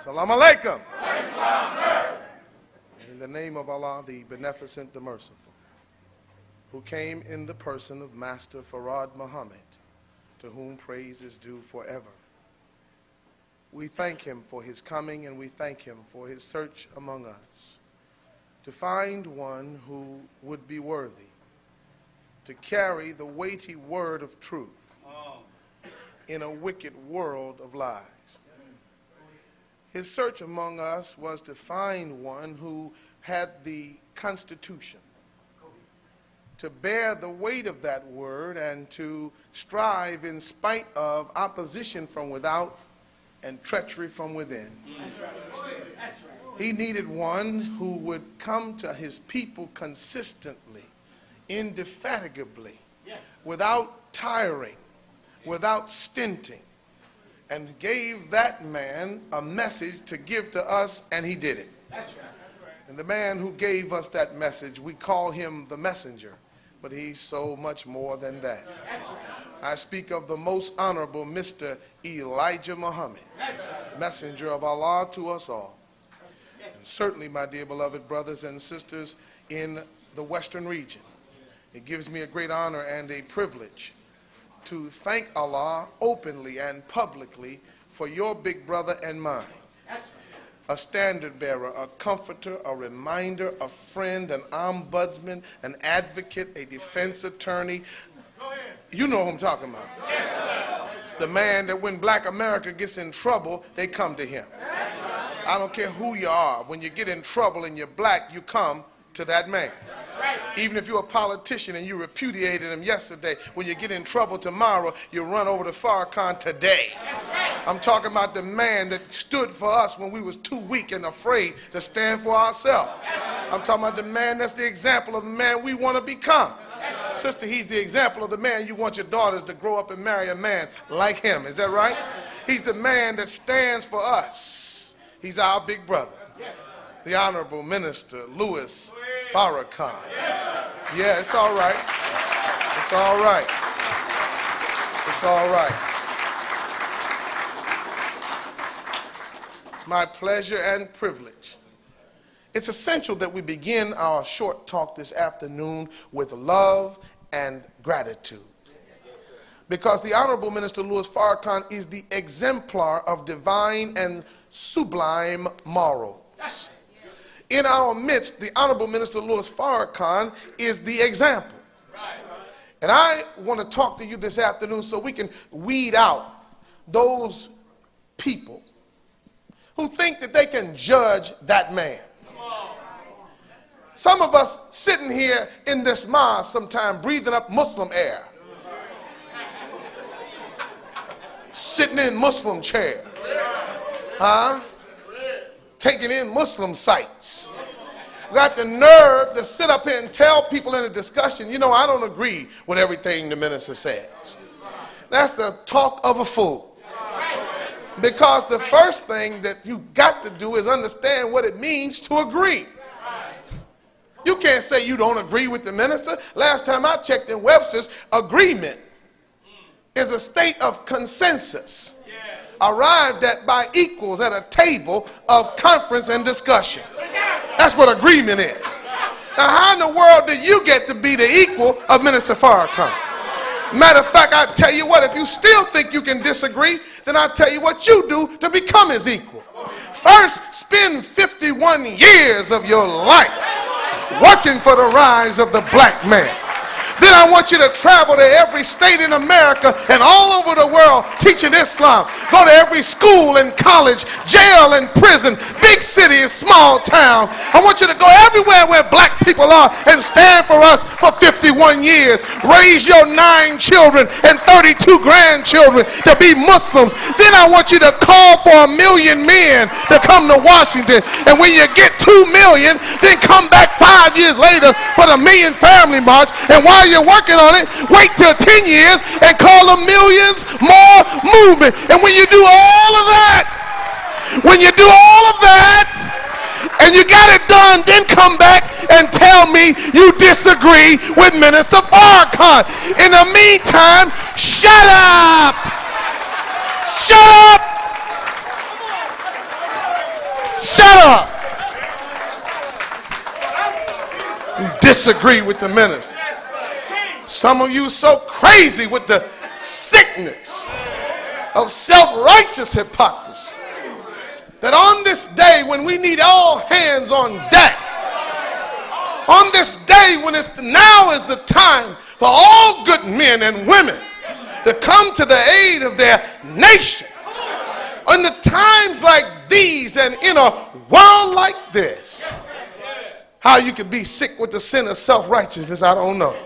Salam alaikum. In the name of Allah, the Beneficent, the Merciful, who came in the person of Master Farrakhan Muhammad, to whom praise is due forever. We thank him for his coming, and we thank him for his search among us to find one who would be worthy to carry the weighty word of truth in a wicked world of lies. His search among us was to find one who had the Constitution, to bear the weight of that word and to strive in spite of opposition from without and treachery from within. He needed one who would come to his people consistently, indefatigably, without tiring, without stinting, and gave that man a message to give to us, and he did it. And the man who gave us that message, we call him the messenger, but he's so much more than that. I speak of the most honorable Mr. Elijah Muhammad, messenger of Allah to us all. And certainly, my dear beloved brothers and sisters in the Western region, it gives me a great honor and a privilege to thank Allah openly and publicly for your big brother and mine. A standard bearer, a comforter, a reminder, a friend, an ombudsman, an advocate, a defense attorney. You know who I'm talking about. The man that when black America gets in trouble, they come to him. I don't care who you are. When you get in trouble and you're black, you come to that man. Even if you're a politician and you repudiated him yesterday, when you get in trouble tomorrow, you run over to Farrakhan today. I'm talking about the man that stood for us when we was too weak and afraid to stand for ourselves. I'm talking about the man that's the example of the man we want to become. Sister, he's the example of the man you want your daughters to grow up and marry a man like him. Is that right? He's the man that stands for us. He's our big brother. The Honorable Minister Louis Farrakhan. Yeah, it's all right. It's all right. It's all right. It's my pleasure and privilege. It's essential that we begin our short talk this afternoon with love and gratitude. Because the Honorable Minister Louis Farrakhan is the exemplar of divine and sublime morals. In our midst, the Honorable Minister Louis Farrakhan is the example. And I want to talk to you this afternoon so we can weed out those people who think that they can judge that man. Some of us sitting here in this mosque sometime breathing up Muslim air. Sitting in Muslim chairs. Taking in Muslim sites. Got the nerve to sit up here and tell people in a discussion, you know, I don't agree with everything the minister says. That's the talk of a fool. Because the first thing that you got to do is understand what it means to agree. You can't say you don't agree with the minister. Last time I checked in Webster's, agreement is a state of consensus arrived at by equals at a table of conference and discussion. That's what agreement is. Now, how in the world do you get to be the equal of Minister Farrakhan? Matter of fact, I tell you what, if you still think you can disagree, then I'll tell you what you do to become his equal. First, spend 51 years of your life working for the rise of the black man. Then I want you to travel to every state in America and all over the world teaching Islam. Go to every school and college, jail and prison, big city and small town. I want you to go everywhere where black people are and stand for us for 51 years. Raise your 9 children and 32 grandchildren to be Muslims. Then I want you to call for 1 million men to come to Washington. And when you get 2 million, then come back 5 years later for the Million Family March. And while you're working on it, wait till 10 years and call a millions more movement. And when you do all of that, and you got it done, then come back and tell me you disagree with Minister Farrakhan. In the meantime, shut up. Shut up. Shut up! You disagree with the minister. Some of you are so crazy with the sickness of self-righteous hypocrisy that on this day when we need all hands on deck, on this day when now is the time for all good men and women to come to the aid of their nation. In the times like these and in a world like this, how you can be sick with the sin of self-righteousness, I don't know.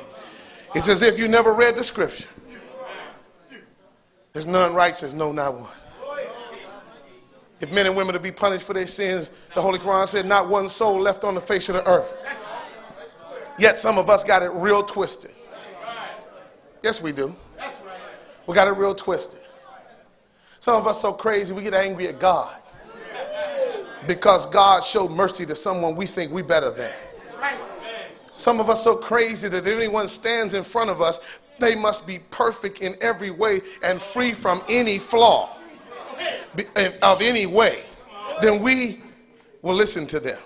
It's as if you never read the scripture. There's none righteous, no, not one. If men and women are to be punished for their sins, the Holy Quran said not one soul left on the face of the earth. Yet some of us got it real twisted. Yes, we do. We got it real twisted. Some of us so crazy we get angry at God because God showed mercy to someone we think we better than. Some of us so crazy that if anyone stands in front of us, they must be perfect in every way and free from any flaw of any way. Then we will listen to them.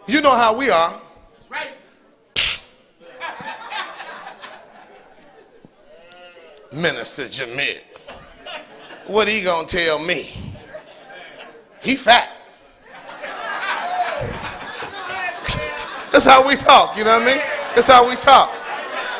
You know how we are. Minister Jamil, what he gonna tell me? He fat. That's how we talk, you know what I mean? That's how we talk.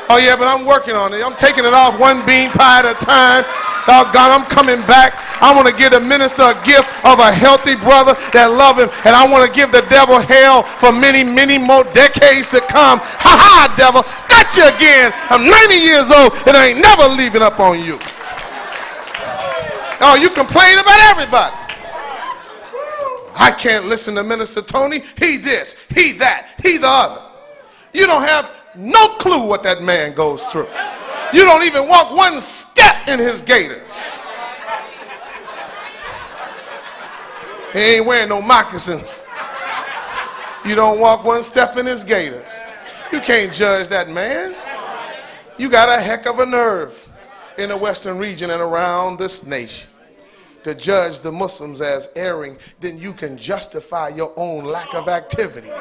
Oh yeah, but I'm working on it. I'm taking it off one bean pie at a time. Doggone, I'm coming back. I want to give the minister a gift of a healthy brother that love him. And I want to give the devil hell for many, many more decades to come. Ha ha, devil. Got you again. I'm 90 years old and I ain't never leaving up on you. Oh, you complain about everybody. I can't listen to Minister Tony. He this, he that, he the other. You don't have no clue what that man goes through. You don't even walk one step in his gaiters. He ain't wearing no moccasins. You don't walk one step in his gaiters. You can't judge that man. You got a heck of a nerve in the western region and around this nation to judge the Muslims as erring. Then you can justify your own lack of activity.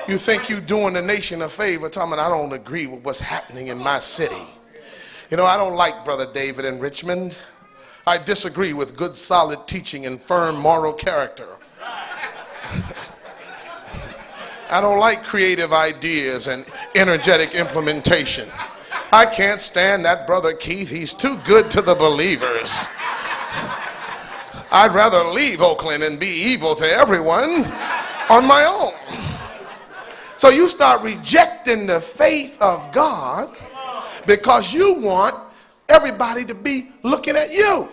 You think you're doing the nation a favor, talking about I don't agree with what's happening in my city. You know, I don't like Brother David in Richmond. I disagree with good, solid teaching and firm moral character. I don't like creative ideas and energetic implementation. I can't stand that Brother Keith. He's too good to the believers. I'd rather leave Oakland and be evil to everyone on my own. So you start rejecting the faith of God because you want everybody to be looking at you.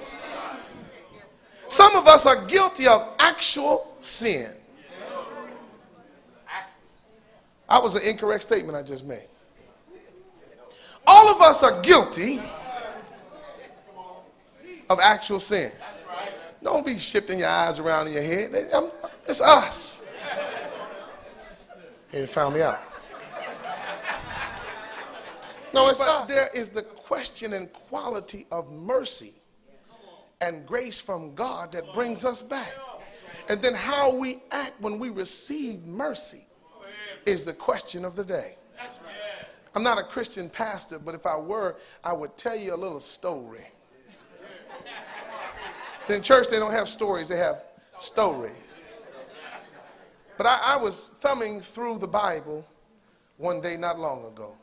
Some of us are guilty of actual sin. That was an incorrect statement I just made. All of us are guilty of actual sin. Don't be shifting your eyes around in your head. It's us. He found me out. No, it's not. There is the question and quality of mercy and grace from God that brings us back. And then how we act when we receive mercy is the question of the day. I'm not a Christian pastor, but if I were, I would tell you a little story. In church, they don't have stories, they have stories. But I was thumbing through the Bible one day not long ago.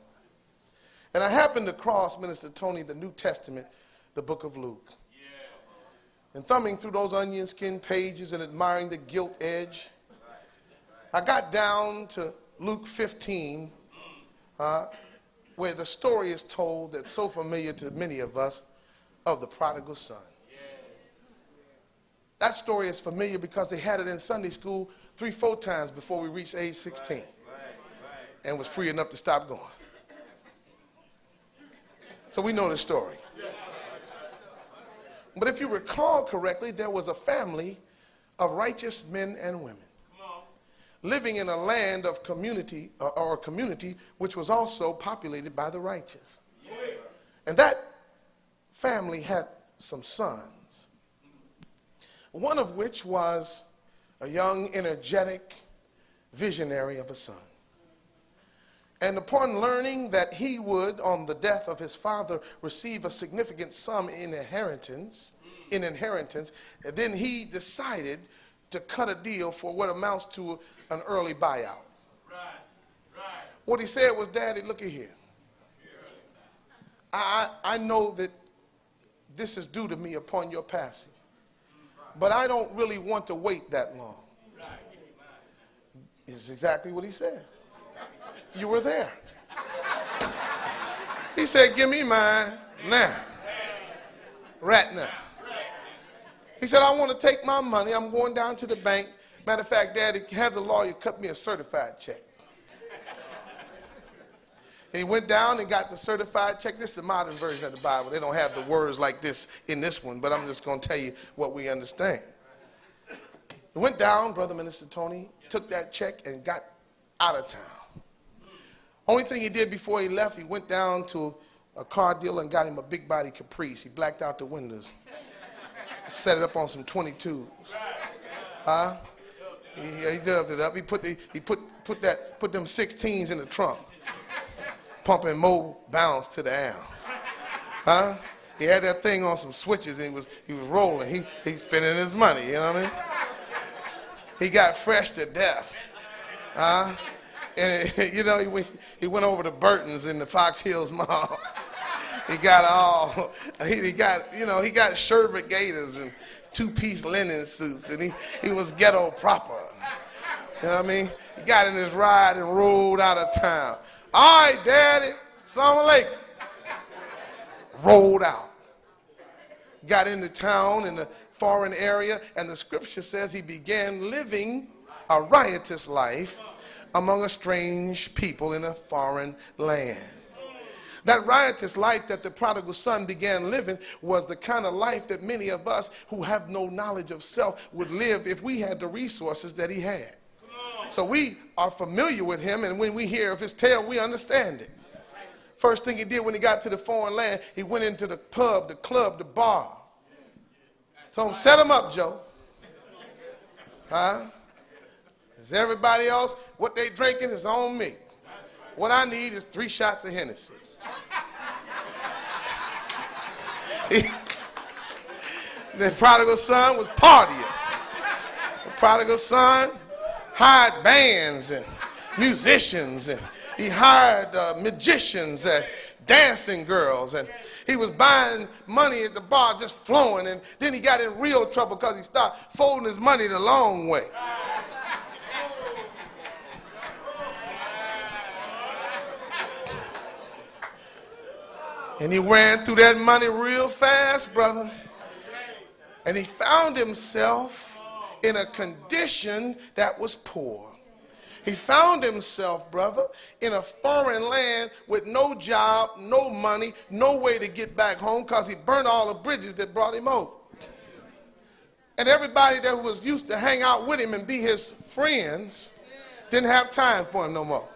And I happened to cross, Minister Tony, the New Testament, the book of Luke. And thumbing through those onion skin pages and admiring the gilt edge, I got down to Luke 15, where the story is told that's so familiar to many of us of the prodigal son. That story is familiar because they had it in Sunday school 3-4 times before we reached age 16 and was free enough to stop going. So we know the story. But if you recall correctly, there was a family of righteous men and women living in a land of community, or a community which was also populated by the righteous. And that family had some sons. one of which was a young, energetic visionary of a son. And upon learning that he would, on the death of his father, receive a significant sum in inheritance, then he decided to cut a deal for what amounts to an early buyout. What he said was, Daddy, look at here. I know that this is due to me upon your passing, but I don't really want to wait that long. Is exactly what he said. You were there. He said, give me mine now. Right now. He said, I want to take my money. I'm going down to the bank. Matter of fact, Daddy, have the lawyer cut me a certified check. And he went down and got the certified check. This is the modern version of the Bible. They don't have the words like this in this one, but I'm just going to tell you what we understand. He went down, Brother Minister Tony, took that check and got out of town. Only thing he did before he left, he went down to a car dealer and got him a big body Caprice. He blacked out the windows, set it up on some 22s. Huh? He dubbed it up. He put them 16s in the trunk, pumping more bounce to the ounce. Huh? He had that thing on some switches and he was rolling. He spending his money, you know what I mean? He got fresh to death. Huh? And you know, he went over to Burton's in the Fox Hills Mall. He got sherbet gators and two-piece linen suits, and he was ghetto proper. You know what I mean? He got in his ride and rolled out of town. All right, Daddy, Assalamu alaikum. Rolled out. Got into town in the foreign area, and the scripture says he began living a riotous life among a strange people in a foreign land. That riotous life that the prodigal son began living was the kind of life that many of us who have no knowledge of self would live if we had the resources that he had. So we are familiar with him, and when we hear of his tale, we understand it. First thing he did when he got to the foreign land, he went into the pub, the club, the bar. So set him up, Joe. Huh? As everybody else, what they drinking is on me. What I need is 3 shots of Hennessy. The prodigal son was partying. The prodigal son hired bands and musicians, and he hired magicians and dancing girls, and he was buying money at the bar just flowing, and then he got in real trouble because he started folding his money the long way. And he ran through that money real fast, brother. And he found himself in a condition that was poor. He found himself, brother, in a foreign land with no job, no money, no way to get back home because he burned all the bridges that brought him over. And everybody that was used to hang out with him and be his friends didn't have time for him no more.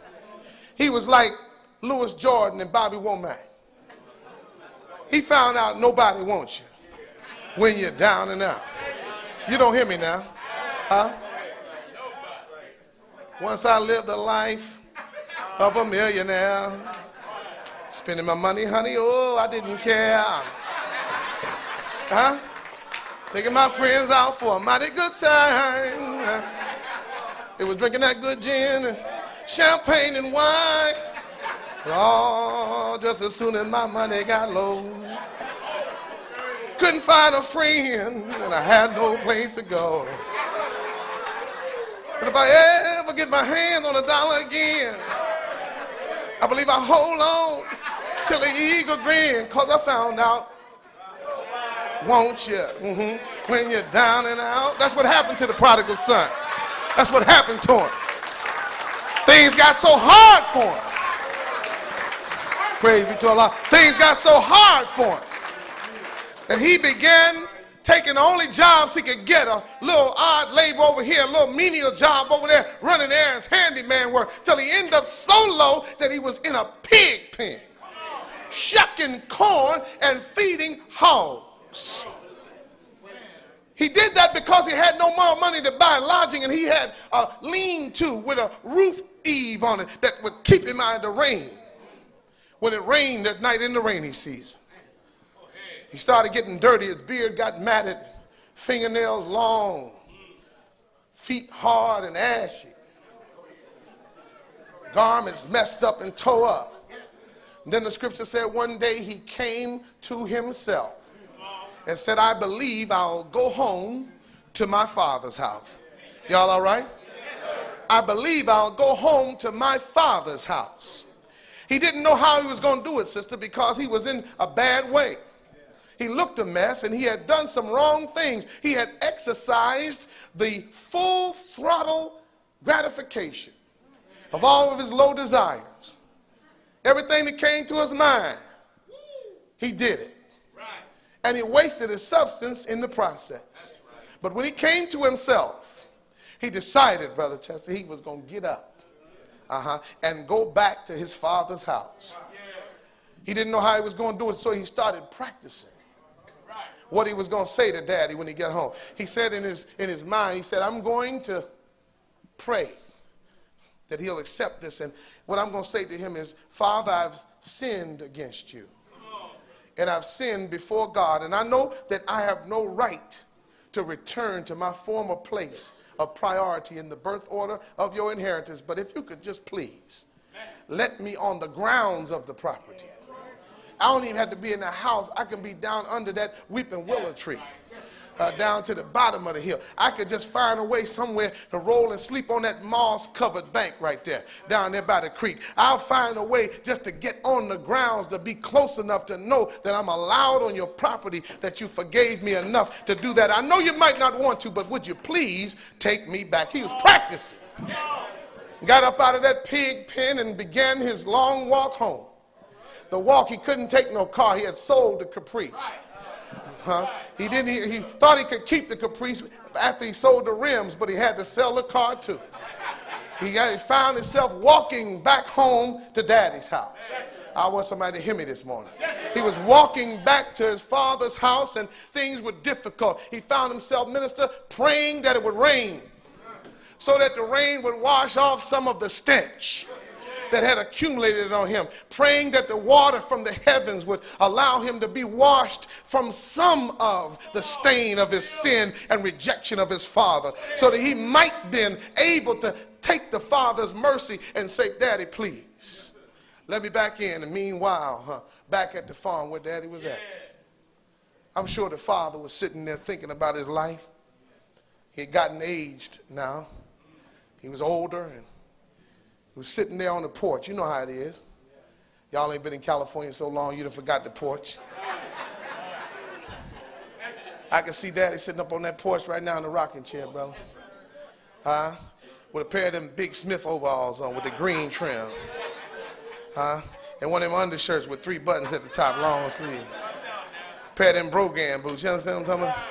He was like Louis Jordan and Bobby Womack. He found out nobody wants you when you're down and out. You don't hear me now? Huh? Once I lived a life of a millionaire, spending my money, honey, oh, I didn't care. Huh? Taking my friends out for a mighty good time. They was drinking that good gin and champagne and wine. Oh, just as soon as my money got low, couldn't find a friend and I had no place to go. But if I ever get my hands on $1 again, I believe I hold on till the eagle grin, cause I found out, won't you? When you're down and out. That's what happened to the prodigal son. That's what happened to him. Things got so hard for him. Praise be to Allah. Things got so hard for him. And he began taking the only jobs he could get, a little odd labor over here, a little menial job over there, running errands, handyman work, till he ended up so low that he was in a pig pen, shucking corn and feeding hogs. He did that because he had no more money to buy lodging, and he had a lean-to with a roof eave on it that would keep him out of the rain. When it rained at night in the rainy season, he started getting dirty. His beard got matted, fingernails long, feet hard and ashy, garments messed up and tore up. And then the scripture said one day he came to himself and said, I believe I'll go home to my father's house. Y'all all right? I believe I'll go home to my father's house. He didn't know how he was going to do it, sister, because he was in a bad way. He looked a mess, and he had done some wrong things. He had exercised the full throttle gratification of all of his low desires. Everything that came to his mind, he did it. And he wasted his substance in the process. But when he came to himself, he decided, Brother Chester, he was going to get up and go back to his father's house. He didn't know how he was going to do it, so he started practicing what he was going to say to Daddy when he got home. He said in his mind, he said, I'm going to pray that he'll accept this. And what I'm going to say to him is, Father, I've sinned against you. And I've sinned before God. And I know that I have no right to return to my former place of priority in the birth order of your inheritance. But if you could just please let me on the grounds of the property. I don't even have to be in the house. I can be down under that weeping willow tree, down to the bottom of the hill. I could just find a way somewhere to roll and sleep on that moss-covered bank right there, down there by the creek. I'll find a way just to get on the grounds, to be close enough to know that I'm allowed on your property, that you forgave me enough to do that. I know you might not want to, but would you please take me back? He was practicing. Got up out of that pig pen and began his long walk home. The walk, he couldn't take no car. He had sold the Caprice. He thought he could keep the Caprice after he sold the rims, but he had to sell the car too. He found himself walking back home to Daddy's house. I want somebody to hear me this morning. He was walking back to his father's house, and things were difficult. He found himself, minister, praying that it would rain, so that the rain would wash off some of the stench that had accumulated on him, praying that the water from the heavens would allow him to be washed from some of the stain of his sin and rejection of his father, so that he might been able to take the father's mercy and say, Daddy, please, let me back in. And meanwhile, back at the farm where Daddy was at, I'm sure the father was sitting there thinking about his life. He had gotten aged now. He was older, and he was sitting there on the porch. You know how it is. Y'all ain't been in California so long, you done forgot the porch. I can see Daddy sitting up on that porch right now in the rocking chair, brother. With a pair of them big Smith overalls on with the green trim. And one of them undershirts with 3 buttons at the top, long sleeve. Pair of them Brogan boots. You understand what I'm talking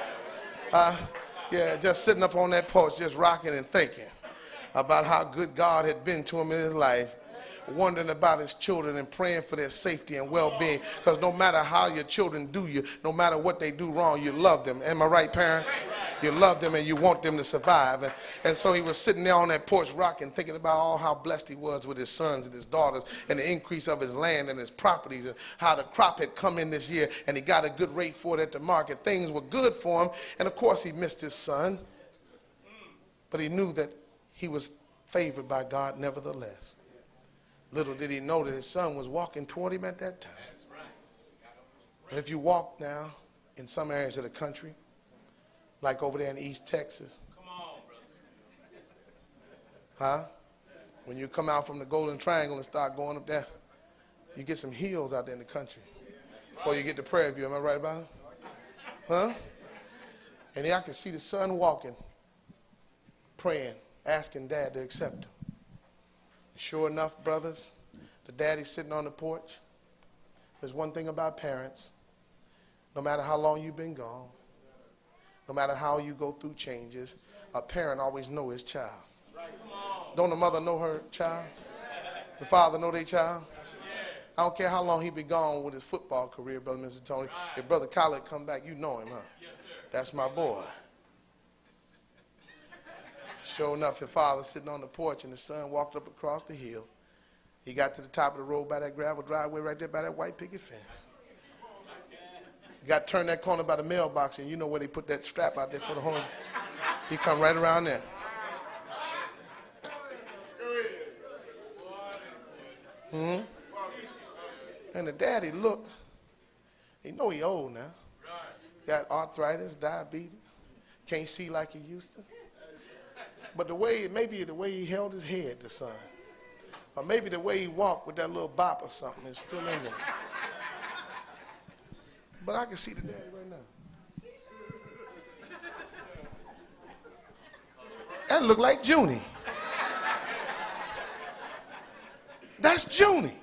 about? Yeah, just sitting up on that porch, just rocking and thinking about how good God had been to him in his life, wondering about his children and praying for their safety and well-being, because no matter how your children do you, no matter what they do wrong, you love them. Am I right, parents? You love them and you want them to survive. And so he was sitting there on that porch rocking, thinking about all how blessed he was with his sons and his daughters and the increase of his land and his properties, and how the crop had come in this year and he got a good rate for it at the market. Things were good for him, and of course he missed his son, but he knew that he was favored by God nevertheless. Little did he know that his son was walking toward him at that time. But if you walk now in some areas of the country, like over there in East Texas, when you come out from the Golden Triangle and start going up there, you get some hills out there in the country before you get to Prairie View. Am I right about it? And here I can see the son walking, praying, asking Dad to accept him. Sure enough, brothers, the daddy's sitting on the porch. There's one thing about parents. No matter how long you've been gone, no matter how you go through changes, a parent always knows his child. Don't the mother know her child? The father know their child? I don't care how long he been gone with his football career, Brother Mr. Tony. If Brother Khaled come back, you know him, huh? That's my boy. Sure enough, his father sitting on the porch, and the son walked up across the hill. He got to the top of the road by that gravel driveway right there by that white picket fence. He got turned that corner by the mailbox, and you know where they put that strap out there for the horn. He come right around there. Hmm? And the daddy looked. He know he old now. Got arthritis, diabetes. Can't see like he used to. But maybe the way he held his head, the son. Or maybe the way he walked with that little bop or something is still in there. But I can see the daddy right now. That look like Junie. That's Junie.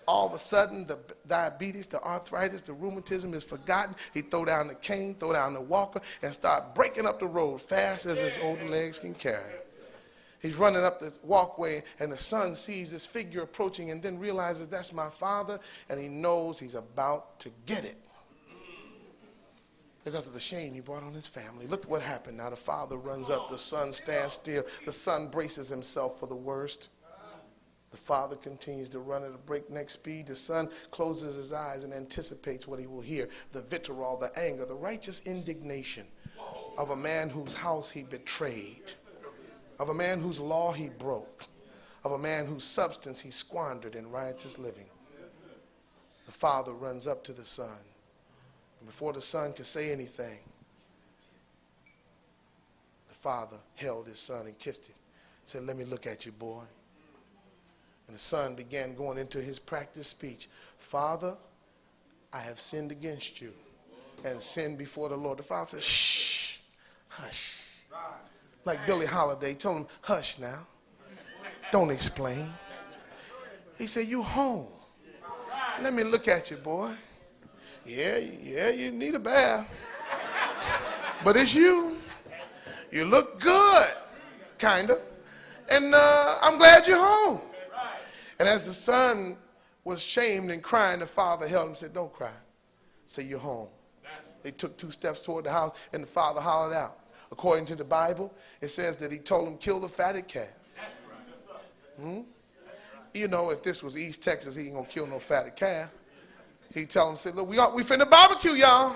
All of a sudden, the diabetes, the arthritis, the rheumatism is forgotten. He throw down the cane, throw down the walker, and start breaking up the road fast as his older legs can carry. He's running up this walkway, and the son sees this figure approaching and then realizes that's my father, and he knows he's about to get it because of the shame he brought on his family. Look what happened now. The father runs up. The son stands still. The son braces himself for the worst. The father continues to run at a breakneck speed. The son closes his eyes and anticipates what he will hear. The vitriol, the anger, the righteous indignation of a man whose house he betrayed, of a man whose law he broke, of a man whose substance he squandered in riotous living. The father runs up to the son. And before the son could say anything, the father held his son and kissed him. Said, "Let me look at you, boy." And the son began going into his practice speech. "Father, I have sinned against you and sinned before the Lord." The father said, "Shh, hush." Like Billie Holiday told him, "Hush now. Don't explain." He said, "You home. Let me look at you, boy. Yeah, you need a bath. But it's you. You look good, kind of. And I'm glad you're home." And as the son was shamed and crying, the father held him and said, "Don't cry. Say you're home." They took 2 steps toward the house, and the father hollered out. According to the Bible, it says that he told him, "Kill the fatted calf." You know, if this was East Texas, he ain't going to kill no fatted calf. He tell him, said, "Look, we finna barbecue, y'all.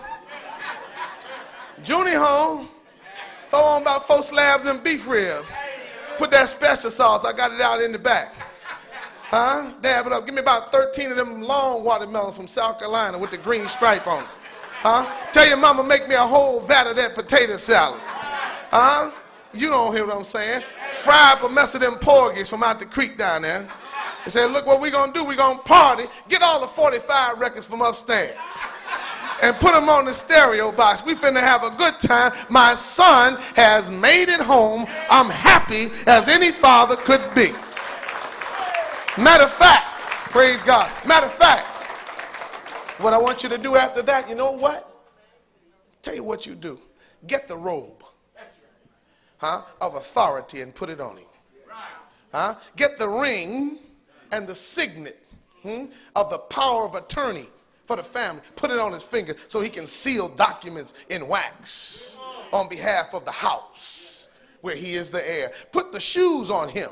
Junie home. Throw on about 4 slabs and beef ribs. Put that special sauce. I got it out in the back. Huh? Dab it up. Give me about 13 of them long watermelons from South Carolina with the green stripe on it. Huh? Tell your mama make me a whole vat of that potato salad. Huh? You don't hear what I'm saying. Fry up a mess of them porgies from out the creek down there. They say, look what we're going to do. We're going to party. Get all the 45 records from upstairs and put them on the stereo box. We finna have a good time. My son has made it home. I'm happy as any father could be. Matter of fact, praise God. Matter of fact, what I want you to do after that, you know what? Tell you what you do. Get the robe of authority and put it on him. Get the ring and the signet of the power of attorney for the family. Put it on his finger so he can seal documents in wax on behalf of the house where he is the heir. Put the shoes on him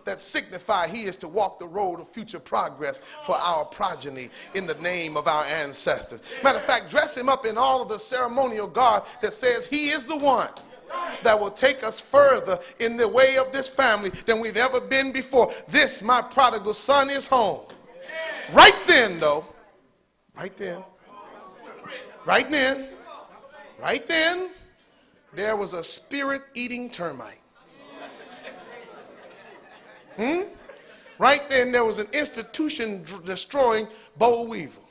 that signify he is to walk the road of future progress for our progeny in the name of our ancestors. Matter of fact, dress him up in all of the ceremonial garb that says he is the one that will take us further in the way of this family than we've ever been before. This, my prodigal son, is home. Right then, though, right then, there was a spirit-eating termite. Right then, there was an institution-destroying boll weevil.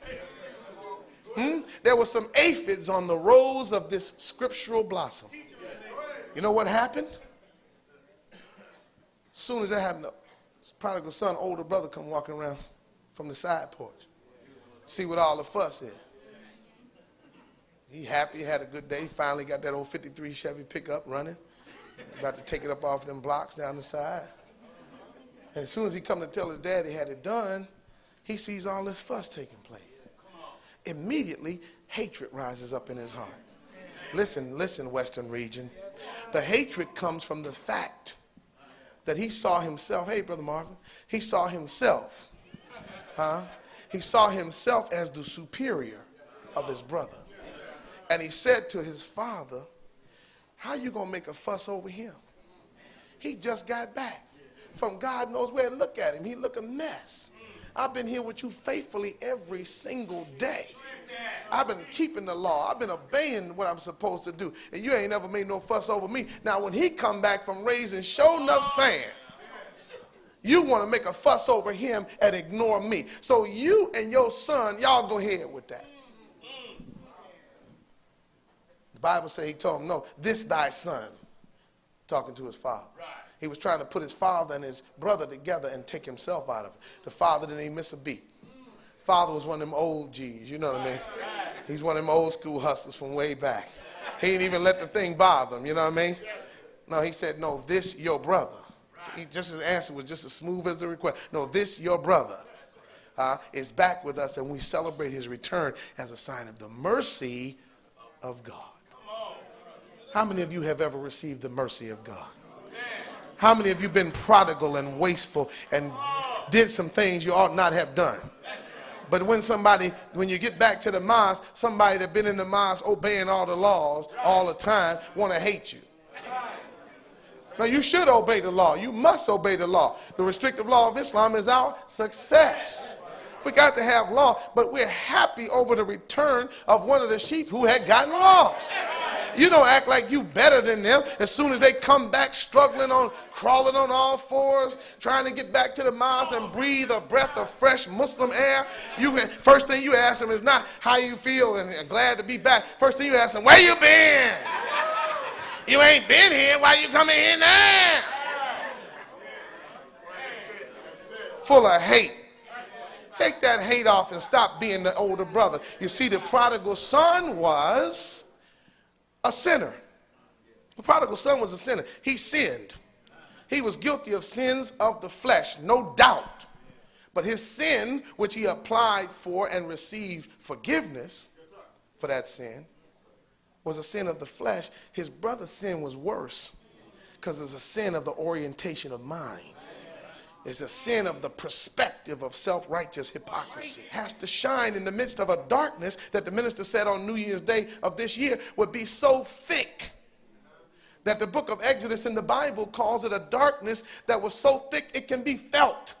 There were some aphids on the rose of this scriptural blossom. You know what happened? As soon as that happened, the prodigal son, older brother, come walking around from the side porch. See what all the fuss is. He happy, had a good day. Finally got that old 53 Chevy pickup running. About to take it up off them blocks down the side. And as soon as he come to tell his dad he had it done, he sees all this fuss taking place. Immediately, hatred rises up in his heart. Listen, Western region. The hatred comes from the fact that he saw himself, hey, Brother Marvin, he saw himself, he saw himself as the superior of his brother. And he said to his father, how you going to make a fuss over him? He just got back from God knows where. Look at him. He look a mess. I've been here with you faithfully every single day. I've been keeping the law. I've been obeying what I'm supposed to do. And you ain't never made no fuss over me. Now, when he come back from raising sure enough sand, you want to make a fuss over him and ignore me. So you and your son, y'all go ahead with that. The Bible says he told him, no, this thy son, talking to his father. He was trying to put his father and his brother together and take himself out of it. The father didn't even miss a beat. Father was one of them old G's, you know what I mean? He's one of them old school hustlers from way back. He didn't even let the thing bother him, you know what I mean? No, he said, no, this your brother. Just his answer was just as smooth as the request. No, this your brother is back with us, and we celebrate his return as a sign of the mercy of God. How many of you have ever received the mercy of God? How many of you been prodigal and wasteful and did some things you ought not have done? But when you get back to the mosque, somebody that been in the mosque obeying all the laws all the time want to hate you. Now, you should obey the law. You must obey the law. The restrictive law of Islam is our success. We got to have law, but we're happy over the return of one of the sheep who had gotten lost. You don't act like you better than them. As soon as they come back struggling on, crawling on all fours, trying to get back to the mosque and breathe a breath of fresh Muslim air, first thing you ask them is not how you feel and glad to be back. First thing you ask them, where you been? You ain't been here. Why you coming here now? Full of hate. Take that hate off and stop being the older brother. You see, the prodigal son was a sinner. The prodigal son was a sinner. He sinned. He was guilty of sins of the flesh, no doubt. But his sin, which he applied for and received forgiveness for that sin, was a sin of the flesh. His brother's sin was worse because it's a sin of the orientation of mind. It's a sin of the perspective of self-righteous hypocrisy. It has to shine in the midst of a darkness that the minister said on New Year's Day of this year would be so thick that the book of Exodus in the Bible calls it a darkness that was so thick it can be felt.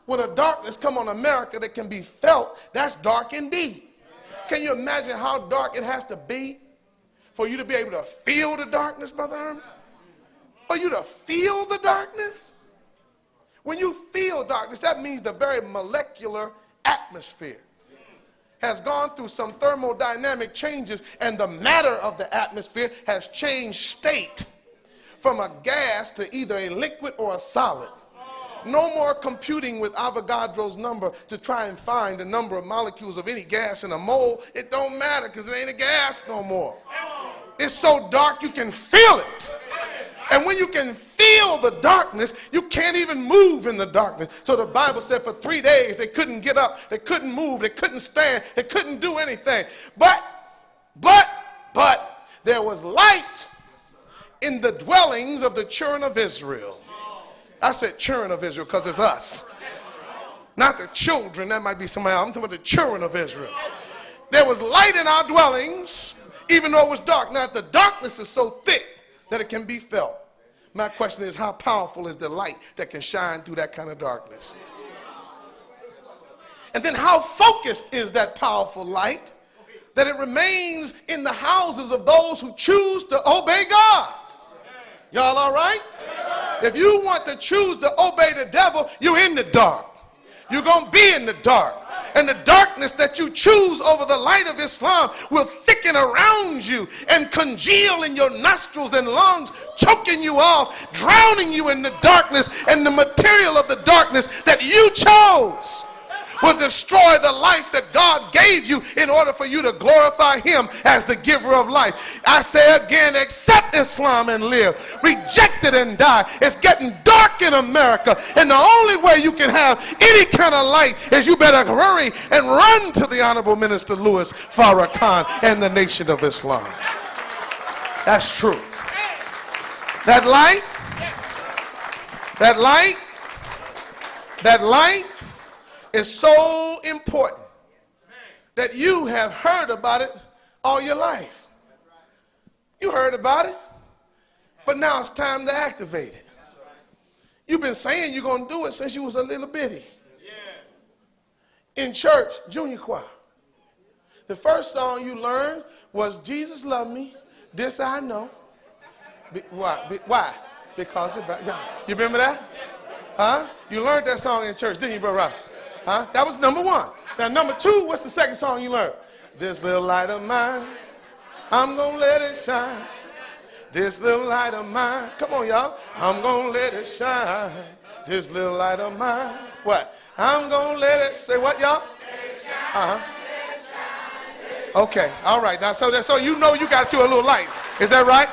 When a darkness come on America that can be felt, that's dark indeed. Can you imagine how dark it has to be for you to be able to feel the darkness, Brother Herman? For you to feel the darkness? When you feel darkness, that means the very molecular atmosphere has gone through some thermodynamic changes, and the matter of the atmosphere has changed state from a gas to either a liquid or a solid. No more computing with Avogadro's number to try and find the number of molecules of any gas in a mole. It don't matter because it ain't a gas no more. It's so dark you can feel it. And when you can feel the darkness, you can't even move in the darkness. So the Bible said for 3 days they couldn't get up, they couldn't move, they couldn't stand, they couldn't do anything. But there was light in the dwellings of the children of Israel. I said children of Israel because it's us. Not the children, that might be somebody else. I'm talking about the children of Israel. There was light in our dwellings, even though it was dark. Now, the darkness is so thick that it can be felt. My question is, how powerful is the light that can shine through that kind of darkness? And then how focused is that powerful light that it remains in the houses of those who choose to obey God? Y'all all right? If you want to choose to obey the devil, you're in the dark. You're going to be in the dark. And the darkness that you choose over the light of Islam will thicken around you and congeal in your nostrils and lungs, choking you off, drowning you in the darkness, and the material of the darkness that you chose will destroy the life that God gave you in order for you to glorify him as the giver of life. I say again, accept Islam and live. Reject it and die. It's getting dark in America, and the only way you can have any kind of light is you better hurry and run to the Honorable Minister Louis Farrakhan and the Nation of Islam. That's true. That light, that light, that light is so important that you have heard about it all your life. You heard about it, but now it's time to activate it. You've been saying you're going to do it since you was a little bitty. In church, junior choir. The first song you learned was Jesus Loved Me, This I Know. Why? Because you remember that? Huh? You learned that song in church, didn't you, Brother Rob? Huh? That was number one. Now, number two, what's the second song you learned? This little light of mine, I'm going to let it shine. This little light of mine. Come on, y'all. I'm going to let it shine. This little light of mine. What? I'm going to let it. Say what, y'all? Uh-huh. Okay. All right. Now, so you know you got you a little light. Is that right?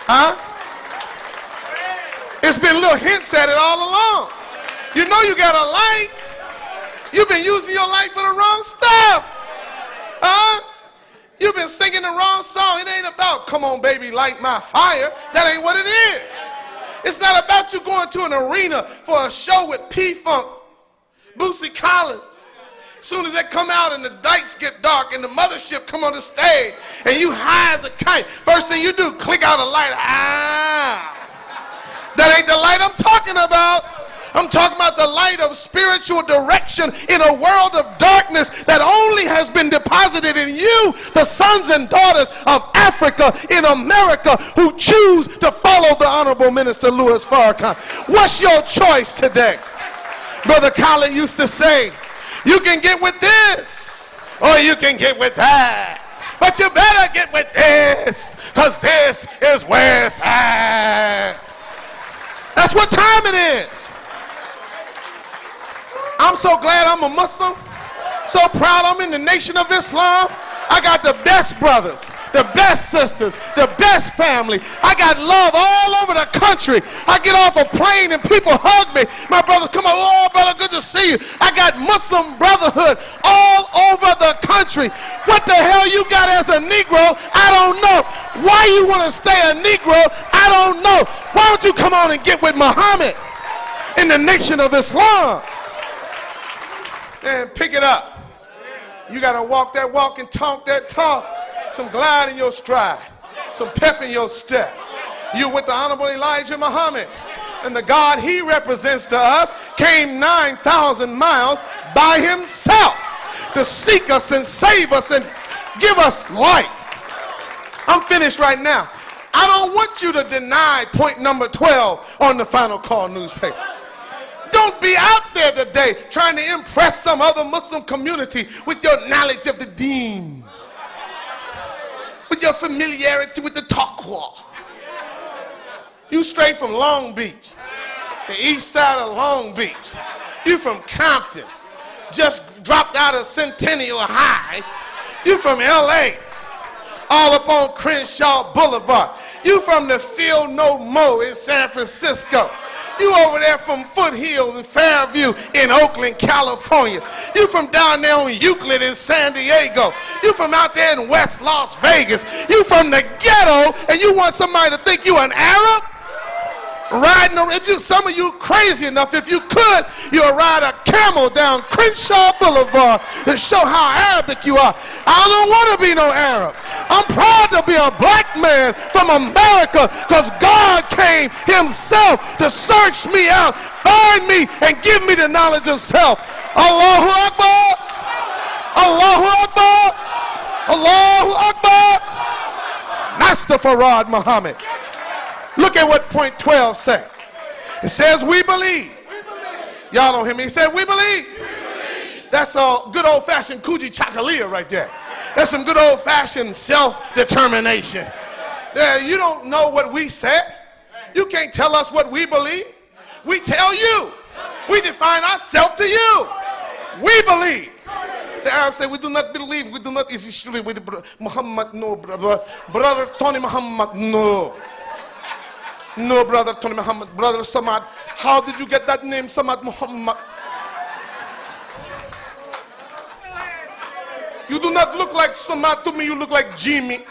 Huh? It's been little hints at it all along. You know you got a light. You've been using your light for the wrong stuff. Huh? You've been singing the wrong song. It ain't about, come on, baby, light my fire. That ain't what it is. It's not about you going to an arena for a show with P-Funk, Bootsy Collins. As soon as they come out and the lights get dark and the mothership come on the stage and you high as a kite, first thing you do, click out a light. Ah, that ain't the light I'm talking about. I'm talking about the light of spiritual direction in a world of darkness that only has been deposited in you, the sons and daughters of Africa in America who choose to follow the Honorable Minister Louis Farrakhan. What's your choice today? Brother Khaled used to say, you can get with this or you can get with that. But you better get with this because this is where it's at. That's what time it is. I'm so glad I'm a Muslim. So proud I'm in the Nation of Islam. I got the best brothers, the best sisters, the best family. I got love all over the country. I get off a plane and people hug me. My brothers come on, oh brother, good to see you. I got Muslim brotherhood all over the country. What the hell you got as a Negro? I don't know. Why you want to stay a Negro? I don't know. Why don't you come on and get with Muhammad in the Nation of Islam? And pick it up. You got to walk that walk and talk that talk. Some glide in your stride. Some pep in your step. You with the Honorable Elijah Muhammad. And the God he represents to us came 9,000 miles by himself to seek us and save us and give us life. I'm finished right now. I don't want you to deny point number 12 on the Final Call newspaper. Don't be out there today trying to impress some other Muslim community with your knowledge of the deen, with your familiarity with the taqwa. You straight from Long Beach, the east side of Long Beach. You from Compton, just dropped out of Centennial High. You from LA, all up on Crenshaw Boulevard. You from the Field No Mo in San Francisco. You over there from Foothills and Fairview in Oakland, California. You from down there on Euclid in San Diego. You from out there in West Las Vegas. You from the ghetto and you want somebody to think you an Arab? Riding, some of you crazy enough, if you could, you'll ride a camel down Crenshaw Boulevard to show how Arabic you are. I don't want to be no Arab. I'm proud to be a black man from America because God came himself to search me out, find me, and give me the knowledge of self. Allahu Akbar! Allahu Akbar! Allahu Akbar! Master Farad Muhammad. Look at what point 12 says. It says, we believe. Y'all don't hear me. It said, we believe. That's a good old-fashioned Kuji Chakalia right there. That's some good old-fashioned self-determination. You don't know what we said. You can't tell us what we believe. We tell you. We define ourselves to you. We believe. The Arabs say, we do not believe. We do not. With Muhammad, no, brother. Brother Tony Muhammad, no. No, brother Tony Muhammad, brother Samad. How did you get that name, Samad Muhammad? You do not look like Samad to me, you look like Jimmy.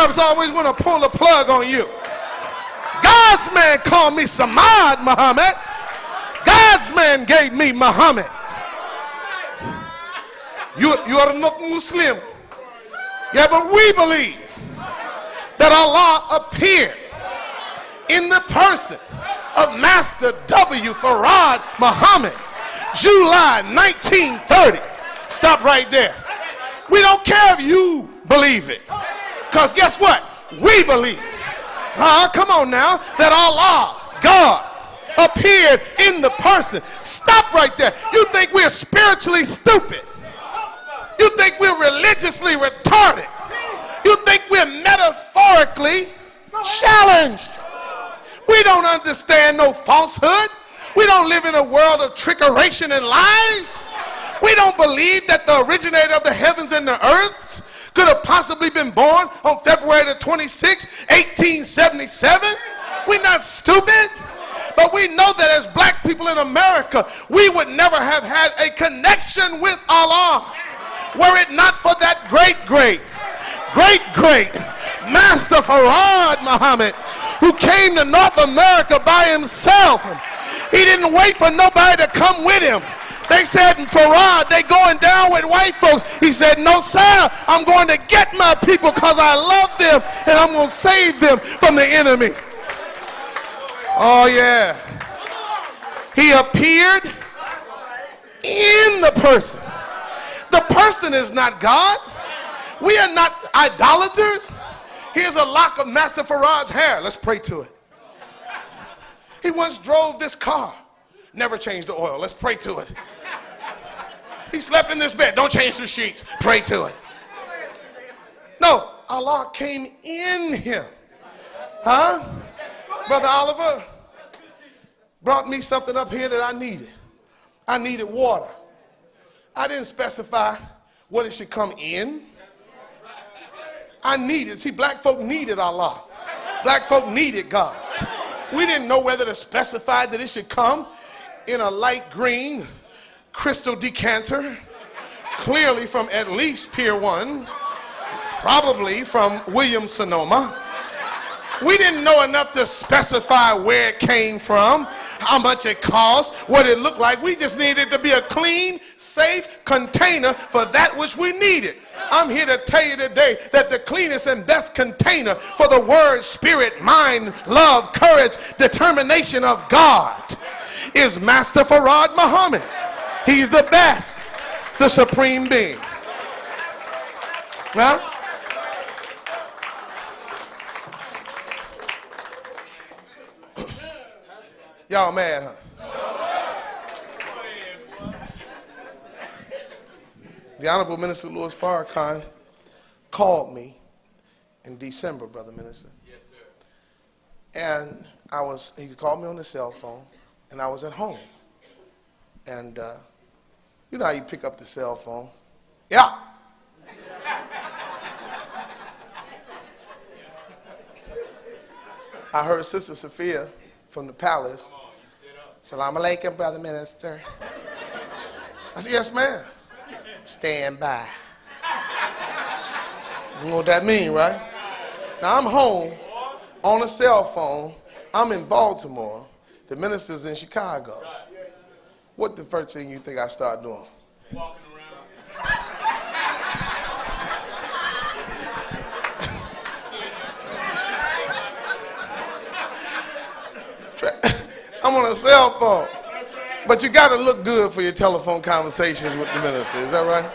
tribes always want to pull the plug on you. God's man called me Samad Muhammad. God's man gave me Muhammad. You are not Muslim. Yeah, but we believe that Allah appeared in the person of Master W. Farrakhan Muhammad, July 1930. Stop right there. We don't care if you believe it. Because guess what? We believe. Come on now. That Allah, God, appeared in the person. Stop right there. You think we're spiritually stupid. You think we're religiously retarded. You think we're metaphorically challenged. We don't understand no falsehood. We don't live in a world of trickeration and lies. We don't believe that the originator of the heavens and the earth could have possibly been born on February the 26th, 1877. We're not stupid. But we know that as black people in America, we would never have had a connection with Allah were it not for that great Master Farrakhan Muhammad, who came to North America by himself. He didn't wait for nobody to come with him. They said, Farrakhan, they going down with white folks. He said, no, sir, I'm going to get my people because I love them and I'm going to save them from the enemy. Oh, yeah. He appeared in the person. The person is not God. We are not idolaters. Here's a lock of Master Farrakhan's hair. Let's pray to it. He once drove this car. Never changed the oil. Let's pray to it. He slept in this bed. Don't change the sheets. Pray to it. No, Allah came in him. Huh? Brother Oliver brought me something up here that I needed. I needed water. I didn't specify what it should come in. I needed, see, black folk needed Allah. Black folk needed God. We didn't know whether to specify that it should come in a light green crystal decanter, clearly from at least Pier 1, probably from Williams-Sonoma. We didn't know enough to specify where it came from, how much it cost, what it looked like. We just needed to be a clean, safe container for that which we needed. I'm here to tell you today that the cleanest and best container for the word, spirit, mind, love, courage, determination of God is Master Farrakhan Muhammad. He's the best, the supreme being. Huh? Y'all mad, huh? The Honorable Minister Louis Farrakhan called me in December, Brother Minister. Yes, sir. And he called me on the cell phone, and I was at home. And you know how you pick up the cell phone? Yeah. I heard Sister Sophia from the palace. Salaam alaikum, Brother Minister. I said, yes, ma'am. Stand by. You know what that means, right? Now, I'm home on a cell phone. I'm in Baltimore. The minister's in Chicago. What the first thing you think I start doing? Walking around. I'm on a cell phone. But you got to look good for your telephone conversations with the minister. Is that right?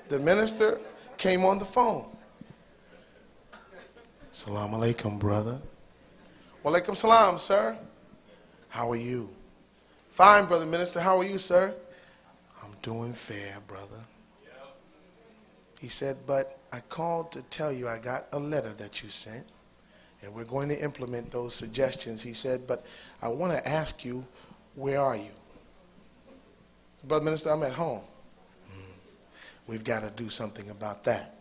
The minister came on the phone. Salaam alaikum, brother. Walaikum salam, sir. How are you? Fine, Brother Minister. How are you, sir? I'm doing fair, brother. He said, but I called to tell you I got a letter that you sent, and we're going to implement those suggestions. He said, but I want to ask you, where are you? Brother Minister, I'm at home. We've got to do something about that.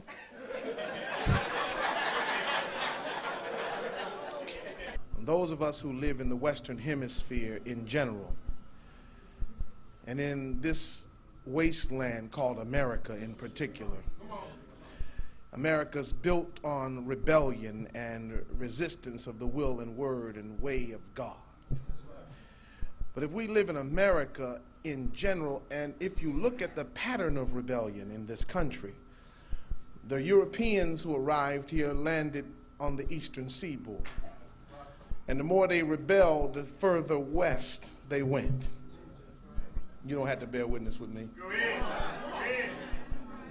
Those of us who live in the Western Hemisphere in general, and in this wasteland called America in particular. America's built on rebellion and resistance of the will and word and way of God. But if we live in America in general, and if you look at the pattern of rebellion in this country, the Europeans who arrived here landed on the eastern seaboard. And the more they rebelled, the further west they went. You don't have to bear witness with me.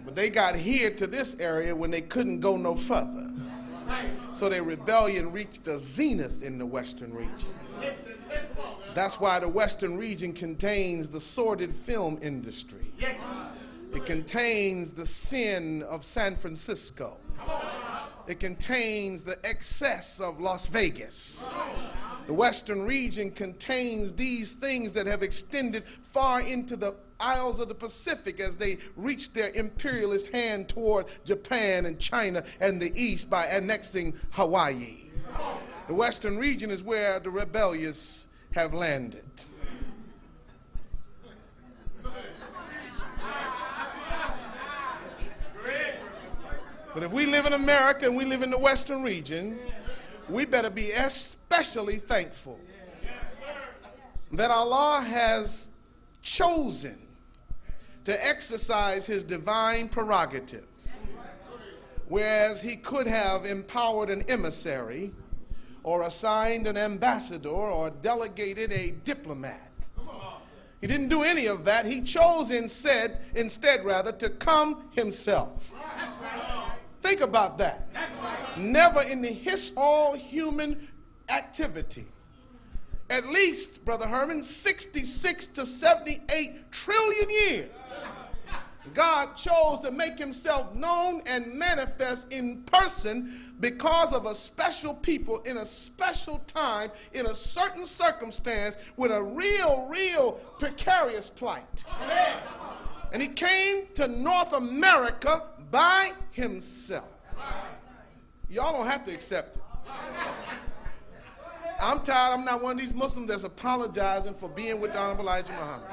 But they got here to this area when they couldn't go no further. So their rebellion reached a zenith in the western region. That's why the western region contains the sordid film industry. It contains the sin of San Francisco. It contains the excess of Las Vegas. The western region contains these things that have extended far into the isles of the Pacific as they reached their imperialist hand toward Japan and China and the East by annexing Hawaii. The western region is where the rebellious have landed. But if we live in America and we live in the western region, we better be especially thankful that Allah has chosen to exercise his divine prerogative, whereas he could have empowered an emissary or assigned an ambassador or delegated a diplomat. He didn't do any of that. He chose instead to come himself. Think about that. Never in the all human activity, at least, Brother Herman, 66 to 78 trillion years, God chose to make himself known and manifest in person because of a special people in a special time, in a certain circumstance, with a real precarious plight. And he came to North America by himself. Y'all don't have to accept it. I'm tired. I'm not one of these Muslims that's apologizing for being with the Honorable Elijah Muhammad.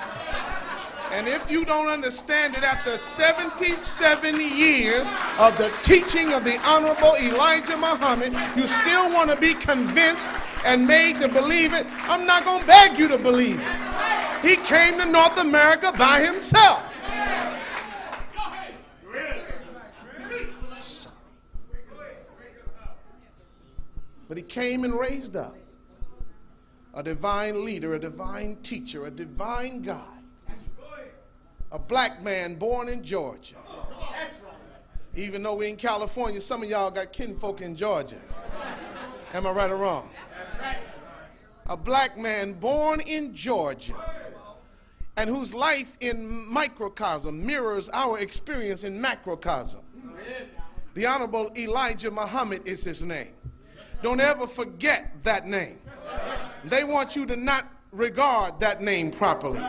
And if you don't understand it, after 77 years of the teaching of the Honorable Elijah Muhammad, you still want to be convinced and made to believe it, I'm not going to beg you to believe it. He came to North America by himself. But he came and raised up a divine leader, a divine teacher, a divine guide, a black man born in Georgia. Even though we're in California, some of y'all got kinfolk in Georgia. Am I right or wrong? A black man born in Georgia and whose life in microcosm mirrors our experience in macrocosm. The Honorable Elijah Muhammad is his name. Don't ever forget that name. They want you to not regard that name properly.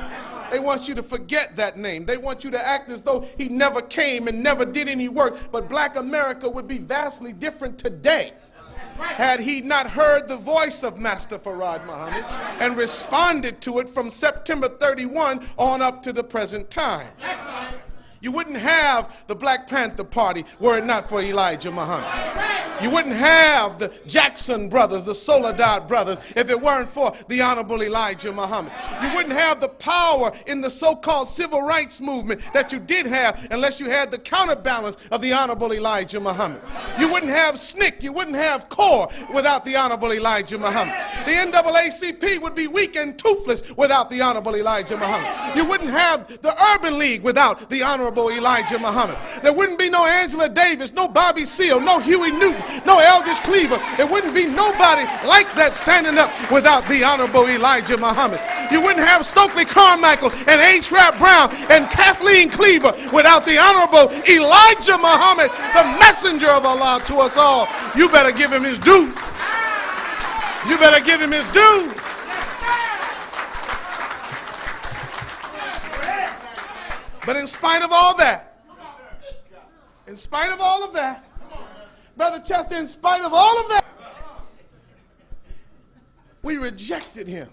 They want you to forget that name. They want you to act as though he never came and never did any work. But black America would be vastly different today had he not heard the voice of Master Farrakhan Muhammad and responded to it from September 31 on up to the present time. You wouldn't have the Black Panther Party were it not for Elijah Muhammad. You wouldn't have the Jackson brothers, the Soledad brothers, if it weren't for the Honorable Elijah Muhammad. You wouldn't have the power in the so-called civil rights movement that you did have unless you had the counterbalance of the Honorable Elijah Muhammad. You wouldn't have SNCC, you wouldn't have CORE without the Honorable Elijah Muhammad. The NAACP would be weak and toothless without the Honorable Elijah Muhammad. You wouldn't have the Urban League without the Honorable Elijah Muhammad. There wouldn't be no Angela Davis, no Bobby Seale, no Huey Newton, no Eldridge Cleaver. There wouldn't be nobody like that standing up without the Honorable Elijah Muhammad. You wouldn't have Stokely Carmichael and H. Rap Brown and Kathleen Cleaver without the Honorable Elijah Muhammad, the messenger of Allah to us all. You better give him his due. You better give him his due. But in spite of all that, in spite of all of that, Brother Chester, in spite of all of that, we rejected him.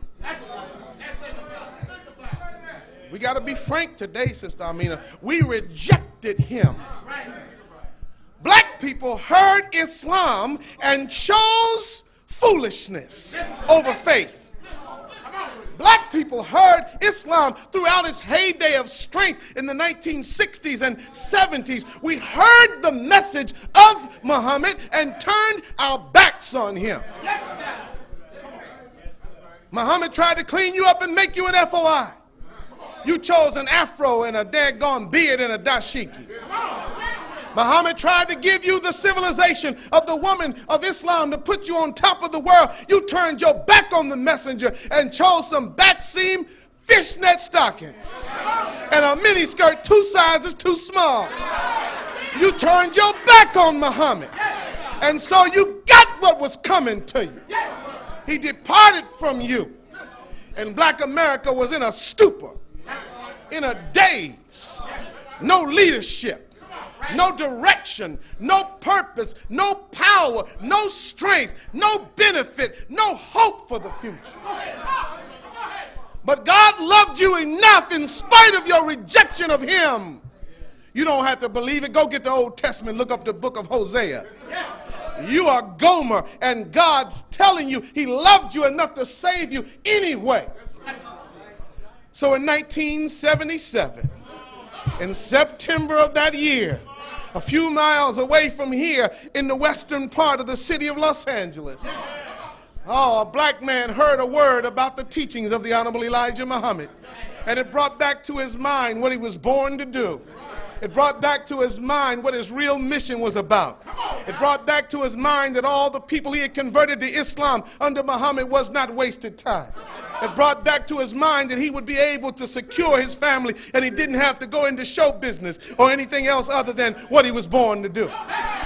We got to be frank today, Sister Amina. We rejected him. Black people heard Islam and chose foolishness over faith. Black people heard Islam throughout its heyday of strength in the 1960s and 70s. We heard the message of Muhammad and turned our backs on him. Muhammad tried to clean you up and make you an FOI. You chose an afro and a daggone beard and a dashiki. Muhammad tried to give you the civilization of the woman of Islam to put you on top of the world. You turned your back on the messenger and chose some backseam fishnet stockings and a miniskirt 2 sizes too small. You turned your back on Muhammad. And so you got what was coming to you. He departed from you. And black America was in a stupor, in a daze, no leadership. No direction, no purpose, no power, no strength, no benefit, no hope for the future. But God loved you enough in spite of your rejection of him. You don't have to believe it. Go get the Old Testament, look up the book of Hosea. You are Gomer, and God's telling you he loved you enough to save you anyway. So in 1977, in September of that year, a few miles away from here in the western part of the city of Los Angeles, a black man heard a word about the teachings of the Honorable Elijah Muhammad, and it brought back to his mind what he was born to do. It brought back to his mind what his real mission was about. It brought back to his mind that all the people he had converted to Islam under Muhammad was not wasted time. It brought back to his mind that he would be able to secure his family and he didn't have to go into show business or anything else other than what he was born to do.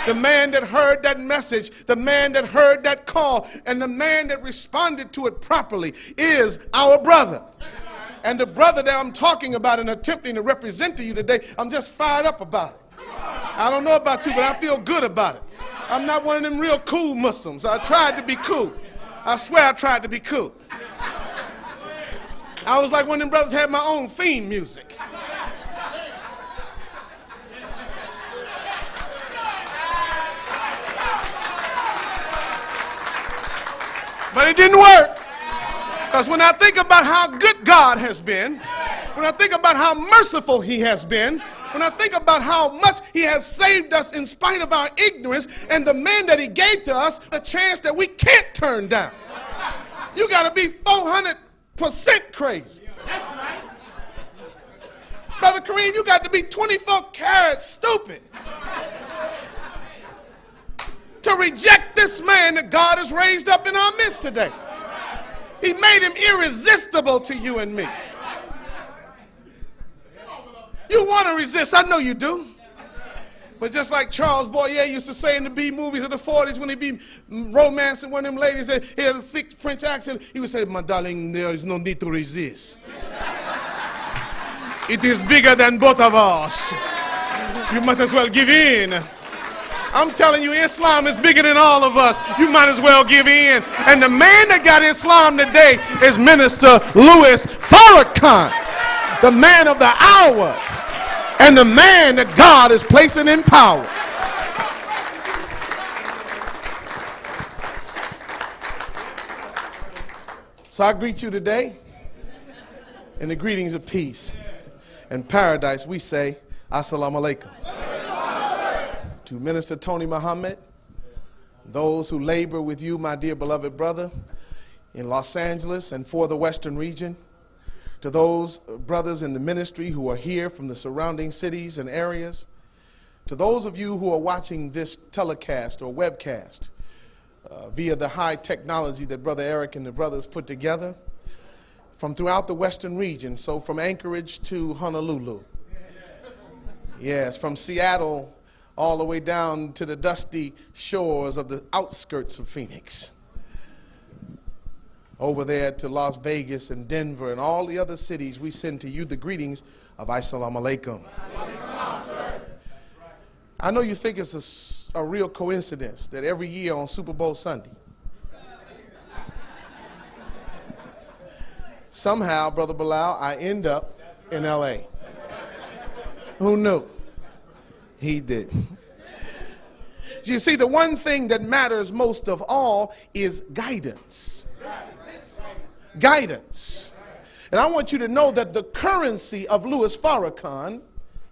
The man that heard that message, the man that heard that call, and the man that responded to it properly is our brother. And the brother that I'm talking about and attempting to represent to you today, I'm just fired up about it. I don't know about you, but I feel good about it. I'm not one of them real cool Muslims. I tried to be cool. I swear I tried to be cool. I was like one of them brothers had my own theme music. But it didn't work. Because when I think about how good God has been, when I think about how merciful he has been, when I think about how much he has saved us in spite of our ignorance and the man that he gave to us, a chance that we can't turn down. You got to be 400% crazy. That's right. Brother Kareem, you got to be 24 karat stupid to reject this man that God has raised up in our midst today. He made him irresistible to you and me. You want to resist, I know you do. But just like Charles Boyer used to say in the B movies of the 40s when he'd be romancing one of them ladies that he had a thick French accent, he would say, "My darling, there is no need to resist. It is bigger than both of us. You might as well give in." I'm telling you, Islam is bigger than all of us. You might as well give in. And the man that got Islam today is Minister Louis Farrakhan, the man of the hour, and the man that God is placing in power. So I greet you today in the greetings of peace and paradise. We say, Assalamu alaikum. To Minister Tony Muhammad, those who labor with you, my dear beloved brother, in Los Angeles and for the Western region, to those brothers in the ministry who are here from the surrounding cities and areas, to those of you who are watching this telecast or webcast via the high technology that Brother Eric and the brothers put together from throughout the Western region, so from Anchorage to Honolulu. Yes, from Seattle all the way down to the dusty shores of the outskirts of Phoenix. Over there to Las Vegas and Denver and all the other cities, we send to you the greetings of Assalamu alaikum. I know you think it's a real coincidence that every year on Super Bowl Sunday, somehow, Brother Bilal, I end up in L.A. Who knew? He did. You see, the one thing that matters most of all is guidance. Guidance. And I want you to know that the currency of Louis Farrakhan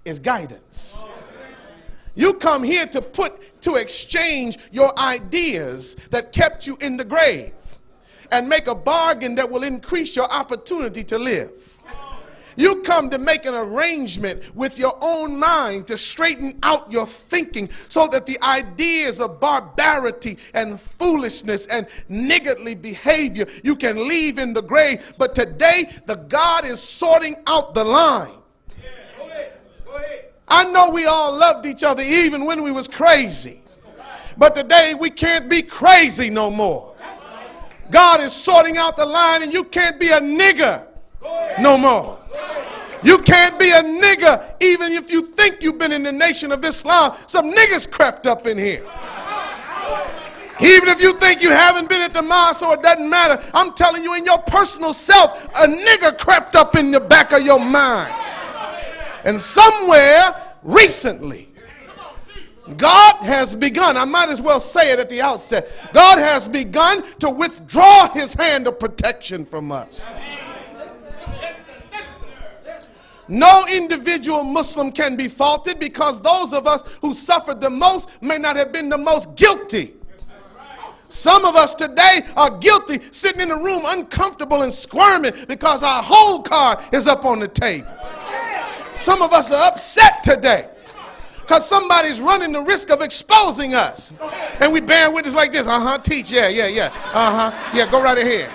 is guidance. You come here to exchange your ideas that kept you in the grave and make a bargain that will increase your opportunity to live. You come to make an arrangement with your own mind to straighten out your thinking so that the ideas of barbarity and foolishness and niggardly behavior you can leave in the grave. But today, the God is sorting out the line. Go ahead. Go ahead. I know we all loved each other even when we was crazy. But today, we can't be crazy no more. God is sorting out the line, and you can't be a nigger no more. You can't be a nigger even if you think you've been in the Nation of Islam. Some niggas crept up in here. Even if you think you haven't been at the mosque, so it doesn't matter. I'm telling you, in your personal self, a nigger crept up in the back of your mind. And somewhere recently, God has begun, I might as well say it at the outset, God has begun to withdraw his hand of protection from us. No individual Muslim can be faulted because those of us who suffered the most may not have been the most guilty. Some of us today are guilty, sitting in the room uncomfortable and squirming because our whole card is up on the table. Some of us are upset today because somebody's running the risk of exposing us. And we bear witness like this. Teach. Yeah. Yeah, go right ahead.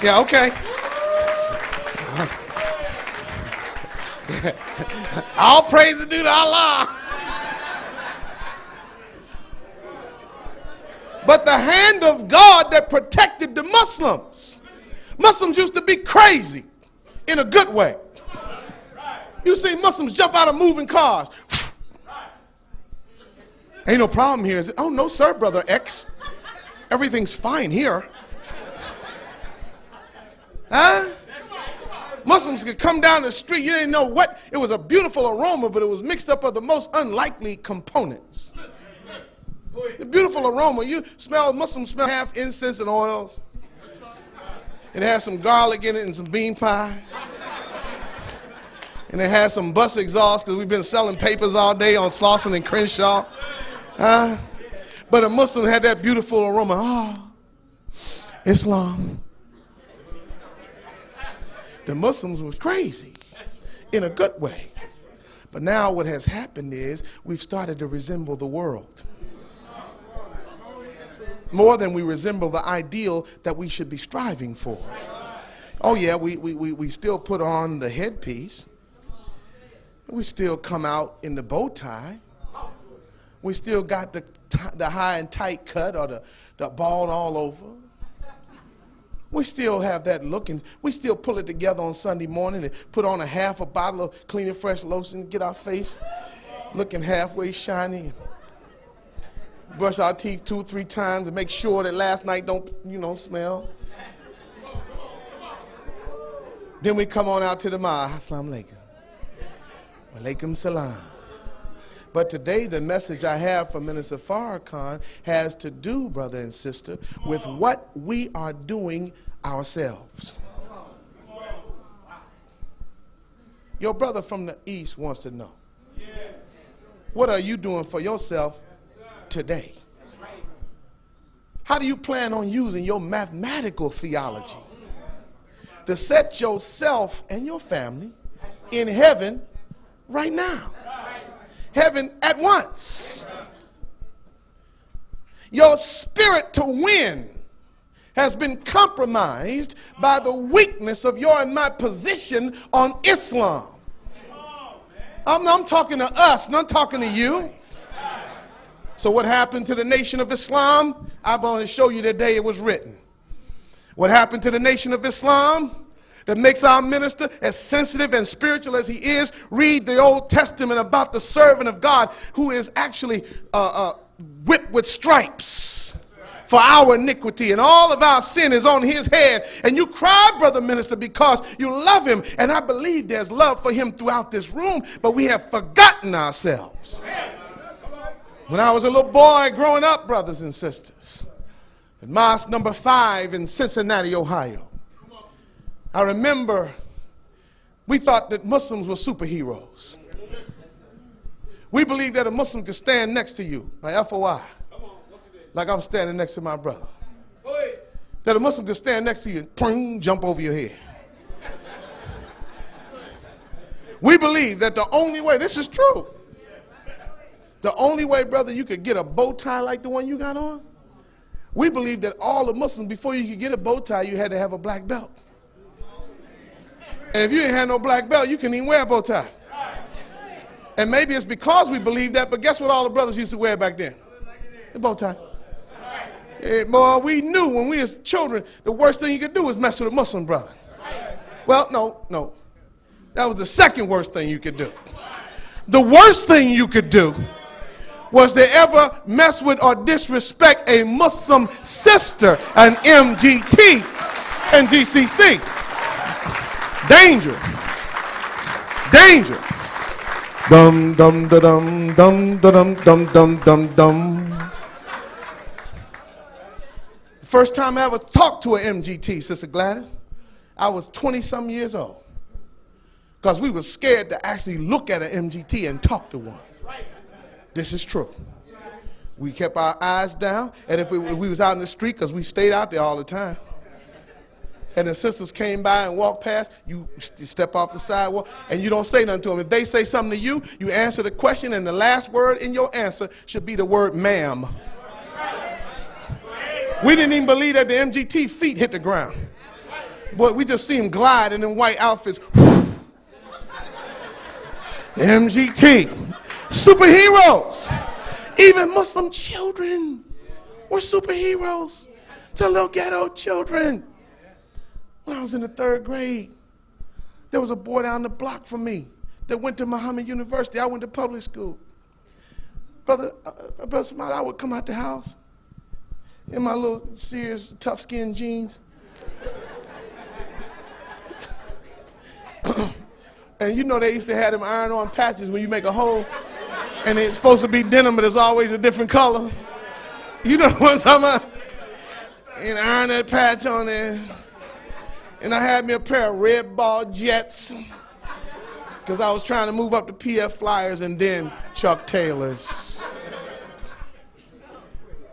Yeah, okay. All praise due to Allah. But the hand of God that protected the Muslims used to be crazy in a good way. You see Muslims jump out of moving cars. Ain't no problem here, is it? Oh, no, sir, brother X. Everything's fine here. Huh? Muslims could come down the street, you didn't know what, it was a beautiful aroma, but it was mixed up of the most unlikely components. The beautiful aroma, Muslims smell half incense and oils. It has some garlic in it and some bean pie. And it has some bus exhaust because we've been selling papers all day on Slauson and Crenshaw. But a Muslim had that beautiful aroma. Oh, Islam. The Muslims were crazy in a good way. But now what has happened is we've started to resemble the world. More than we resemble the ideal that we should be striving for. Oh yeah, we still put on the headpiece. We still come out in the bow tie. We still got the high and tight cut or the bald all over. We still have that look, and we still pull it together on Sunday morning and put on a bottle of Clean and Fresh lotion, get our face looking halfway shiny, brush our teeth 2 or 3 times to make sure that last night don't, smell. Then we come on out to the mosque. Assalamu alaikum. Walaikum salam. But today the message I have for Minister Farrakhan has to do, brother and sister, with what we are doing ourselves. Your brother from the East wants to know, what are you doing for yourself today? How do you plan on using your mathematical theology to set yourself and your family in heaven right now? Heaven at once. Your spirit to win has been compromised by the weakness of your and my position on Islam. I'm talking to us, not talking to you. So what happened to the Nation of Islam? I'm going to show you the day it was written. What happened to the Nation of Islam that makes our minister as sensitive and spiritual as he is? Read the Old Testament about the servant of God who is actually whipped with stripes for our iniquity, and all of our sin is on his head. And you cry, brother minister, because you love him. And I believe there's love for him throughout this room, but we have forgotten ourselves. When I was a little boy growing up, brothers and sisters, at Mosque number 5 in Cincinnati, Ohio, I remember we thought that Muslims were superheroes. We believed that a Muslim could stand next to you, like FOI, like I'm standing next to my brother. That a Muslim could stand next to you and ping, jump over your head. We believe that the only way, this is true, the only way, brother, you could get a bow tie like the one you got on, we believe that all the Muslims, before you could get a bow tie, you had to have a black belt. And if you ain't had no black belt, you couldn't even wear a bow tie. And maybe it's because we believe that, but guess what all the brothers used to wear back then? The bow tie. Yeah, boy, we knew when we was children, the worst thing you could do was mess with a Muslim brother. Well, no. That was the second worst thing you could do. The worst thing you could do was to ever mess with or disrespect a Muslim sister, an MGT and GCC. Danger. Dum dum da dum dum da dum dum dum dum dum. The first time I ever talked to an MGT, Sister Gladys, I was 20-some years old. Because we were scared to actually look at an MGT and talk to one. This is true. We kept our eyes down, and if we was out in the street, because we stayed out there all the time, and the sisters came by and walked past, you step off the sidewalk, and you don't say nothing to them. If they say something to you, you answer the question, and the last word in your answer should be the word ma'am. We didn't even believe that the MGT feet hit the ground. But we just see them glide in them white outfits. MGT. Superheroes. Even Muslim children were superheroes to little ghetto children. When I was in the 3rd grade, there was a boy down the block from me that went to Muhammad University. I went to public school. Brother Smart, I would come out the house in my little Sears tough skin jeans. And you know they used to have them iron-on patches when you make a hole, and it's supposed to be denim, but it's always a different color. You know what I'm talking about? And iron that patch on there. And I had me a pair of red ball Jets because I was trying to move up to PF Flyers and then Chuck Taylors.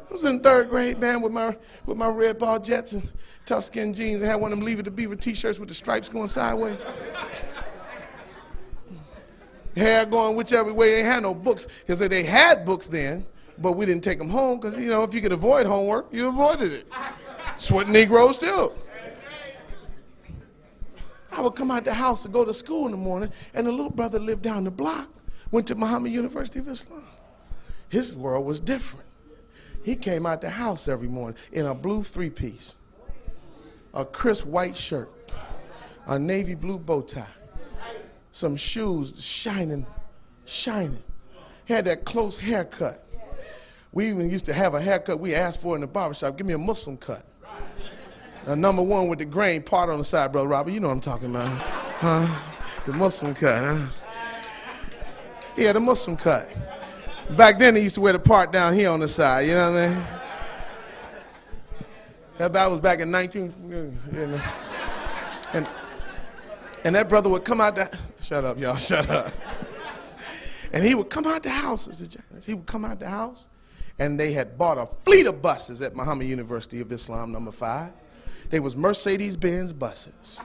I was in 3rd grade, man, with my red ball Jets and tough skin jeans. I had one of them Leave It to Beaver t-shirts with the stripes going sideways. Hair going whichever way. They had no books. Because they had books then, but we didn't take them home because, you know, if you could avoid homework, you avoided it. That's what Negroes do. I would come out the house to go to school in the morning, and the little brother lived down the block, went to Muhammad University of Islam. His world was different. He came out the house every morning in a blue 3-piece, a crisp white shirt, a navy blue bow tie, some shoes shining. He had that close haircut. We even used to have a haircut we asked for in the barbershop. Give me a Muslim cut. Number 1 with the grain part on the side, Brother Robert. You know what I'm talking about. Huh? The Muslim cut, huh? Yeah, the Muslim cut. Back then, they used to wear the part down here on the side, you know what I mean? That was back in 19... You know. And that brother would come out the... Shut up, y'all, shut up. And he would come out the house, he would come out the house, and they had bought a fleet of buses at Muhammad University of Islam, number 5. They was Mercedes-Benz buses.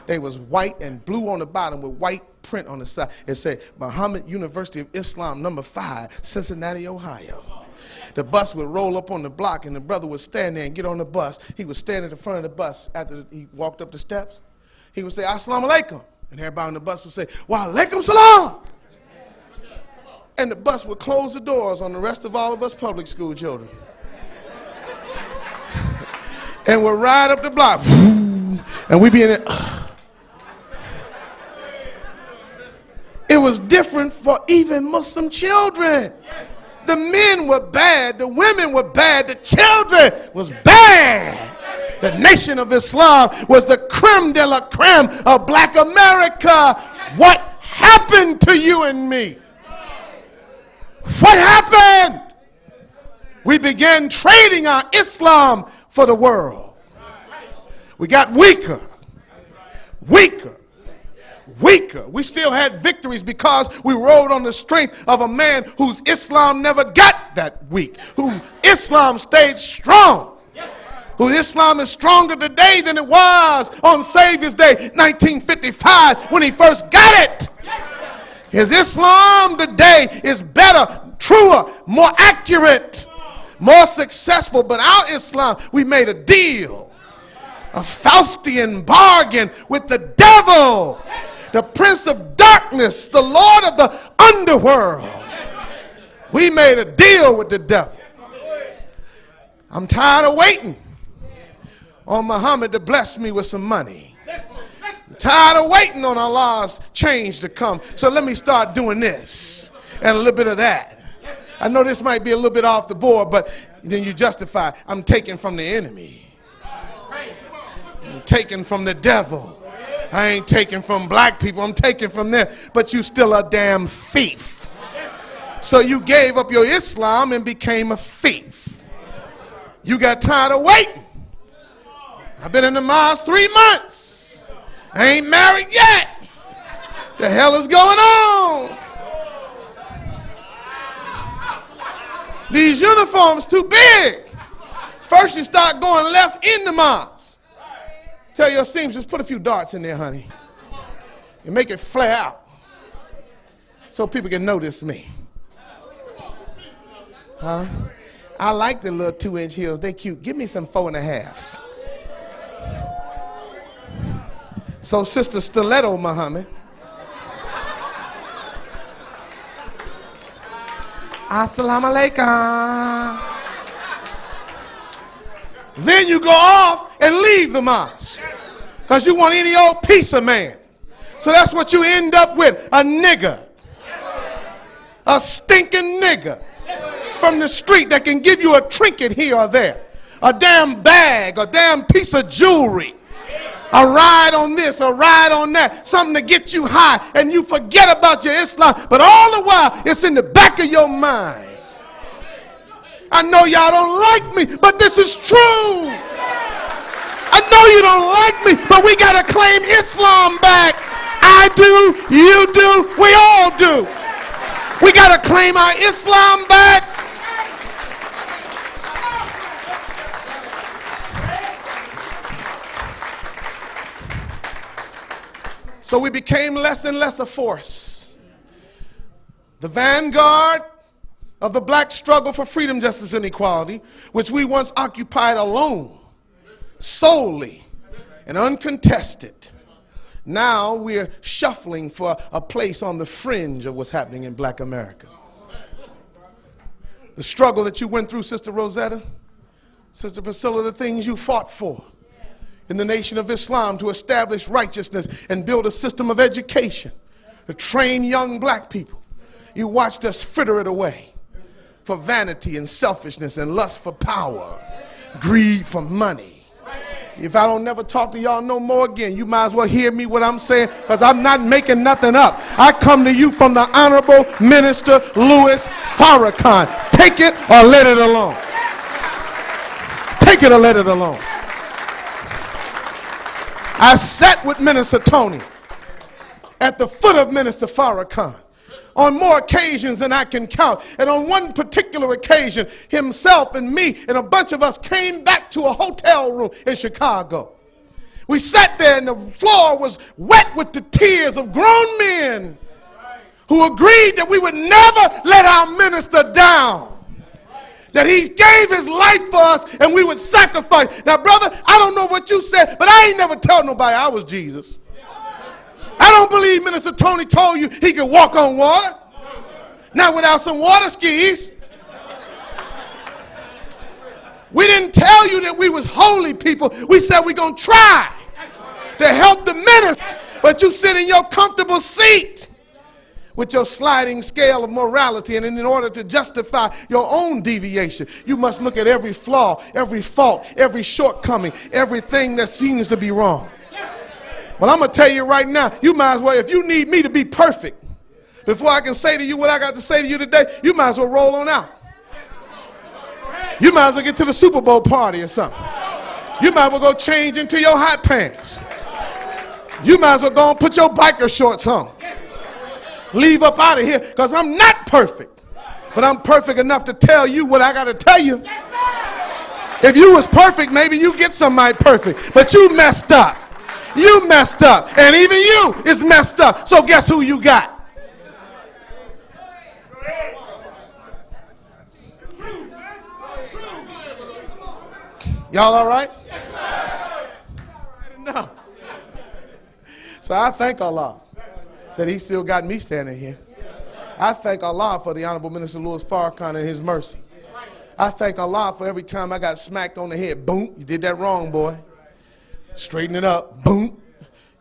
They was white and blue on the bottom with white print on the side. It said, Muhammad University of Islam, number 5, Cincinnati, Ohio. The bus would roll up on the block, and the brother would stand there and get on the bus. He would stand at the front of the bus after he walked up the steps. He would say, Assalamu alaikum. And everybody on the bus would say, Wa alaikum salam. And the bus would close the doors on the rest of all of us public school children. And we'll ride up the block, and we be in it. It was different for even Muslim children. The men were bad, the women were bad, the children was bad. The Nation of Islam was the creme de la creme of black America. What happened to you and me? What happened? We began trading our Islam for the world. We got weaker. We still had victories because we rode on the strength of a man whose Islam never got that weak, whose Islam stayed strong. Whose Islam is stronger today than it was on Savior's Day, 1955, when he first got it. His Islam today is better, truer, more accurate, more successful. But our Islam, we made a deal, a Faustian bargain with the devil, the prince of darkness, the lord of the underworld. We made a deal with the devil. I'm tired of waiting on Muhammad to bless me with some money. I'm tired of waiting on Allah's change to come. So let me start doing this and a little bit of that. I know this might be a little bit off the board, but then you justify, I'm taking from the enemy. I'm taking from the devil. I ain't taking from black people, I'm taking from them. But you still a damn thief. So you gave up your Islam and became a thief. You got tired of waiting. I've been in the mosque 3 months. I ain't married yet. The hell is going on? These uniforms too big. First you start going left in the mosque. Tell your seamstress, put a few darts in there, honey. And make it flare out so people can notice me. Huh? I like the little 2-inch heels. They cute. Give me some 4.5s. So Sister Stiletto Muhammad, Assalamu alaikum. Then you go off and leave the mosque because you want any old piece of man. So that's what you end up with, a nigger, a stinking nigger from the street that can give you a trinket here or there, a damn bag, a damn piece of jewelry, a ride on this, a ride on that, something to get you high, and you forget about your Islam, but all the while it's in the back of your mind. I know y'all don't like me, but this is true. I know you don't like me, but we got to claim Islam back. I do, you do, we all do. We got to claim our Islam back. So we became less and less a force. The vanguard of the black struggle for freedom, justice, and equality, which we once occupied alone, solely, and uncontested. Now we're shuffling for a place on the fringe of what's happening in black America. The struggle that you went through, Sister Rosetta, Sister Priscilla, the things you fought for in the Nation of Islam to establish righteousness and build a system of education to train young black people. You watched us fritter it away for vanity and selfishness and lust for power, greed for money. If I don't never talk to y'all no more again, you might as well hear me what I'm saying, because I'm not making nothing up. I come to you from the Honorable Minister Louis Farrakhan. Take it or let it alone. Take it or let it alone. I sat with Minister Tony at the foot of Minister Farrakhan on more occasions than I can count. And on one particular occasion, himself and me and a bunch of us came back to a hotel room in Chicago. We sat there and the floor was wet with the tears of grown men who agreed that we would never let our minister down. That he gave his life for us and we would sacrifice. Now, brother, I don't know what you said, but I ain't never told nobody I was Jesus. I don't believe Minister Tony told you he could walk on water. Not without some water skis. We didn't tell you that we was holy people. We said we're going to try to help the minister. But you sit in your comfortable seat with your sliding scale of morality, and in order to justify your own deviation, you must look at every flaw, every fault, every shortcoming, everything that seems to be wrong. But I'm going to tell you right now, you might as well, if you need me to be perfect, before I can say to you what I got to say to you today, you might as well roll on out. You might as well get to the Super Bowl party or something. You might as well go change into your hot pants. You might as well go and put your biker shorts on. Leave up out of here, because I'm not perfect. But I'm perfect enough to tell you what I got to tell you. If you was perfect, maybe you get somebody perfect. But you messed up. You messed up. And even you is messed up. So guess who you got? Y'all all right? No. So I thank Allah that he still got me standing here. I thank Allah for the Honorable Minister Louis Farrakhan and his mercy. I thank Allah for every time I got smacked on the head. Boom, you did that wrong, boy. Straighten it up. Boom.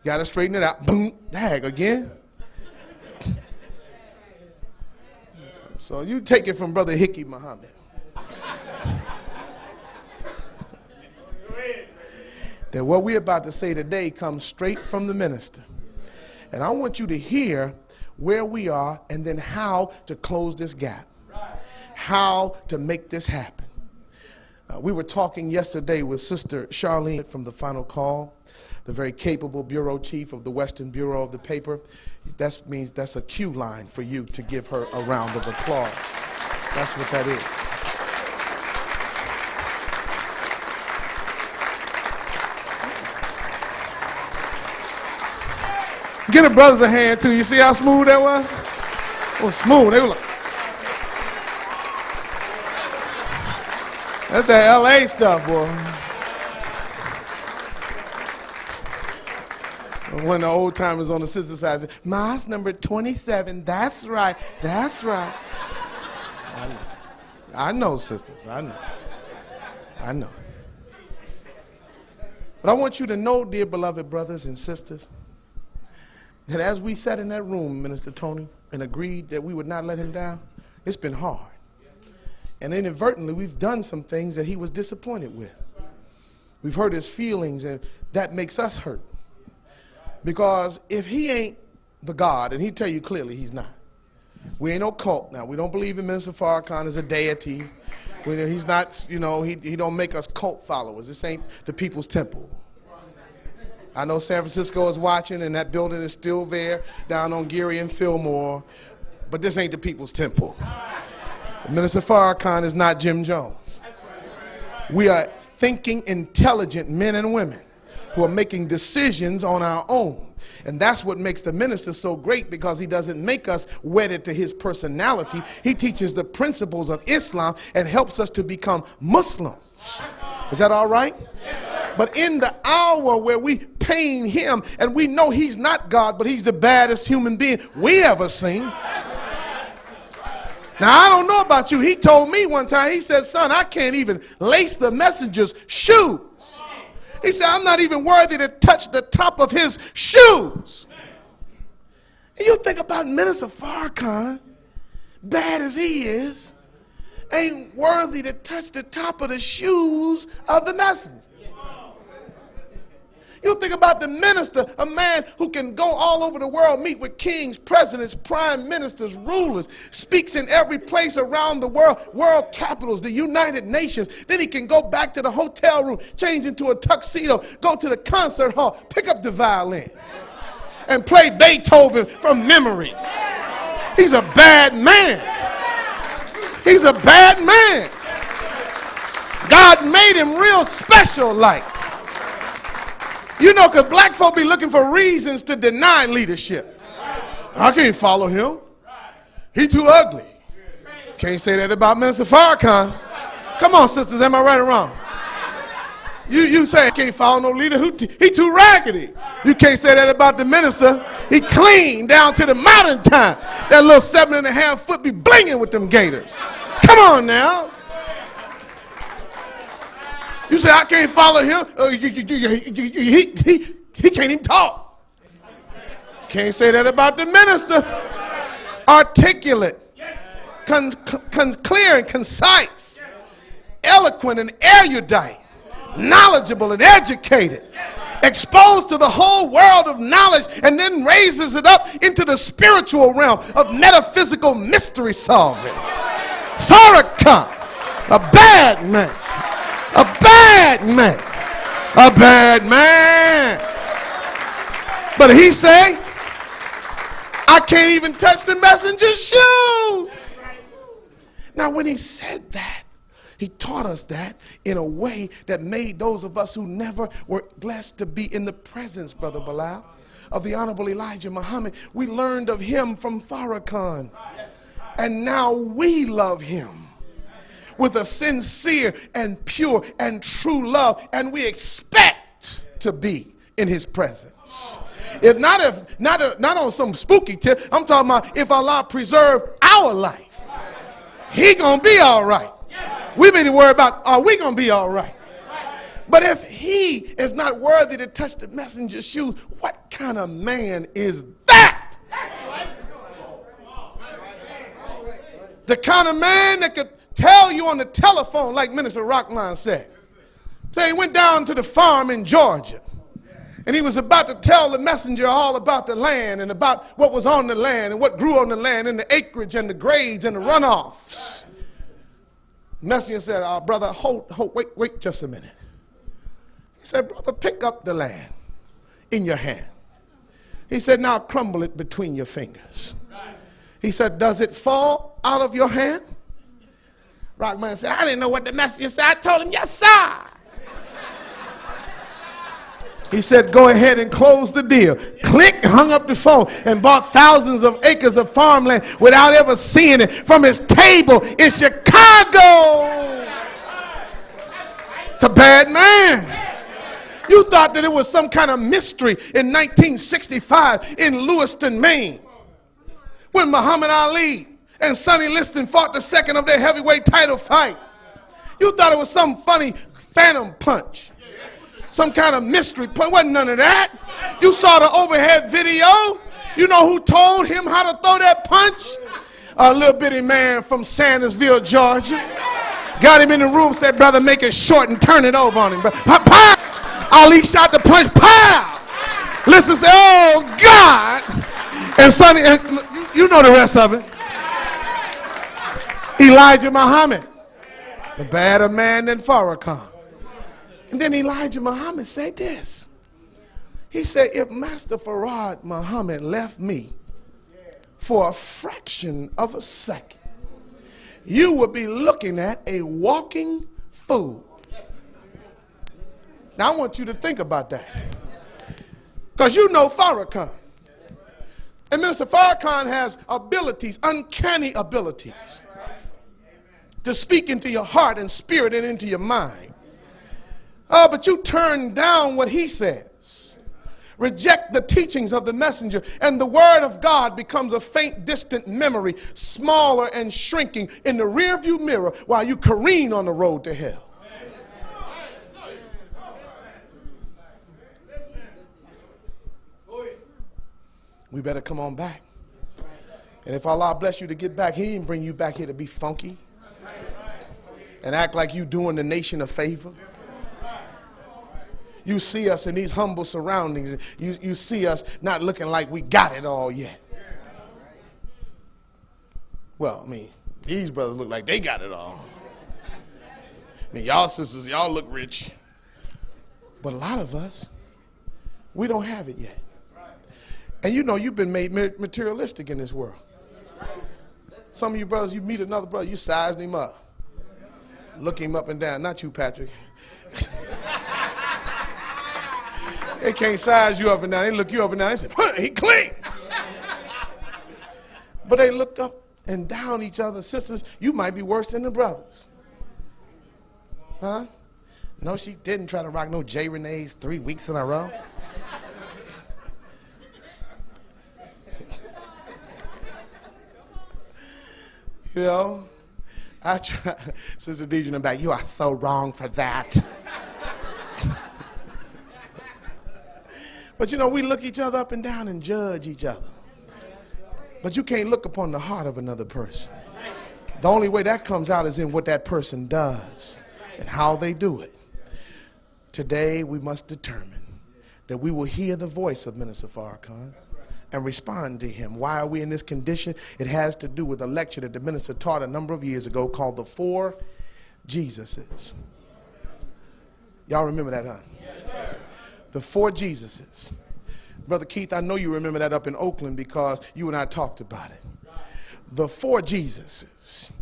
Got to straighten it out. Boom. Dag, again. So you take it from Brother Jamil Muhammad. That what we're about to say today comes straight from the minister. And I want you to hear where we are and then how to close this gap. How to make this happen. We were talking yesterday with Sister Charlene from the Final Call, the very capable bureau chief of the Western Bureau of the paper. That means that's a cue line for you to give her a round of applause. That's what that is. Give the brothers a hand too. You see how smooth that was? It was smooth. They were like, that's that LA stuff, boy. When the old timers on the sister side said, "Ma's number 27. That's right. That's right." I know, sisters. I know. But I want you to know, dear beloved brothers and sisters, that as we sat in that room, Minister Tony, and agreed that we would not let him down, it's been hard. And inadvertently, we've done some things that he was disappointed with. We've hurt his feelings, and that makes us hurt. Because if he ain't the God, and he'd tell you clearly he's not. We ain't no cult now. We don't believe in Minister Farrakhan as a deity. He's not, he don't make us cult followers. This ain't the People's Temple. I know San Francisco is watching, and that building is still there down on Geary and Fillmore, but this ain't the People's Temple. Minister Farrakhan is not Jim Jones. We are thinking, intelligent men and women who are making decisions on our own. And that's what makes the minister so great, because he doesn't make us wedded to his personality. He teaches the principles of Islam and helps us to become Muslims. Is that all right? But in the hour where we pain him and we know he's not God, but he's the baddest human being we ever seen. Now, I don't know about you. He told me one time, he said, "Son, I can't even lace the messenger's shoes." He said, "I'm not even worthy to touch the top of his shoes." And you think about Minister Farrakhan, bad as he is, ain't worthy to touch the top of the shoes of the messenger. You think about the minister, a man who can go all over the world, meet with kings, presidents, prime ministers, rulers, speaks in every place around the world, world capitals, the United Nations. Then he can go back to the hotel room, change into a tuxedo, go to the concert hall, pick up the violin, and play Beethoven from memory. He's a bad man. He's a bad man. God made him real special like. Because black folk be looking for reasons to deny leadership. I can't follow him. He too ugly. Can't say that about Minister Farrakhan. Come on, sisters, am I right or wrong? You say I can't follow no leader. He too raggedy. You can't say that about the minister. He clean down to the mountain time. That little 7.5 foot be blinging with them gators. Come on now. You say, I can't follow him. He can't even talk. Can't say that about the minister. articulate, clear and concise, eloquent and erudite, knowledgeable and educated, exposed to the whole world of knowledge, and then raises it up into the spiritual realm of metaphysical mystery solving. Farrakhan, a bad man, a bad man, a bad man. But he say, I can't even touch the messenger's shoes. Now when he said that, he taught us that in a way that made those of us who never were blessed to be in the presence, Brother Bilal, of the Honorable Elijah Muhammad, we learned of him from Farrakhan. And now we love him with a sincere and pure and true love, and we expect to be in his presence. If not on some spooky tip, I'm talking about if Allah preserve our life, he gonna be all right. We need to worry about, are we gonna be all right? But if he is not worthy to touch the messenger's shoes, what kind of man is that? The kind of man that could tell you on the telephone, like Minister Rockman said. So he went down to the farm in Georgia, and he was about to tell the messenger all about the land and about what was on the land and what grew on the land and the acreage and the grades and the runoffs. Messenger said, brother, wait just a minute. He said, brother, pick up the land in your hand. He said, now crumble it between your fingers. He said, does it fall out of your hand? Rockman said, I didn't know what the messenger said. I told him, yes, sir. He said, go ahead and close the deal. Click, hung up the phone, and bought thousands of acres of farmland without ever seeing it from his table in Chicago. It's a bad man. You thought that it was some kind of mystery in 1965 in Lewiston, Maine, when Muhammad Ali and Sonny Liston fought the second of their heavyweight title fights. You thought it was some funny phantom punch, some kind of mystery punch. Wasn't none of that. You saw the overhead video. You know who told him how to throw that punch? A little bitty man from Sandersville, Georgia. Got him in the room, said, brother, make it short and turn it over on him. Pow! Ali shot the punch, pow! Listen, say, oh, God! And Sonny, and you know the rest of it. Elijah Muhammad, the badder man than Farrakhan. And then Elijah Muhammad said this. He said, if Master Farad Muhammad left me for a fraction of a second, you would be looking at a walking fool. Now I want you to think about that. Because you know Farrakhan. And Minister Farrakhan has abilities, uncanny abilities, to speak into your heart and spirit and into your mind. But you turn down what he says, reject the teachings of the messenger, and the word of God becomes a faint, distant memory, smaller and shrinking in the rearview mirror while you careen on the road to hell. We better come on back. And if Allah bless you to get back, he didn't bring you back here to be funky and act like you doing the nation a favor. You see us in these humble surroundings. You see us not looking like we got it all yet. Well, I mean, these brothers look like they got it all. I mean, y'all sisters, y'all look rich. But a lot of us, we don't have it yet. And you know you've been made materialistic in this world. Some of you brothers, you meet another brother, you sized him up. Look him up and down. Not you, Patrick. They can't size you up and down. They look you up and down. They say, huh, he clean. But they look up and down each other. Sisters, you might be worse than the brothers. Huh? No, she didn't try to rock no J. Renee's 3 weeks in a row. You know, I try. Sister Deidre in the back, you are so wrong for that. But you know, we look each other up and down and judge each other. But you can't look upon the heart of another person. The only way that comes out is in what that person does and how they do it. Today we must determine that we will hear the voice of Minister Farrakhan and respond to him. Why are we in this condition? It has to do with a lecture that the minister taught a number of years ago called The Four Jesuses. Y'all remember that, huh? Yes, sir. The Four Jesuses. Brother Keith, I know you remember that up in Oakland because you and I talked about it. The Four Jesuses.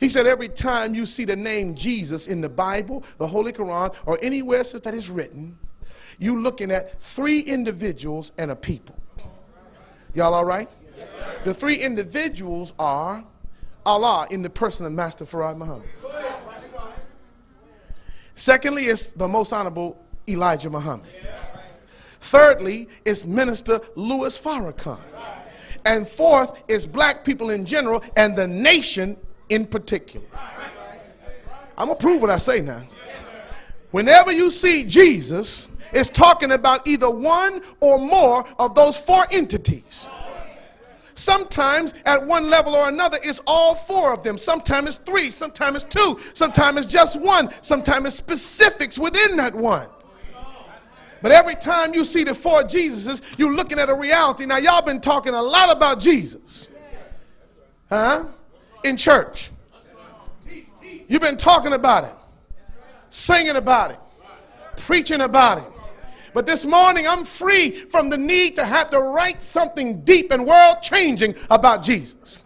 He said every time you see the name Jesus in the Bible, the Holy Quran, or anywhere else that is written, you're looking at three individuals and a people. Y'all all right? Yes, the three individuals are Allah in the person of Master Farrakhan Muhammad. Secondly, is the most honorable Elijah Muhammad. Thirdly, is Minister Louis Farrakhan. And fourth is black people in general and the nation in particular. I'm going to prove what I say now. Whenever you see Jesus, it's talking about either one or more of those four entities. Sometimes at one level or another, it's all four of them. Sometimes it's three, sometimes it's two, sometimes it's just one, sometimes it's specifics within that one. But every time you see the four Jesuses, you're looking at a reality. Now, y'all been talking a lot about Jesus. In church. You've been talking about it, singing about it, preaching about it. But this morning, I'm free from the need to have to write something deep and world-changing about Jesus.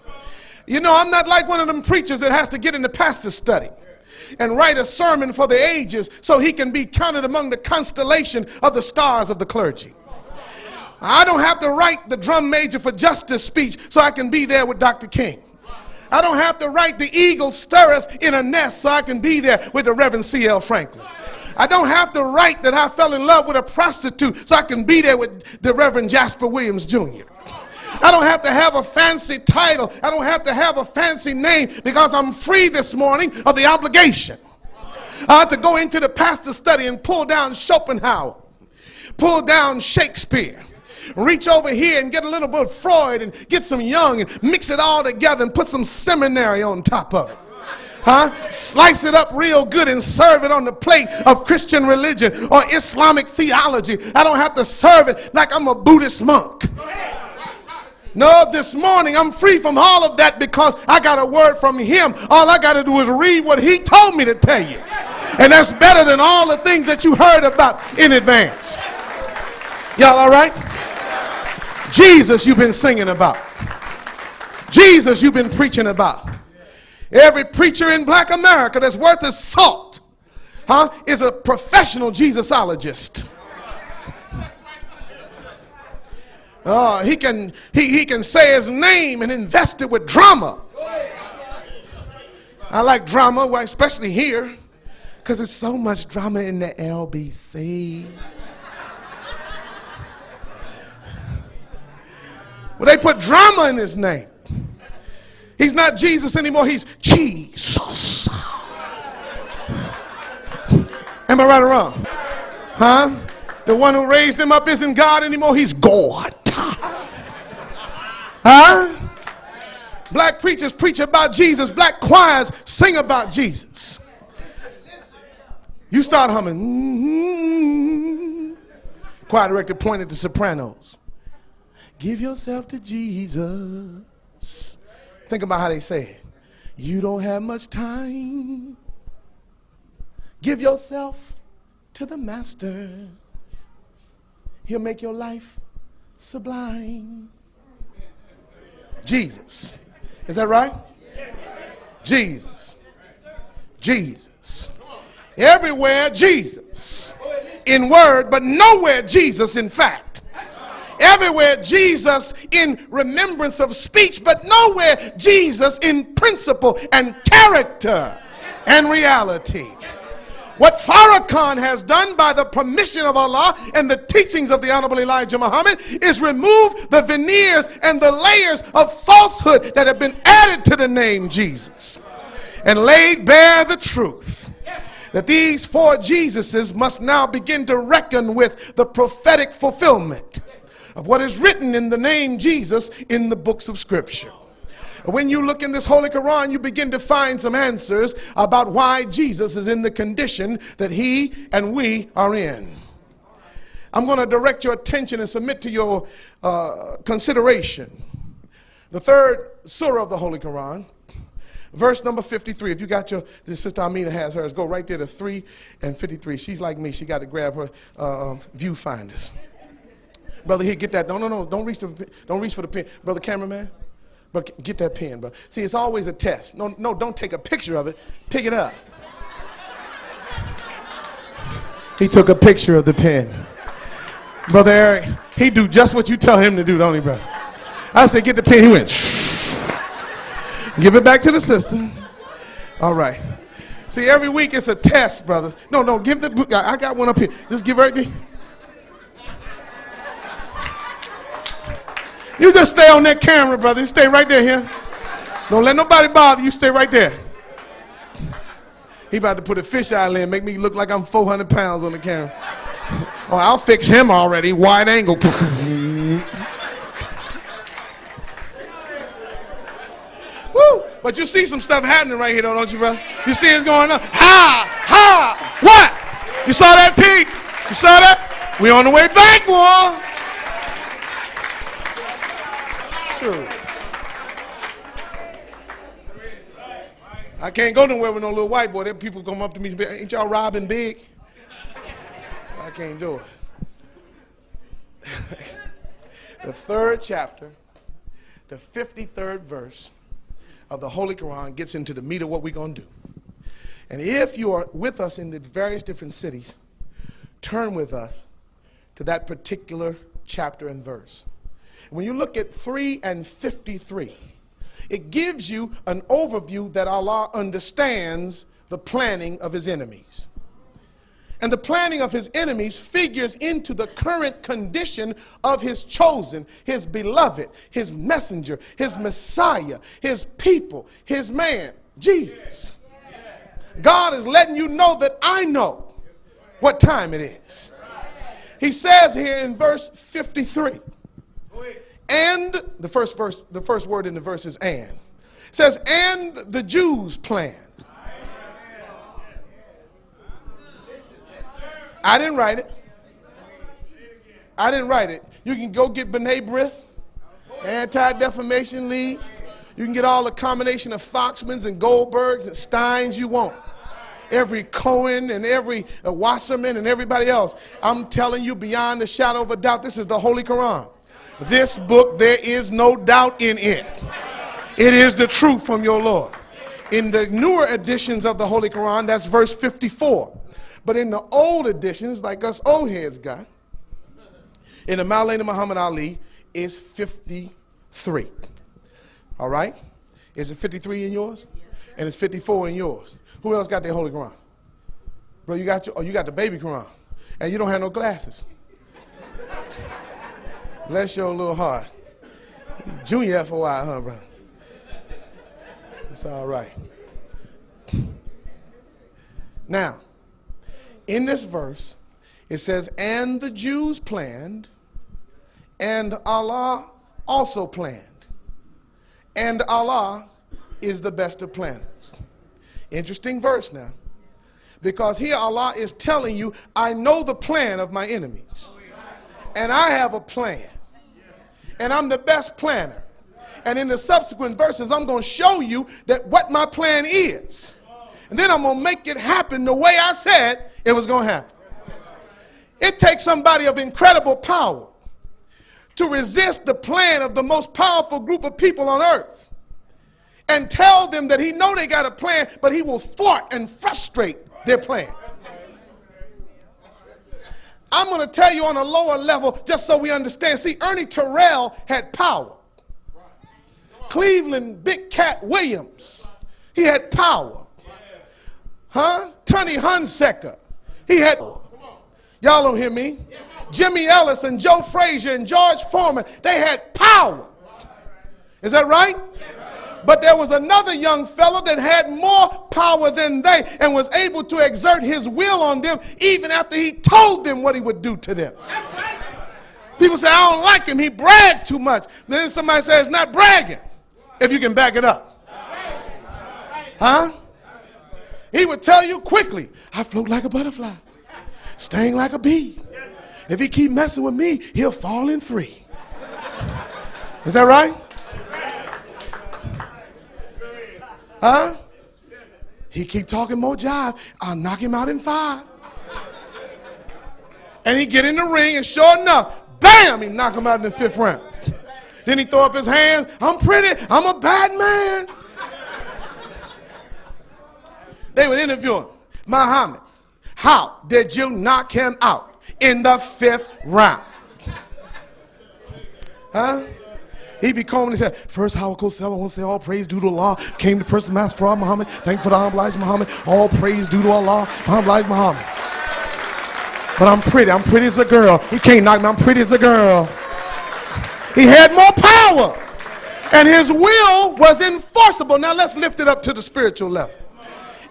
You know, I'm not like one of them preachers that has to get in the pastor's study and write a sermon for the ages so he can be counted among the constellation of the stars of the clergy. I don't have to write the drum major for justice speech so I can be there with Dr. King. I don't have to write the eagle stirreth in a nest so I can be there with the Reverend C.L. Franklin. I don't have to write that I fell in love with a prostitute so I can be there with the Reverend Jasper Williams Jr. I don't have to have a fancy title. I don't have to have a fancy name because I'm free this morning of the obligation. I have to go into the pastor's study and pull down Schopenhauer, pull down Shakespeare, reach over here and get a little bit of Freud and get some Jung and mix it all together and put some seminary on top of it. Slice it up real good and serve it on the plate of Christian religion or Islamic theology. I don't have to serve it like I'm a Buddhist monk. No, this morning I'm free from all of that because I got a word from him. All I got to do is read what he told me to tell you. And that's better than all the things that you heard about in advance. Y'all all right? Jesus you've been singing about. Jesus you've been preaching about. Every preacher in black America that's worth his salt is a professional Jesusologist. He can say his name and invest it with drama. I like drama, well, especially here, because there's so much drama in the LBC. Well, they put drama in his name. He's not Jesus anymore, he's Jesus. Am I right or wrong? The one who raised him up isn't God anymore, he's God. Black preachers preach about Jesus, black choirs sing about Jesus. You start humming. Choir director pointed to sopranos. Give yourself to Jesus. Think about how they say it. You don't have much time. Give yourself to the master. He'll make your life sublime. Jesus. Is that right? Jesus. Jesus. Everywhere Jesus. In word, but nowhere Jesus in fact. Everywhere Jesus in remembrance of speech, but nowhere Jesus in principle and character and reality. What Farrakhan has done by the permission of Allah and the teachings of the Honorable Elijah Muhammad is remove the veneers and the layers of falsehood that have been added to the name Jesus and laid bare the truth that these four Jesuses must now begin to reckon with the prophetic fulfillment of what is written in the name Jesus in the books of Scripture. When you look in this Holy Quran, you begin to find some answers about why Jesus is in the condition that he and we are in. I'm going to direct your attention and submit to your consideration the third surah of the Holy Quran, verse number 53. If you got your, this Sister Amina has hers, go right there to 3 and 53. She's like me. She got to grab her viewfinders. Brother, here, get that. No. Don't reach for the pen. Brother cameraman, but get that pen, bro. See, it's always a test. No, don't take a picture of it. Pick it up. He took a picture of the pen. Brother Eric, he do just what you tell him to do, don't he, brother? I said, get the pen. He went, give it back to the sister. All right. See, every week it's a test, brothers. No, give the book. I got one up here. Just give everything. You just stay on that camera, brother. You stay right there here. Don't let nobody bother you. Stay right there. He about to put a fisheye in, make me look like I'm 400 pounds on the camera. Oh, I'll fix him already. Wide angle. Woo! But you see some stuff happening right here, though, don't you, brother? You see it's going on. Ha! What? You saw that, Pete? You saw that? We on the way back, boy. Sure. I can't go nowhere with no little white boy. Then people come up to me and say, ain't y'all robbing big? So I can't do it. The third chapter, the 53rd verse of the Holy Quran gets into the meat of what we're going to do. And if you are with us in the various different cities, turn with us to that particular chapter and verse. When you look at 3 and 53, it gives you an overview that Allah understands the planning of his enemies. And the planning of his enemies figures into the current condition of his chosen, his beloved, his messenger, his Messiah, his people, his man, Jesus. God is letting you know that I know what time it is. He says here in verse 53, and the first word in the verse is and. It says, and the Jews planned. I didn't write it. You can go get B'nai B'rith, Anti-Defamation League. You can get all the combination of Foxmans and Goldbergs and Steins you want. Every Cohen and every Wasserman and everybody else. I'm telling you beyond the shadow of a doubt, this is the Holy Quran. This book, there is no doubt in it. It is the truth from your Lord. In the newer editions of the Holy Quran, that's verse 54. But in the old editions, like us old heads got, in the Maulana Muhammad Ali, is 53. All right? Is it 53 in yours? And it's 54 in yours. Who else got their Holy Quran? Bro, you got the baby Quran. And you don't have no glasses. Bless your little heart. Junior FOI, huh, bro? It's all right. Now, in this verse, it says, and the Jews planned, and Allah also planned. And Allah is the best of planners. Interesting verse now. Because here Allah is telling you, I know the plan of my enemies. And I have a plan. And I'm the best planner. And in the subsequent verses, I'm going to show you that what my plan is. And then I'm going to make it happen the way I said it was going to happen. It takes somebody of incredible power to resist the plan of the most powerful group of people on earth and tell them that he know they got a plan, but he will thwart and frustrate their plan. I'm going to tell you on a lower level just so we understand. See, Ernie Terrell had power. Cleveland Big Cat Williams, he had power. Tony Hunsaker, he had power. Y'all don't hear me? Jimmy Ellis and Joe Frazier and George Foreman, they had power. Is that right? But there was another young fellow that had more power than they and was able to exert his will on them even after he told them what he would do to them. People say, I don't like him. He bragged too much. Then somebody says, not bragging, if you can back it up. Huh? He would tell you quickly, I float like a butterfly, sting like a bee. If he keep messing with me, he'll fall in 3. Is that right? Huh? He keep talking more jive, I'll knock him out in 5. And he get in the ring, and sure enough, bam, he knock him out in the 5th round. Then he throw up his hands, I'm pretty, I'm a bad man. They would interview him. Muhammad, how did you knock him out in the 5th round? Huh? He be calling and said, first how I want to say all praise due to Allah. Came to person Master Farrakhan Muhammad. Thank you for the Compilation Muhammad. All praise due to Allah. Compilation Muhammad. But I'm pretty as a girl. He can't knock me, I'm pretty as a girl. He had more power. And his will was enforceable. Now let's lift it up to the spiritual level.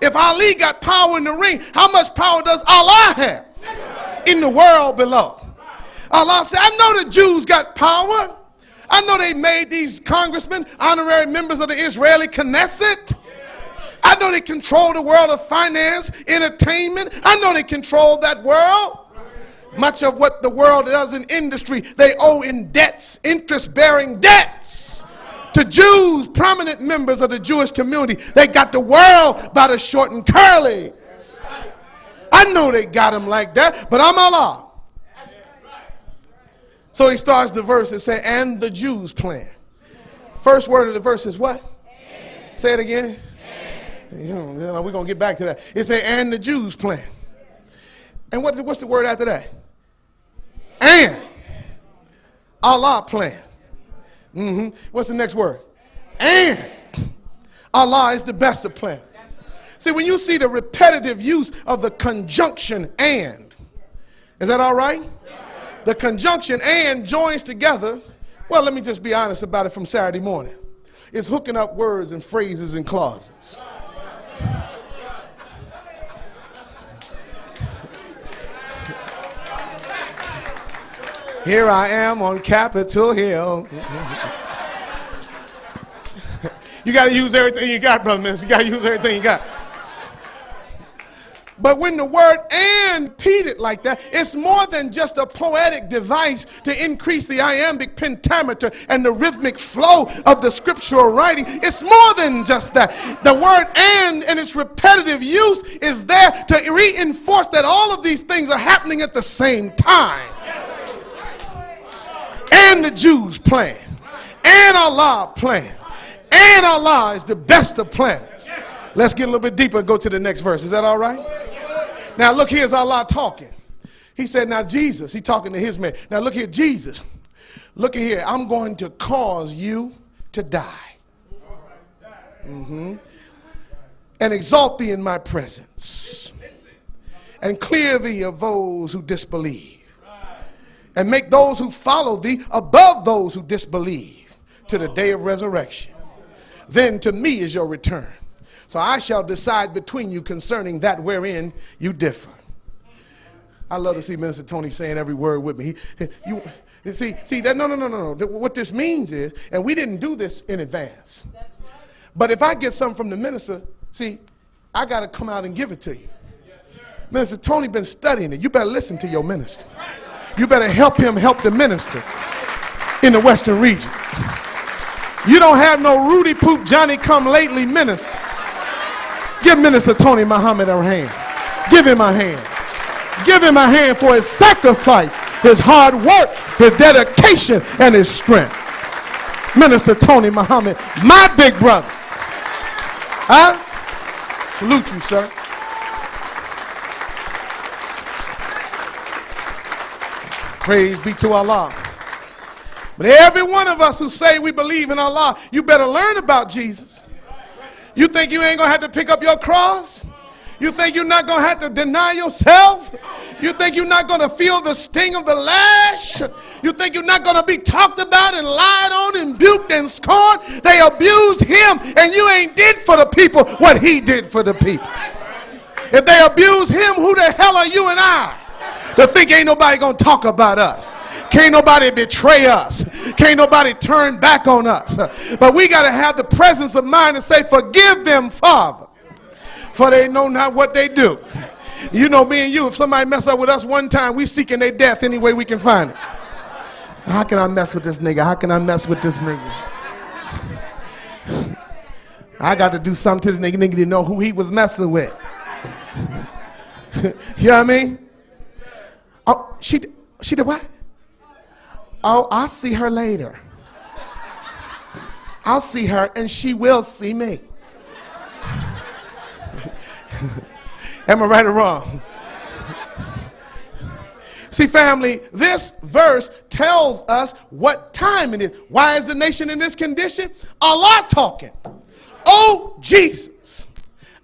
If Ali got power in the ring, how much power does Allah have in the world below? Allah said, I know the Jews got power. I know they made these congressmen honorary members of the Israeli Knesset. I know they control the world of finance, entertainment. I know they control that world. Much of what the world does in industry, they owe in debts, interest-bearing debts. To Jews, prominent members of the Jewish community, they got the world by the short and curly. I know they got them like that, but I'm Allah. So he starts the verse and say, and the Jews plan. First word of the verse is what? And. Say it again. And. We're going to get back to that. It say, and the Jews plan. And what's the word after that? And. Allah plan. What's the next word? And. Allah is the best of plan. See, when you see the repetitive use of the conjunction and, is that all right? The conjunction and joins together. Well, let me just be honest about it from Saturday morning. It's hooking up words and phrases and clauses. Here I am on Capitol Hill. You got to use everything you got, brother minister. You got to use everything you got. But when the word and repeated like that, it's more than just a poetic device to increase the iambic pentameter and the rhythmic flow of the scriptural writing. It's more than just that. The word and its repetitive use is there to reinforce that all of these things are happening at the same time. And the Jews plan. And Allah plan. And Allah is the best of planners. Let's get a little bit deeper and go to the next verse. Is that all right? Now look, here's Allah talking. He said, now Jesus, he talking to his man. Now look here, Jesus. Look at here. I'm going to cause you to die. And exalt thee in my presence. And clear thee of those who disbelieve. And make those who follow thee above those who disbelieve to the day of resurrection. Then to me is your return. So I shall decide between you concerning that wherein you differ. I love to see Minister Tony saying every word with me. See that? No. What this means is, and we didn't do this in advance. But if I get something from the minister, see, I got to come out and give it to you. Minister Tony been studying it. You better listen to your minister. You better help him help the minister in the Western region. You don't have no Rudy Poop Johnny come lately minister. Give Minister Tony Muhammad a hand. Give him a hand. Give him a hand for his sacrifice, his hard work, his dedication, and his strength. Minister Tony Muhammad, my big brother. Huh? Salute you, sir. Praise be to Allah. But every one of us who say we believe in Allah, you better learn about Jesus. You think you ain't going to have to pick up your cross? You think you're not going to have to deny yourself? You think you're not going to feel the sting of the lash? You think you're not going to be talked about and lied on and buked and scorned? They abused him, and you ain't did for the people what he did for the people. If they abuse him, who the hell are you and I to think ain't nobody going to talk about us? Can't nobody betray us. Can't nobody turn back on us. But we got to have the presence of mind to say, forgive them, Father, for they know not what they do. You know, me and you, if somebody mess up with us one time, we seeking their death any way we can find it. How can I mess with this nigga? How can I mess with this nigga? I got to do something to this nigga. Nigga didn't know who he was messing with. You know what I mean? Oh, she did what? Oh, I'll see her later. I'll see her and she will see me. Am I right or wrong? See, family, this verse tells us what time it is. Why is the nation in this condition? Allah talking. Oh, Jesus,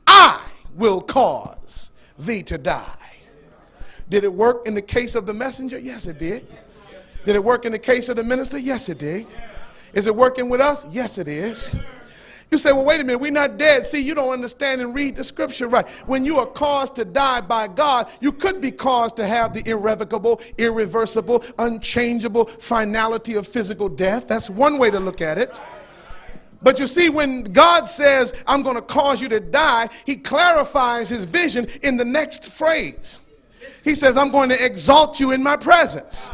I will cause thee to die. Did it work in the case of the messenger? Yes, it did. Did it work in the case of the minister? Yes, it did. Is it working with us? Yes, it is. You say, well, wait a minute, we're not dead. See, you don't understand and read the scripture right. When you are caused to die by God, you could be caused to have the irrevocable, irreversible, unchangeable finality of physical death. That's one way to look at it. But you see, when God says, I'm going to cause you to die, he clarifies his vision in the next phrase. He says, I'm going to exalt you in my presence.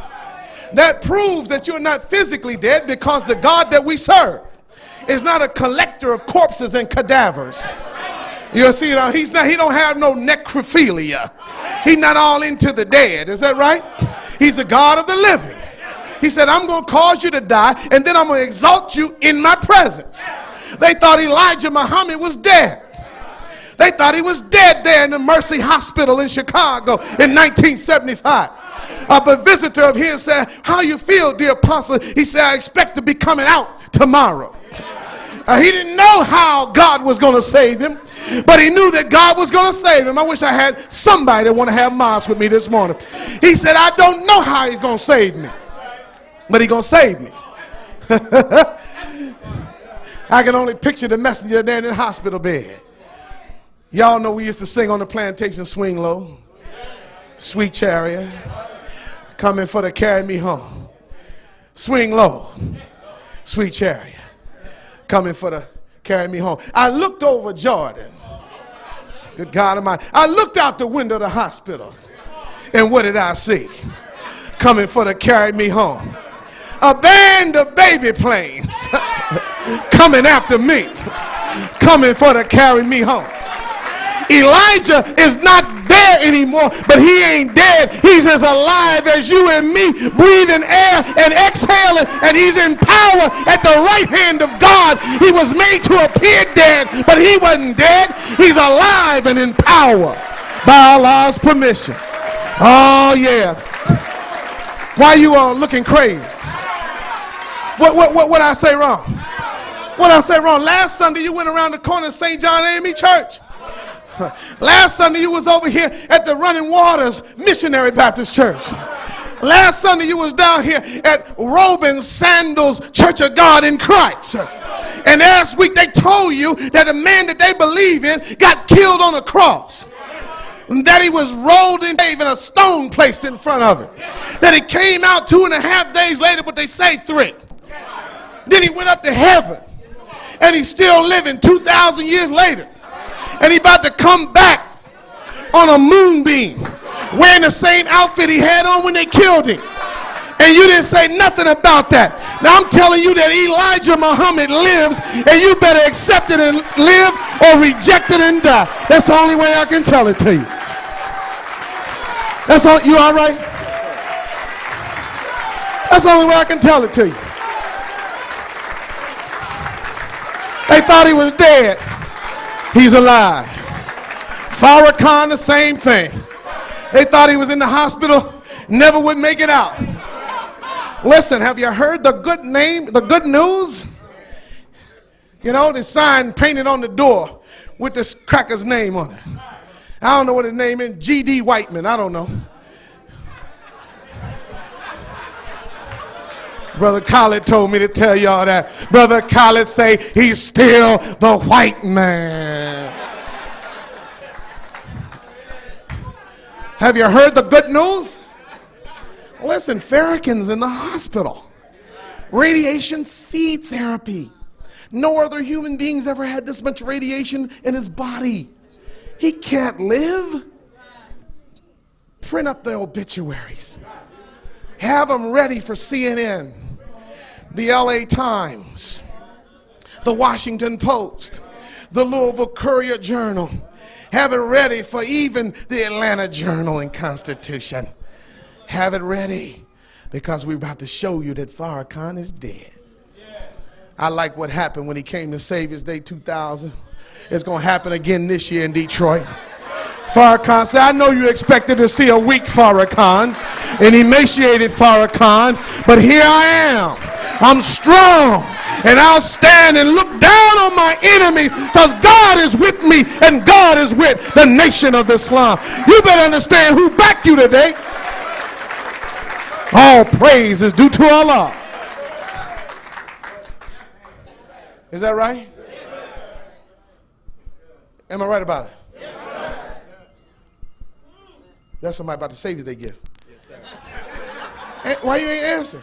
That proves that you're not physically dead, because the God that we serve is not a collector of corpses and cadavers. You see, he don't have no necrophilia. He's not all into the dead. Is that right? He's a God of the living. He said, I'm going to cause you to die, and then I'm going to exalt you in my presence. They thought Elijah Muhammad was dead. They thought he was dead there in the Mercy Hospital in Chicago in 1975. A visitor of his said, how you feel, dear apostle? He said, I expect to be coming out tomorrow. He didn't know how God was going to save him, but he knew that God was going to save him. I wish I had somebody that want to have mosque with me this morning. He said, I don't know how he's going to save me, but he's going to save me. I can only picture the messenger there in the hospital bed. Y'all know we used to sing on the plantation, swing low, sweet chariot, coming for to carry me home. Swing low, sweet chariot, coming for to carry me home. I looked over Jordan. Good God Almighty. I looked out the window of the hospital, and what did I see? Coming for to carry me home. A band of baby planes coming after me, coming for to carry me home. Elijah is not there anymore, but he ain't dead. He's as alive as you and me, breathing air and exhaling, and he's in power at the right hand of God. He was made to appear dead, but he wasn't dead. He's alive and in power by Allah's permission. Oh yeah. Why you all looking crazy? What I say wrong? What I say wrong? Last Sunday you went around the corner of St. John AME Church. Last Sunday you was over here at the Running Waters Missionary Baptist Church. Last Sunday you was down here at Robin Sandals Church of God in Christ. And last week they told you that a man that they believe in got killed on a cross. That he was rolled in a grave and a stone placed in front of him. That he came out 2.5 days later, but they say 3. Then he went up to heaven. And he's still living 2,000 years later. And he about to come back on a moonbeam wearing the same outfit he had on when they killed him. And you didn't say nothing about that. Now I'm telling you that Elijah Muhammad lives, and you better accept it and live or reject it and die. That's the only way I can tell it to you. That's all. You all right? That's the only way I can tell it to you. They thought he was dead. He's alive. Farrakhan, the same thing. They thought he was in the hospital, never would make it out. Listen, have you heard the good news? You know, the sign painted on the door with this cracker's name on it. I don't know what his name is. G.D. Whiteman, I don't know. Brother Khaled told me to tell y'all that. Brother Khaled say he's still the white man. Have you heard the good news? Listen, Farrakhan's in the hospital. Radiation seed therapy. No other human being's ever had this much radiation in his body. He can't live. Print up the obituaries. Have them ready for CNN, the LA Times, the Washington Post, the Louisville Courier Journal. Have it ready for even the Atlanta Journal and Constitution. Have it ready, because we're about to show you that Farrakhan is dead. I like what happened when he came to Savior's Day 2000. It's going to happen again this year in Detroit. Farrakhan said, I know you expected to see a weak Farrakhan, an emaciated Farrakhan, but here I am. I'm strong, and I'll stand and look down on my enemies, because God is with me and God is with the nation of Islam. You better understand who backed you today. All praise is due to Allah. Is that right? Am I right about it? That's somebody about the Savior's Day gift. Why you ain't answer?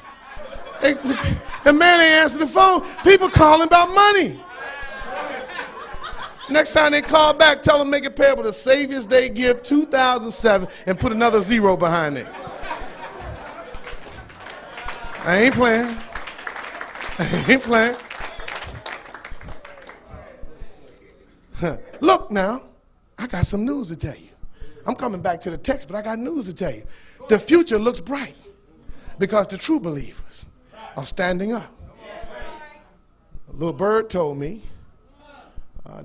The man ain't answer the phone. People calling about money. Next time they call back, tell them make it payable to Savior's Day gift 2007 and put another zero behind it. I ain't playing. I ain't playing. Look now, I got some news to tell you. I'm coming back to the text, but I got news to tell you. The future looks bright because the true believers are standing up. A little bird told me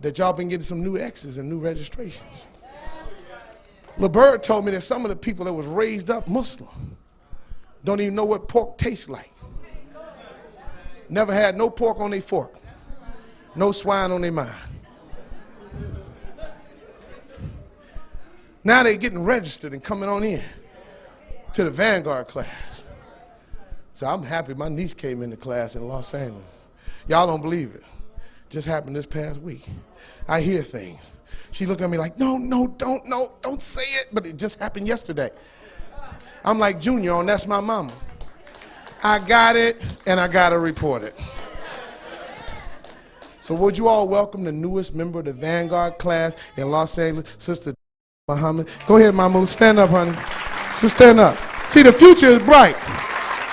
that y'all been getting some new X's and new registrations. Little bird told me that some of the people that was raised up Muslim don't even know what pork tastes like. Never had no pork on their fork, no swine on their mind. Now they're getting registered and coming on in to the Vanguard class. So I'm happy my niece came into class in Los Angeles. Y'all don't believe it. Just happened this past week. I hear things. She looked at me like, don't say it. But it just happened yesterday. I'm like, Junior, and that's my mama. I got it, and I got to report it. So would you all welcome the newest member of the Vanguard class in Los Angeles, Sister Muhammad. Go ahead, Mahmoud. Stand up, honey. So stand up. See, the future is bright.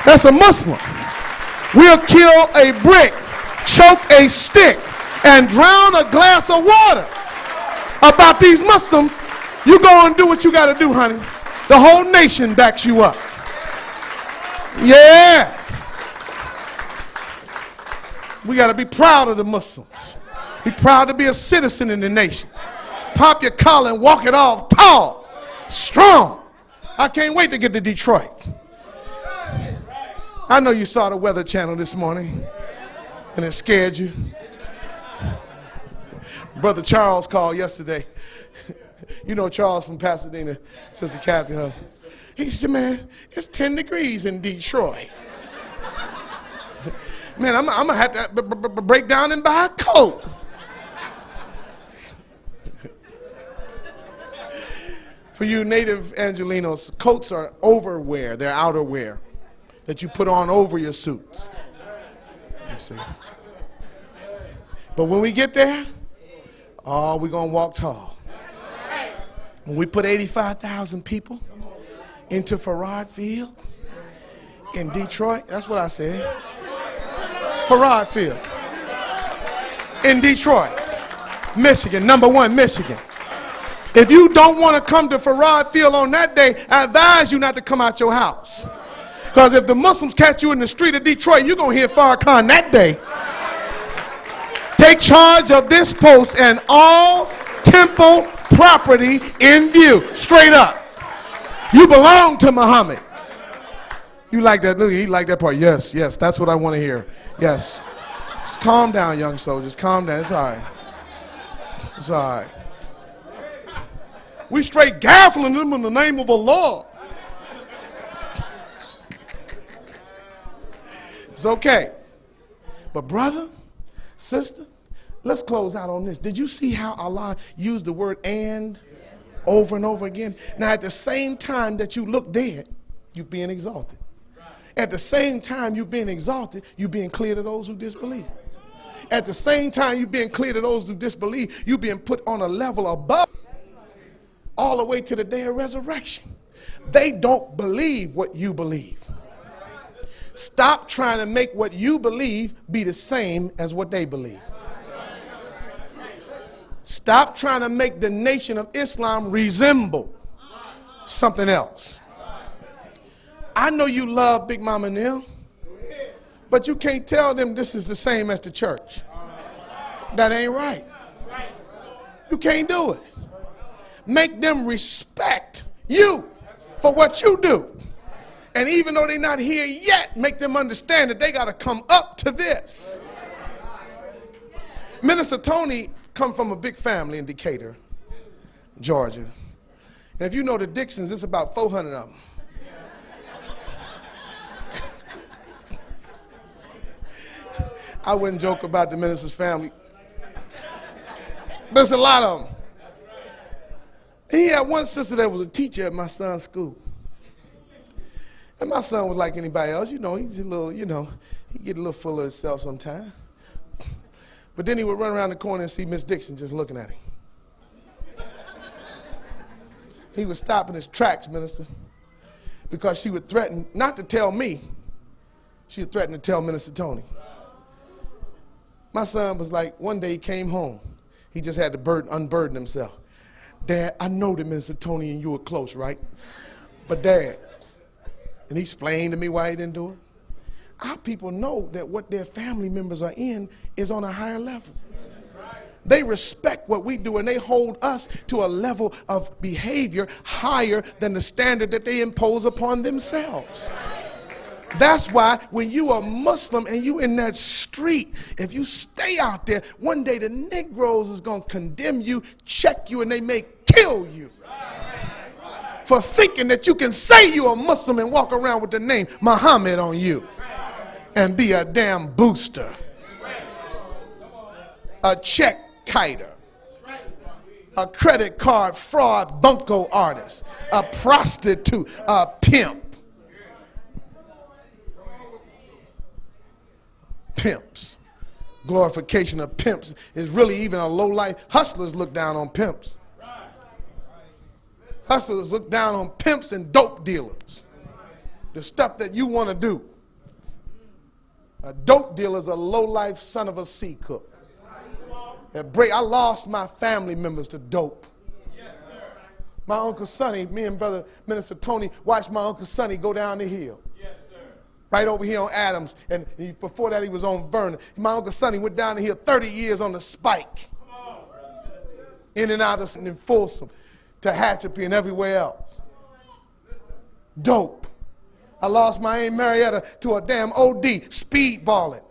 That's a Muslim. We'll kill a brick, choke a stick, and drown a glass of water. About these Muslims, you go and do what you got to do, honey. The whole nation backs you up. Yeah. We got to be proud of the Muslims. Be proud to be a citizen in the nation. Pop your collar and walk it off tall, strong. I can't wait to get to Detroit. I know you saw the Weather Channel this morning and it scared you. Brother Charles called yesterday. You know Charles from Pasadena, Sister Kathy. He said, man, it's 10 degrees in Detroit. Man, I'm going to have to break down and buy a coat. For you native Angelenos, coats are overwear. They're outerwear that you put on over your suits. You see. But when we get there, we're going to walk tall. When we put 85,000 people into Farrakhan Field in Detroit, that's what I said. Farrakhan Field in Detroit, Michigan, #1 Michigan. If you don't want to come to Farrakhan Field on that day, I advise you not to come out your house. Because if the Muslims catch you in the street of Detroit, you're going to hear Farrakhan that day. Take charge of this post and all temple property in view. Straight up. You belong to Muhammad. You like that? Look, he like that part. Yes, yes, that's what I want to hear. Yes. Just calm down, young soldiers. Calm down. It's all right. It's all right. We straight gaffling them in the name of Allah. It's okay. But brother, sister, let's close out on this. Did you see how Allah used the word and over and over again? Now at the same time that you look dead, you're being exalted. At the same time you're being exalted, you're being clear to those who disbelieve. At the same time you're being clear to those who disbelieve, you're being put on a level above all the way to the day of resurrection. They don't believe what you believe. Stop trying to make what you believe be the same as what they believe. Stop trying to make the Nation of Islam resemble something else. I know you love Big Mama Neil, but you can't tell them this is the same as the church. That ain't right. You can't do it. Make them respect you for what you do. And even though they're not here yet, make them understand that they got to come up to this. Minister Tony come from a big family in Decatur, Georgia. And if you know the Dixons, it's about 400 of them. I wouldn't joke about the minister's family. There's a lot of them. He had one sister that was a teacher at my son's school. And my son was like anybody else, he's a little, he get a little full of himself sometimes. But then he would run around the corner and see Miss Dixon just looking at him. He would stop in his tracks, minister, because she would threaten not to tell me, she would threaten to tell Minister Tony. My son was like, one day he came home. He just had to unburden himself. Dad, I know that Minister Tony and you were close, right? But Dad, and he explained to me why he didn't do it. Our people know that what their family members are in is on a higher level. They respect what we do and they hold us to a level of behavior higher than the standard that they impose upon themselves. That's why when you are Muslim and you in that street, if you stay out there, one day the Negroes is going to condemn you, check you, and they may kill you for thinking that you can say you're a Muslim and walk around with the name Muhammad on you and be a damn booster, a check kiter, a credit card fraud bunco artist, a prostitute, a pimp. Pimps. Glorification of pimps is really even a low life. Hustlers look down on pimps. Hustlers look down on pimps and dope dealers. The stuff that you want to do. A dope dealer is a low life son of a sea cook. I lost my family members to dope. My Uncle Sonny, me and Brother Minister Tony watched my Uncle Sonny go down the hill. Right over here on Adams, and before that he was on Vernon. My Uncle Sonny went down the hill 30 years on the Spike. In and out of Folsom to Hatchapee and everywhere else. Dope. I lost my Aunt Marietta to a damn OD, speedballing.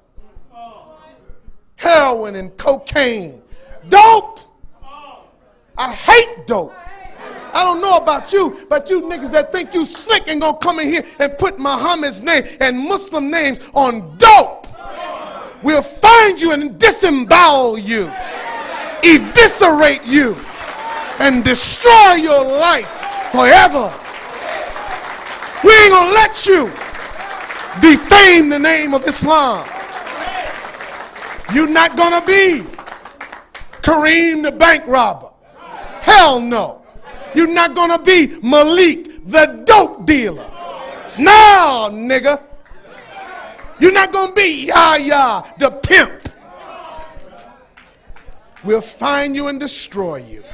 Heroin and cocaine. Dope. I hate dope. I don't know about you, but you niggas that think you slick and gonna come in here and put Muhammad's name and Muslim names on dope, we'll find you and disembowel you, eviscerate you, and destroy your life forever. We ain't gonna let you defame the name of Islam. You're not gonna be Kareem the bank robber. Hell no. You're not going to be Malik, the dope dealer. No, nigga. You're not going to be Yahya, the pimp. We'll find you and destroy you.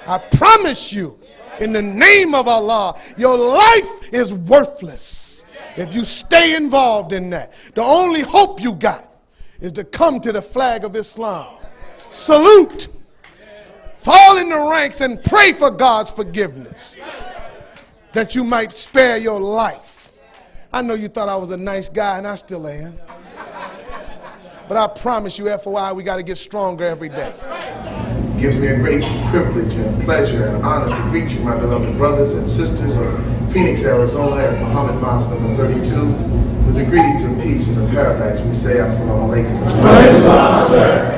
I promise you, in the name of Allah, your life is worthless if you stay involved in that. The only hope you got is to come to the flag of Islam. Salute. Fall in the ranks and pray for God's forgiveness that you might spare your life. I know you thought I was a nice guy, and I still am. But I promise you, FOI, we got to get stronger every day. It gives me a great privilege and pleasure and honor to greet you, my beloved brothers and sisters of Phoenix, Arizona, at Muhammad Mosque number 32. With the greetings of peace and of paradise, we say Assalamu alaikum.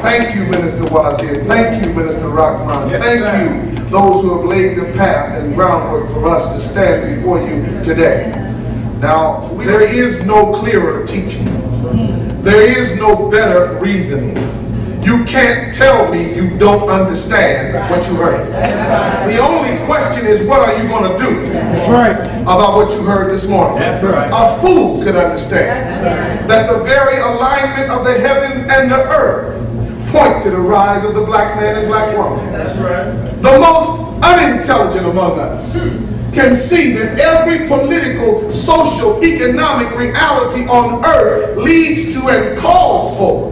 Thank you, Minister Wazir. Thank you, Minister Rahman. Thank you, those who have laid the path and groundwork for us to stand before you today. Now, there is no clearer teaching. There is no better reasoning. You can't tell me you don't understand what you heard. The only question is, what are you going to do about what you heard this morning? A fool could understand that the very alignment of the heavens and the earth point to the rise of the black man and black woman. The most unintelligent among us can see that every political, social, economic reality on earth leads to and calls for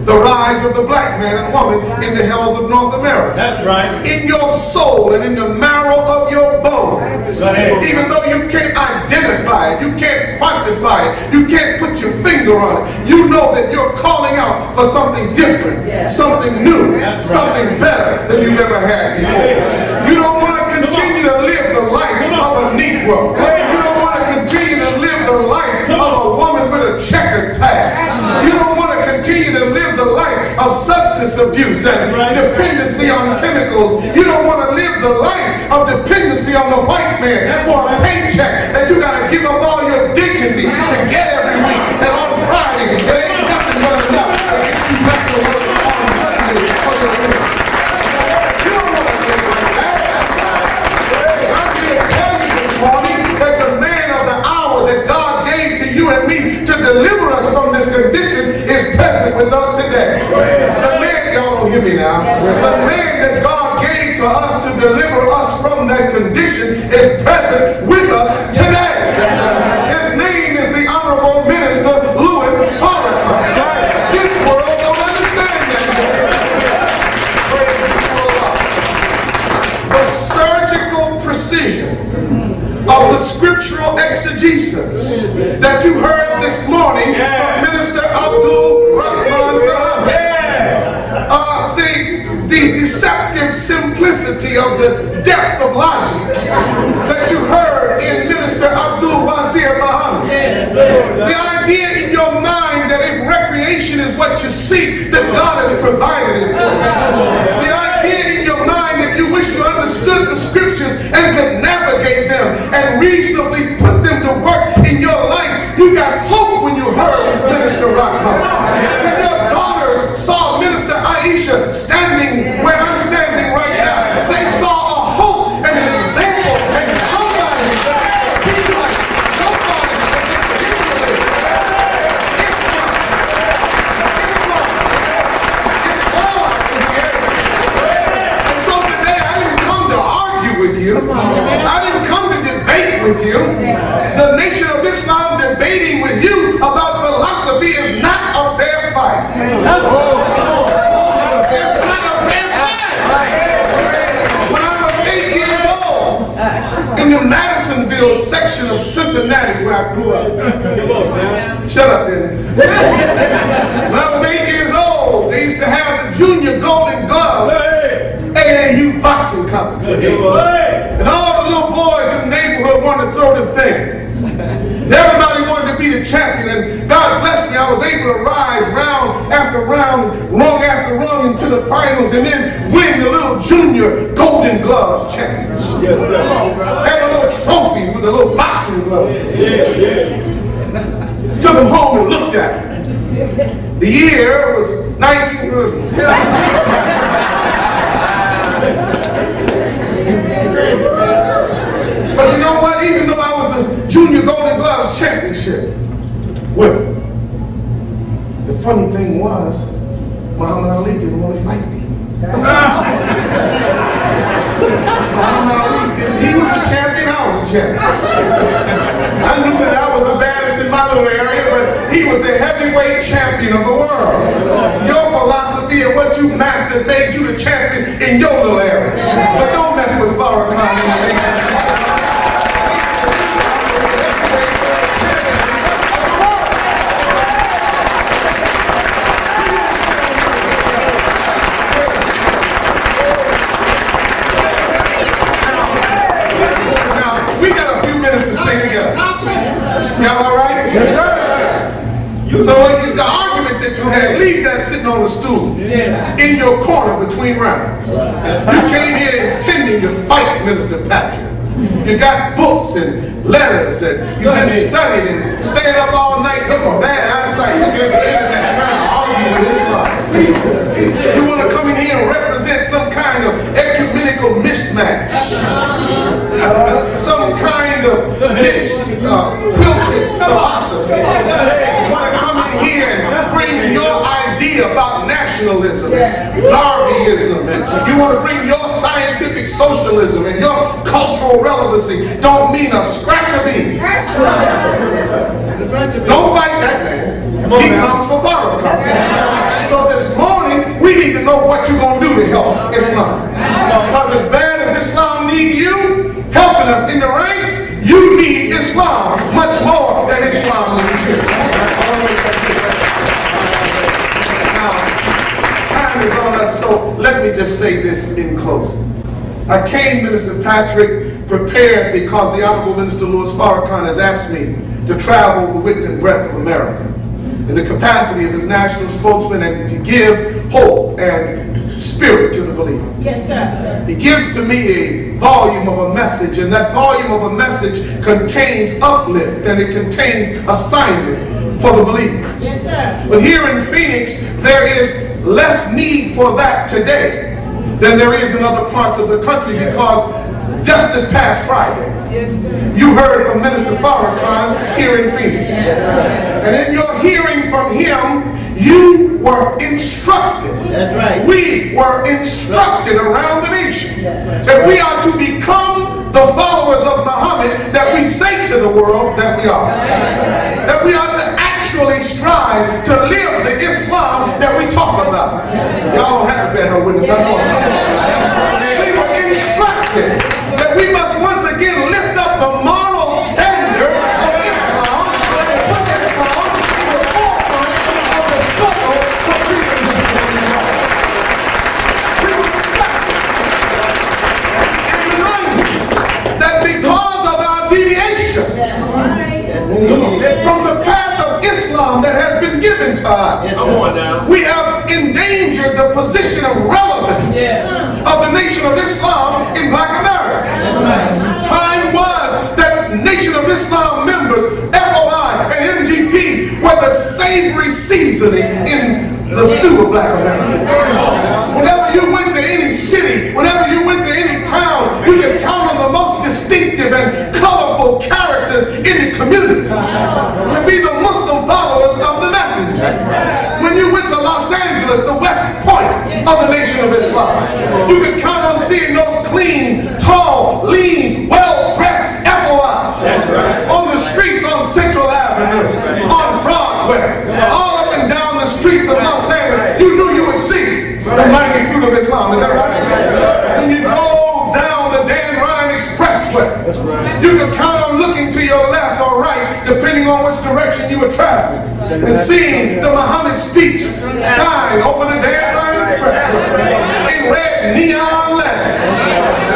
the rise of the black man and woman in the hells of North America. That's right. In your soul and in the marrow of your bones, even though you can't identify it, you can't quantify it, you can't put your finger on it, you know that you're calling out for something different, something new, something better than you've ever had before. You don't want to continue to live the life of a Negro. You don't want to continue to live the life of a woman with a checkered past. You don't want to continue to live the life of substance abuse and dependency on chemicals. You don't want to live the life of dependency on the white man for a paycheck that you got to give up all your dignity to get every week. And on Friday, it ain't nothing but enough to get you back to work on Monday for your work. You don't want to live like that. I'm here to tell you this morning that the man of the hour that God gave to you and me to deliver us from this condition is present with us today. The man, y'all don't hear me now, the man that God gave to us to deliver us from that condition is present with us today. His name is the Honorable Minister Louis Farrakhan. This world don't understand that yet. The surgical precision of the scriptural exegesis that you heard this morning from Minister Abdul Rahman Muhammad. The deceptive simplicity of the depth of logic that you heard in Minister Abdul Wazir Muhammad. The idea in your mind that if recreation is what you seek, then God has provided it for you. The idea in your mind that you wish you understood the scriptures and could navigate them and reasonably put them to work in your life. You got hope when you heard Minister Rahman. When your daughters saw Minister Aisha standing where I'm standing right now, they saw a hope and an example and somebody be like somebody. It's hard. And so today I didn't come to argue with you. I didn't come to debate with you. The Nation of Islam debating with you about philosophy is not a fair fight. It's not a fair fight. When I was 8 years old, in the Madisonville section of Cincinnati where I grew up. Shut up, Dennis. When I was 8 years old, they used to have the Junior Golden Gloves AAU boxing competition. And all the little boys in the neighborhood wanted to throw them things. Everybody wanted to be the champion, and God bless me, I was able to rise round after round, rung after rung into the finals, and then win the little Junior Golden Gloves championship. Yes, sir. Had the little trophies with the little boxing gloves. Took them home and looked at them. The year was 19... But you know what? Even though I was a Junior Golden Gloves championship, well, the funny thing was, Muhammad Ali didn't want to fight me. Muhammad Ali didn't. He was the champion, I was the champion. I knew that I was the baddest in my little area, but he was the heavyweight champion of the world. Your philosophy and what you mastered made you the champion in your little area. But don't mess with Farrakhan in the nation. Y'all all right? Yes, sir. So the argument that you had, leave that sitting on the stool in your corner between rounds. You came here intending to fight Minister Patrick. You got books and letters, and you've been studying and staying up all night with bad eyesight looking at the internet trying to argue with Islam. You want to come in here and represent some kind of ecumenical mismatch, some kind of mixed, quilted philosophy. You want to come in here and bring your idea about nationalism and Darbyism, and you want to bring your scientific socialism and your cultural relevancy. Don't mean a scratch of me. Don't fight that man. He comes for Farrakhan. So this morning, we need to know what you're going to do to help Islam. Because as bad as Islam needs you, helping us in the ranks, you need Islam much more than Islam needs you. Now, time is on us, so let me just say this in closing. I came, Minister Patrick, prepared because the Honorable Minister Louis Farrakhan has asked me to travel the width and breadth of America in the capacity of his national spokesman and to give hope and spirit to the believer. Yes, sir. He gives to me a volume of a message, and that volume of a message contains uplift and it contains assignment for the believer. Yes, sir. But here in Phoenix, there is less need for that today than there is in other parts of the country, because just this past Friday, you heard from Minister Farrakhan here in Phoenix. And in your hearing from him, you were instructed. That's right. We were instructed around the nation that we are to become the followers of Muhammad that we say to the world that we are. That we are to actually strive to live the Islam that we talk about. Y'all don't have to bear no witness. We were instructed that we must once again lift up the moral standard of Islam and put Islam in the forefront of the struggle for freedom. We were instructed and reminded that because of our deviation from the path of Islam that has been given to us, we have endangered the position of relevance of the Nation of Islam in Black America. Time was that Nation of Islam members, FOI and MGT, were the savory seasoning in the stew of Black America. Whenever you went to any city, whenever you went to any town, you could count on the most distinctive and colorful characters in the community to be the Muslim followers of the messenger. When you went to Los Angeles, the West Point of the Nation of Islam, you could count on seeing those clean, tall, lean, well-dressed FOI on the streets on Central Avenue, on Broadway, all up and down the streets of Los Angeles. You knew you would see the mighty fruit of Islam. Is that right? When you drove down the Dan Ryan Expressway, you could count on looking to your left or right, depending on which direction you were traveling, and seeing the Muhammad speech sign over the Dan Ryan Expressway in red neon letters,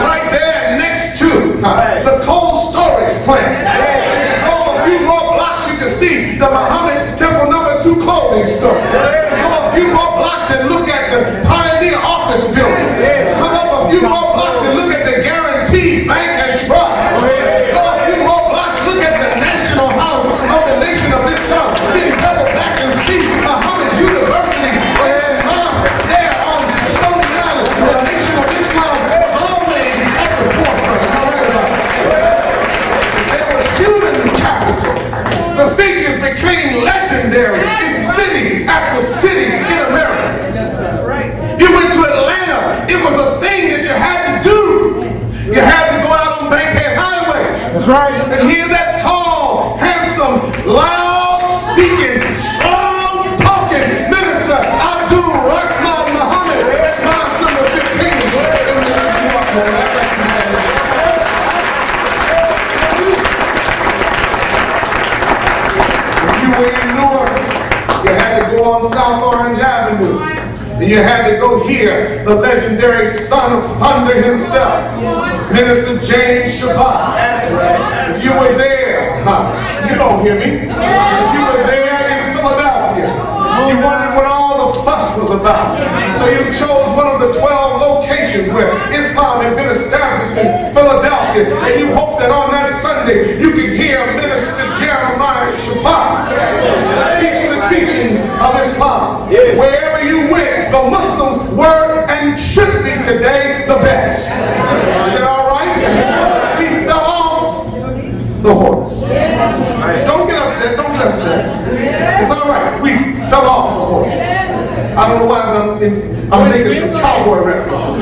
right there next to the cold storage plant. If you drove a few more blocks, you could see the Muhammad's Temple No. 2 clothing store. Go a few more blocks and look at the Pioneer Office Building. Come up a few more blocks and look at the Guaranteed Bank and Trust. Go a few more blocks, look at the National House of the Nation of Islam. Then double back and see Muhammad's University and mosque there on Stone Island. The Nation of Islam was always at the forefront. There was human capital. The figures became legendary in city after city in America. You went to Atlanta, it was a thing that you had to do. You had to go out on Bankhead Highway. That's right. And hear that tall, handsome, loud speaking, strong talking minister Abdul Rahman Muhammad at Mosque number 15. If you were in Newark, you had to go on South Orange Avenue. And you had to go hear the legendary son of thunder himself, Minister James Shabbat. If you were there, you don't hear me. If you were there in Philadelphia, You wondered what all the fuss was about. So you chose one of the 12 locations where Islam had been established in Philadelphia, and you hoped that on that Sunday you could hear Minister Jeremiah Shabbat teach the teachings of Islam. Wherever you went, the Muslims were and should be today the best. Is that all right? We fell off the horse. Don't get upset. Don't get upset. It's all right. We fell off the horse. I don't know why I'm making some cowboy references.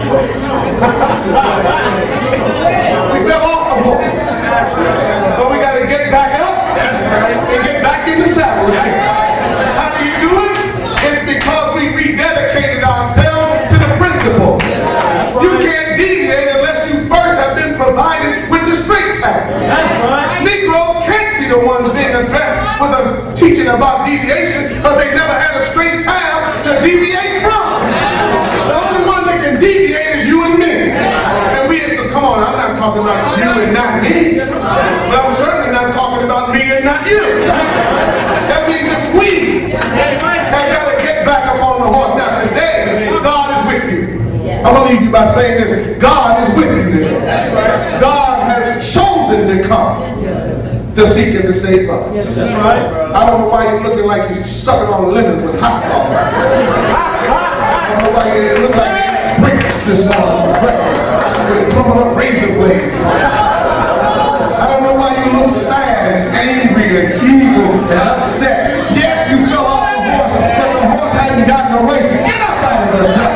We fell off the horse. But we got to get back up and get back in the saddle again. How do you do it? It's because we rededicated ourselves to the principles. You can't deviate unless you first have been provided with the straight path. Negroes can't be the ones being addressed with a teaching about deviation because they never had a straight path to deviate from. The only one that can deviate is you and me. And we, come on, I'm not talking about you and not me, but I'm certainly not talking about me and not you. That means that we have got to get back up on the horse. Now today, God is with you. I'm going to leave you by saying this. God is with you today. God has chosen to come to seek and to save us. I don't know why you're looking like you're sucking on lemons with hot sauce. I don't know why you look like you ate bricks this morning for breakfast with crumbled up razor blades. I don't know why you look sad and angry and evil and upset. Yes, you fell off the horse, but the horse hadn't gotten away. Get up out of the dust.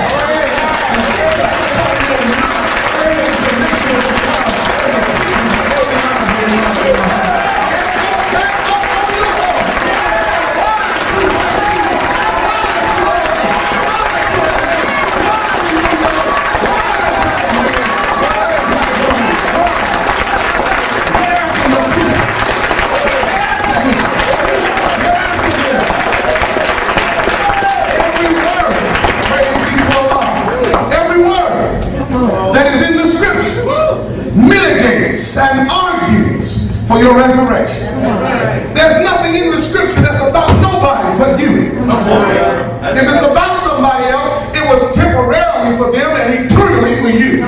And argues for your resurrection. There's nothing in the scripture that's about nobody but you. If it's about somebody else, it was temporarily for them and eternally for you.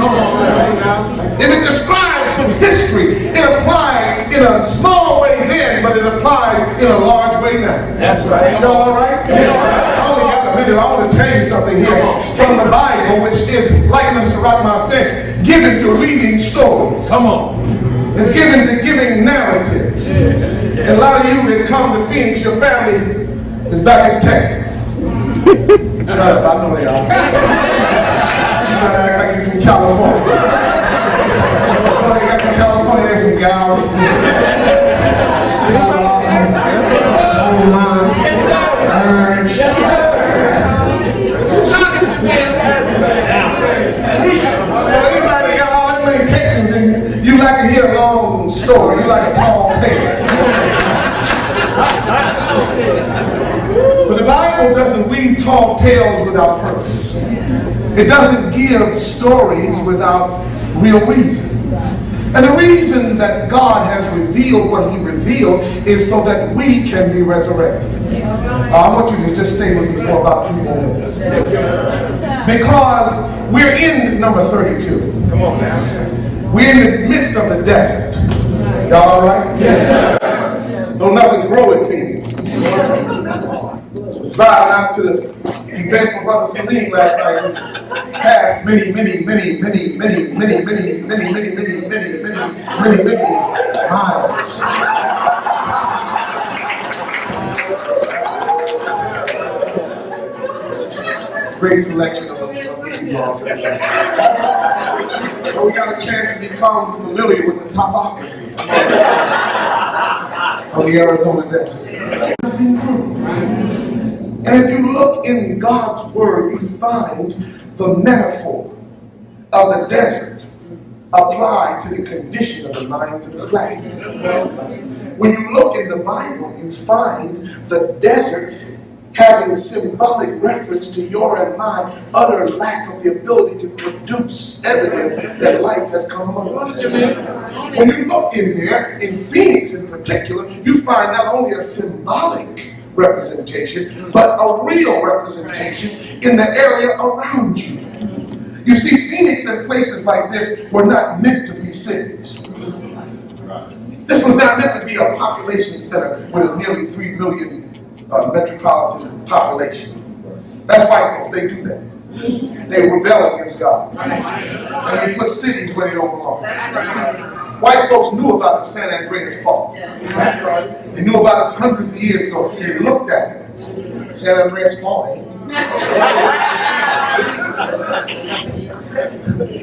If it describes some history, it applied in a small way then, but it applies in a large way now. That's right. Y'all all right? Yes. I only got a minute. I want to tell you something here from the Bible, which is, like Mr. Rahman said, given to reading stories. Come on. It's given to giving narratives. And a lot of you that come to Phoenix, your family is back in Texas. Shut up, I know they are. You try to act like you're from California. Before they got from California, they're from Galveston. So anybody got all that many Texans in you, you like to hear a long story. You like a tall tale. But the Bible doesn't weave tall tales without purpose. It doesn't give stories without real reason. And the reason that God has revealed what he revealed is so that we can be resurrected. I want you to just stay with me for about 2 more minutes. Because we're in number 32. Come on now. We're in the midst of the desert. Y'all all right? Yes, sir. Don't nothing grow in Phoenix. Driving out to the event for Brother Salim last night. Passed many miles. Great selection of y'all said. So we got a chance to become familiar with the topography of the Arizona desert. Nothing grew. And if you look in God's word, you find the metaphor of the desert applied to the condition of the minds of the black. When you look in the Bible, you find the desert having symbolic reference to your and my utter lack of the ability to produce evidence that life has come among us. When you look in there, in Phoenix in particular, you find not only a symbolic representation, but a real representation in the area around you. You see, Phoenix and places like this were not meant to be cities. This was not meant to be a population center with a nearly 3 million metropolitan population. That's white folks, they do that. They rebel against God. And they put cities where they don't belong. White folks knew about the San Andreas Fault. They knew about it hundreds of years ago. They looked at it. San Andreas Fault,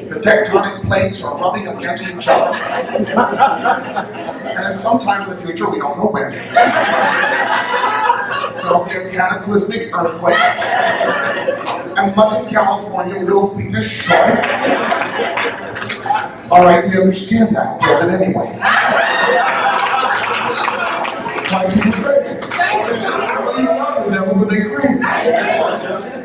the tectonic plates are rubbing against each other. And at some time in the future, we don't know when, there will be a cataclysmic earthquake. And much of California will be destroyed. All right, we understand that. Build it anyway. Why do you pray? You love the devil, but they cringe.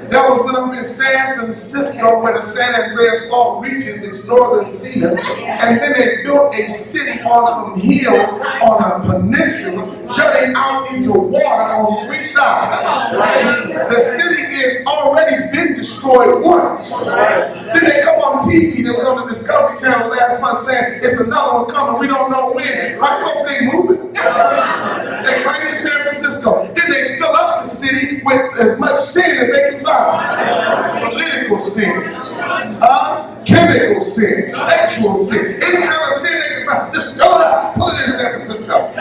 Devils went up in San Francisco where the San Andreas Fault reaches its northern zenith, and then they built a city on some hills on a peninsula jutting out into water on 3 sides. The city has already been destroyed once. Then they come on TV, they was on the Discovery Channel last month saying it's another one coming, we don't know when. Right, folks ain't moving. They right in San Francisco. Then they fill up the city with as much sin as they can find. Political sin, chemical sin, sexual sin, any kind of sin they can find. Just fill it up, put it in San Francisco.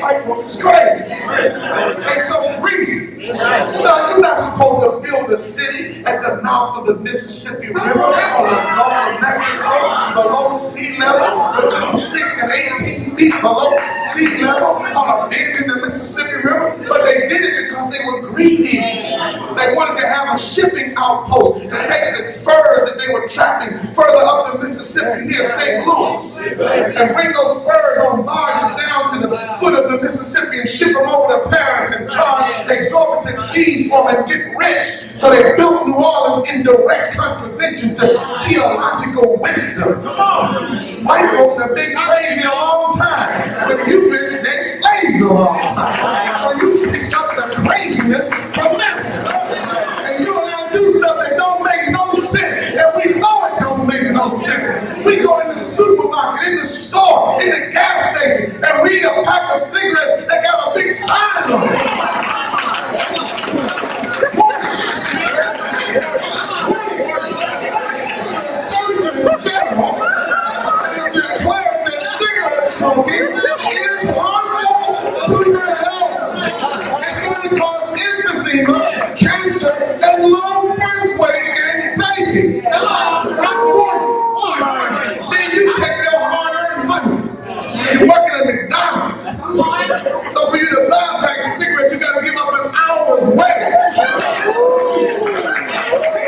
White folks is crazy. They so greedy. You know, you're not supposed to build a city at the mouth of the Mississippi River or the Gulf of Mexico below sea level, between 6 and 18 feet below sea level on a bend in the Mississippi River. But they did it because they were greedy. They wanted to have a shipping outpost to take the furs that they were trapping further up the Mississippi near St. Louis and bring those furs on barges down to the foot of the Mississippi and ship them over to Paris and charge exorbitant fees for them and get rich. So they built New Orleans in direct contravention to geological wisdom. White folks have been crazy a long time, but you've been enslaved a long time. So you picked up the craziness from them. And you and I do stuff that don't make no sense. And we know it don't make no sense. We go in the supermarket, in the store, in the gas station, and read a pack of cigarettes that got a big sign on it. The Surgeon General has declared that cigarette smoking is harmful to your health. It's going to cause emphysema, cancer, and low birth weight in babies. Then you take their hard-earned money. You're working at McDonald's. So for you to buy a pack of cigarettes, you got to give up an hour's wage.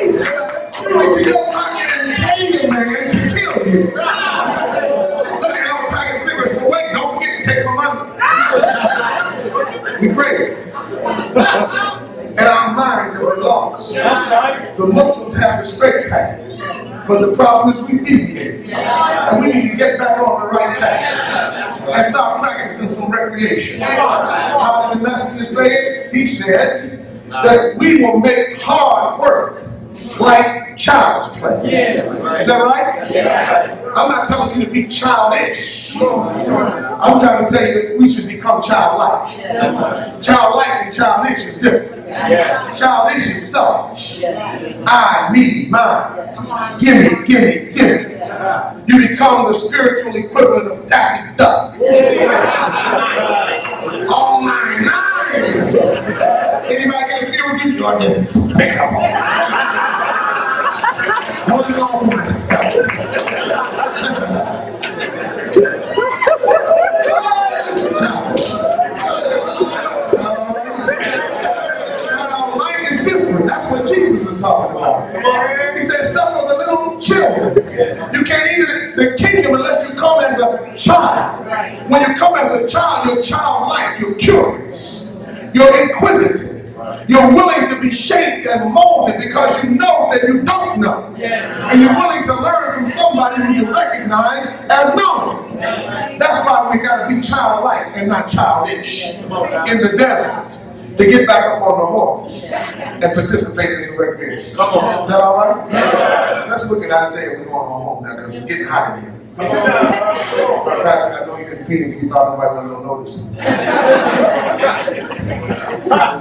You went to your pocket and pay a man to kill you. Look at how a pack of cigarettes, but wait, don't forget to take my money. We crazy. And our minds have been lost. The Muslims have the straight path. But the problem is we deviate. And we need to get back on the right path and start practicing some recreation. How did the Master say it? He said that we will make hard work like child's play. Is that right? I'm not telling you to be childish. I'm trying to tell you that we should become childlike. Childlike and childish is different. Childish is selfish. I, me, mine. Gimme, gimme, gimme. You become the spiritual equivalent of Daffy Duck. All mine, mine. Anybody get a feel with you? You're despicable. Hold it on for myself. Childlike is different. That's what Jesus is talking about. He said, suffer the little children. You can't enter the kingdom unless you come as a child. When you come as a child, you're childlike, you're curious, you're inquisitive. You're willing to be shaped and molded because you know that you don't know. And you're willing to learn from somebody somebody who you recognize as known. That's why we got to be childlike and not childish in the desert to get back up on the horse and participate in some recreation. Come on. Is that all right? Yes. Let's look at Isaiah. We're going on home now because it's getting hot in here. Pastor, I know you're in Phoenix. You thought nobody was going to notice.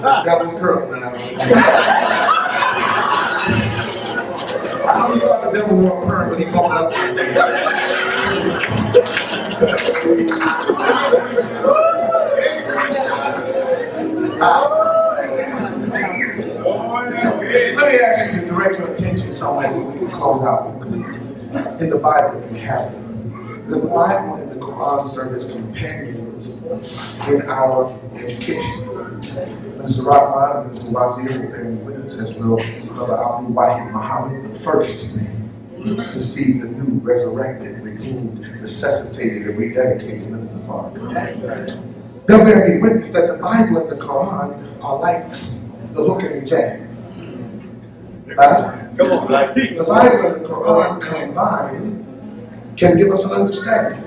The devil's curl, man. I know you thought the devil wore a perm, but he bumped up. Let me ask you to direct your attention somewhere so we can close out in the Bible if you have them. Because the Bible and the Quran serve as companions in our education. Mr. Rahman and Mr. Wazir will bear witness as well. Brother Jamil Muhammad, the first man to see the new resurrected, redeemed, resuscitated, and rededicated Minister Farrakhan. They'll bear me witness that the Bible and the Quran are like the hook and the jab. The Bible and the Quran combined can give us an understanding.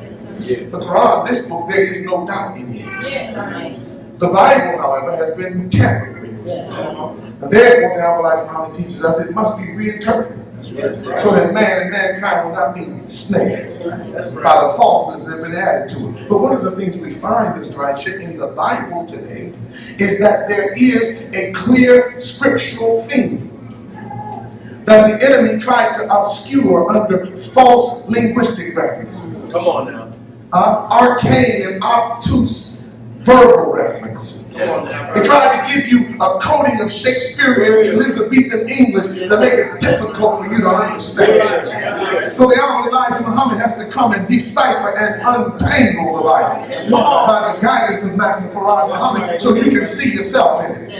The Quran, this book, there is no doubt in it. The Bible, however, has been tampered with. And therefore, the Almighty Muhammad teaches us it must be reinterpreted so that man and mankind will not be snared by the falsehoods that have been added to it. But one of the things we find, Mr. Aisha, in the Bible today is that there is a clear scriptural theme that the enemy tried to obscure under false linguistic reference. Come on now. Arcane and obtuse verbal reference. They tried to give you a coating of Shakespearean Elizabethan English to make it difficult for you to understand. So the Honorable Elijah Muhammad has to come and decipher and untangle the Bible by the guidance of Master Farrakhan Muhammad so you can see yourself in it.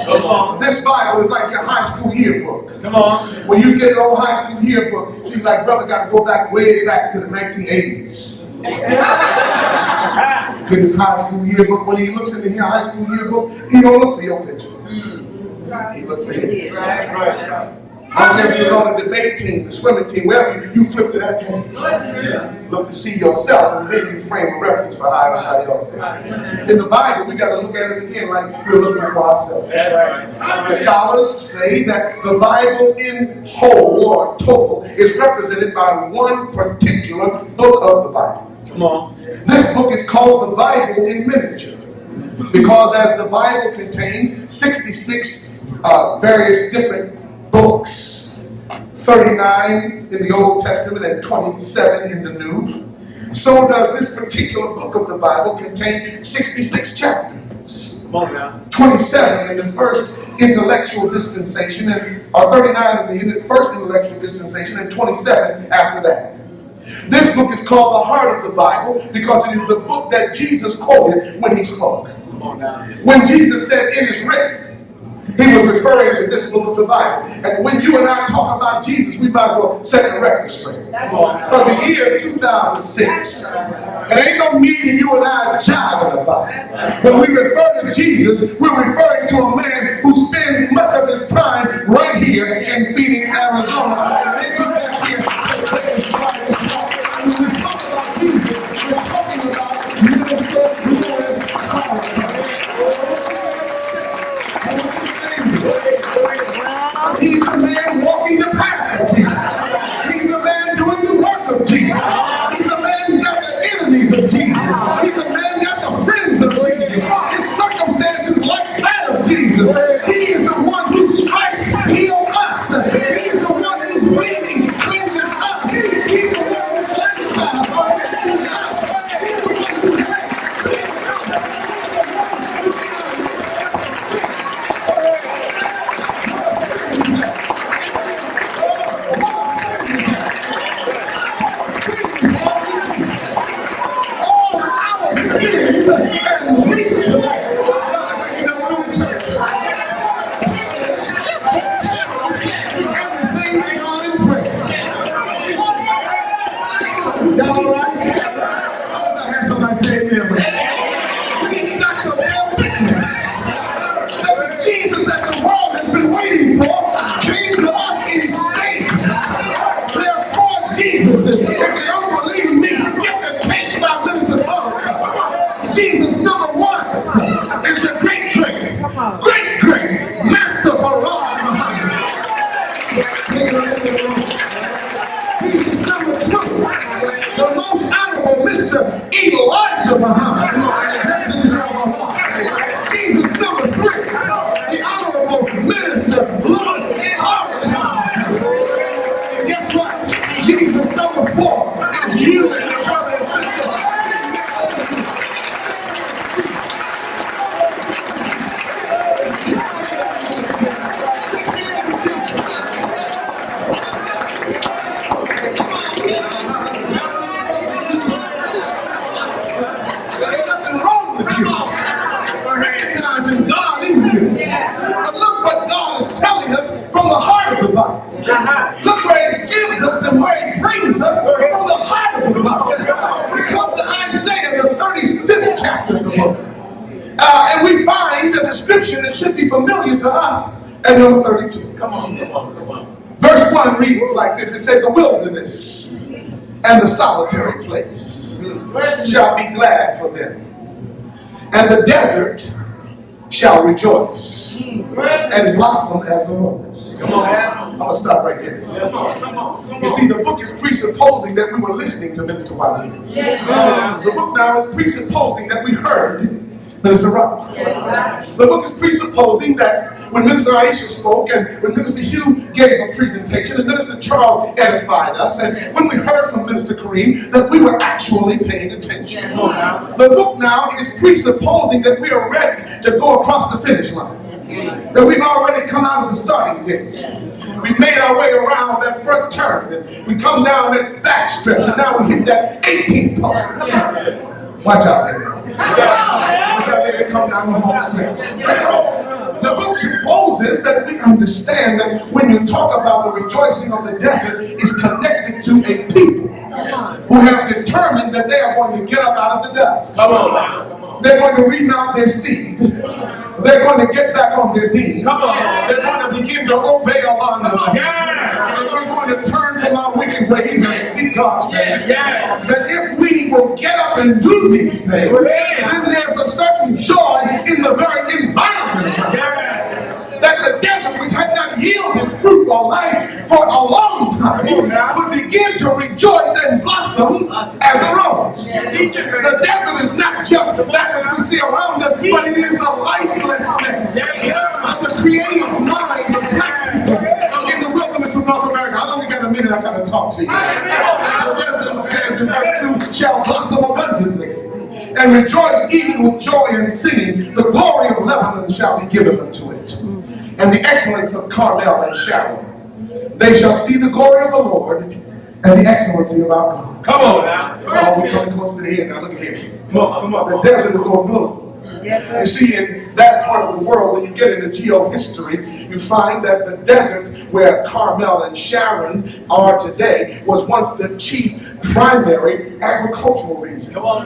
This Bible is like your high school yearbook. Come on. When you get an old high school yearbook, it seems like brother got to go back way back to the 1980s. With his high school yearbook, when he looks in the high school yearbook, he don't look for your picture. He look for his. I remember you was on a debate team, the swimming team, wherever you flip to that page. Look to see yourself, and then you frame a reference for how everybody else is. In the Bible, we got to look at it again like we're looking for ourselves. The scholars say that the Bible in whole or total is represented by one particular book of the Bible. Come on. This book is called the Bible in miniature because as the Bible contains 66 various different books, 39 in the Old Testament and 27 in the New, so does this particular book of the Bible contain 66 chapters. 27 in the first intellectual dispensation, or 39 in the first intellectual dispensation, and 27 after that. This book is called the heart of the Bible because it is the book that Jesus quoted when he spoke. When Jesus said, "It is written," he was referring to this book of the Bible. And when you and I talk about Jesus, we might as well set the record straight. Because the year is 2006. And ain't no need in you and I jiving about it. When we refer to Jesus, we're referring to a man who spends much of his time right here in Phoenix, Arizona. And he's back here to play his Bible. When we talk about Jesus, we're talking about Minister Louis Farrakhan. He's the man walking the path of Jesus. He's the man doing the work of Jesus. He's the man who got the enemies of Jesus. He's the man who got the friends of Jesus. His circumstances like that of Jesus. He is the one whose stripes heal us. He is the one who's bleeding Look where it gives us and where it brings us from the heart of the Bible. We come to Isaiah, the 35th chapter of the book. And we find a description that should be familiar to us at number 32. Come on. Verse 1 reads like this. It said, the wilderness and the solitary place shall be glad for them, and the desert shall rejoice and blossom as the rose. I'm going to stop right there. You see, the book is presupposing that we were listening to Minister Wazir. The book now is presupposing that we heard Minister Rock. The book is presupposing that when Minister Aisha spoke and when Minister Hugh gave a presentation and Minister Charles edified us and when we heard from Minister Kareem that we were actually paying attention. The book now is presupposing that we are ready to go across the finish line. That we've already come out of the starting gates. We've made our way around that front turn and we come down that back stretch and now we hit that 18th part. Watch out there now. Watch out there and come down the home stretch. The book supposes that we understand that when you talk about the rejoicing of the desert, it's connected to a people who have determined that they are going to get up out of the dust. Come on. They're going to remount their steed. They're going to get back on their deed. They're going to begin to obey Allah. They're going to turn from our wicked ways and seek God's face. That if we will get up and do these things, then there's a certain joy in the very environment. That the desert, which had not yielded fruit or life for a long time, would begin to rejoice and blossom as a rose. The desert is not just that which we see around us, but it is the lifelessness of the creative mind of black people in the wilderness of North America. I only got a minute, I got to talk to you. The desert says in verse 2, shall blossom abundantly and rejoice even with joy and singing. The glory of Lebanon shall be given unto it, and the excellence of Carmel and Sharon. They shall see the glory of the Lord and the excellency of our God. Come on now. Oh, we're coming close to the end now. Look at here. Come on. The desert is going to bloom. Yes, you see, in that part of the world, when you get into geohistory, you find that the desert where Carmel and Sharon are today was once the chief primary agricultural region of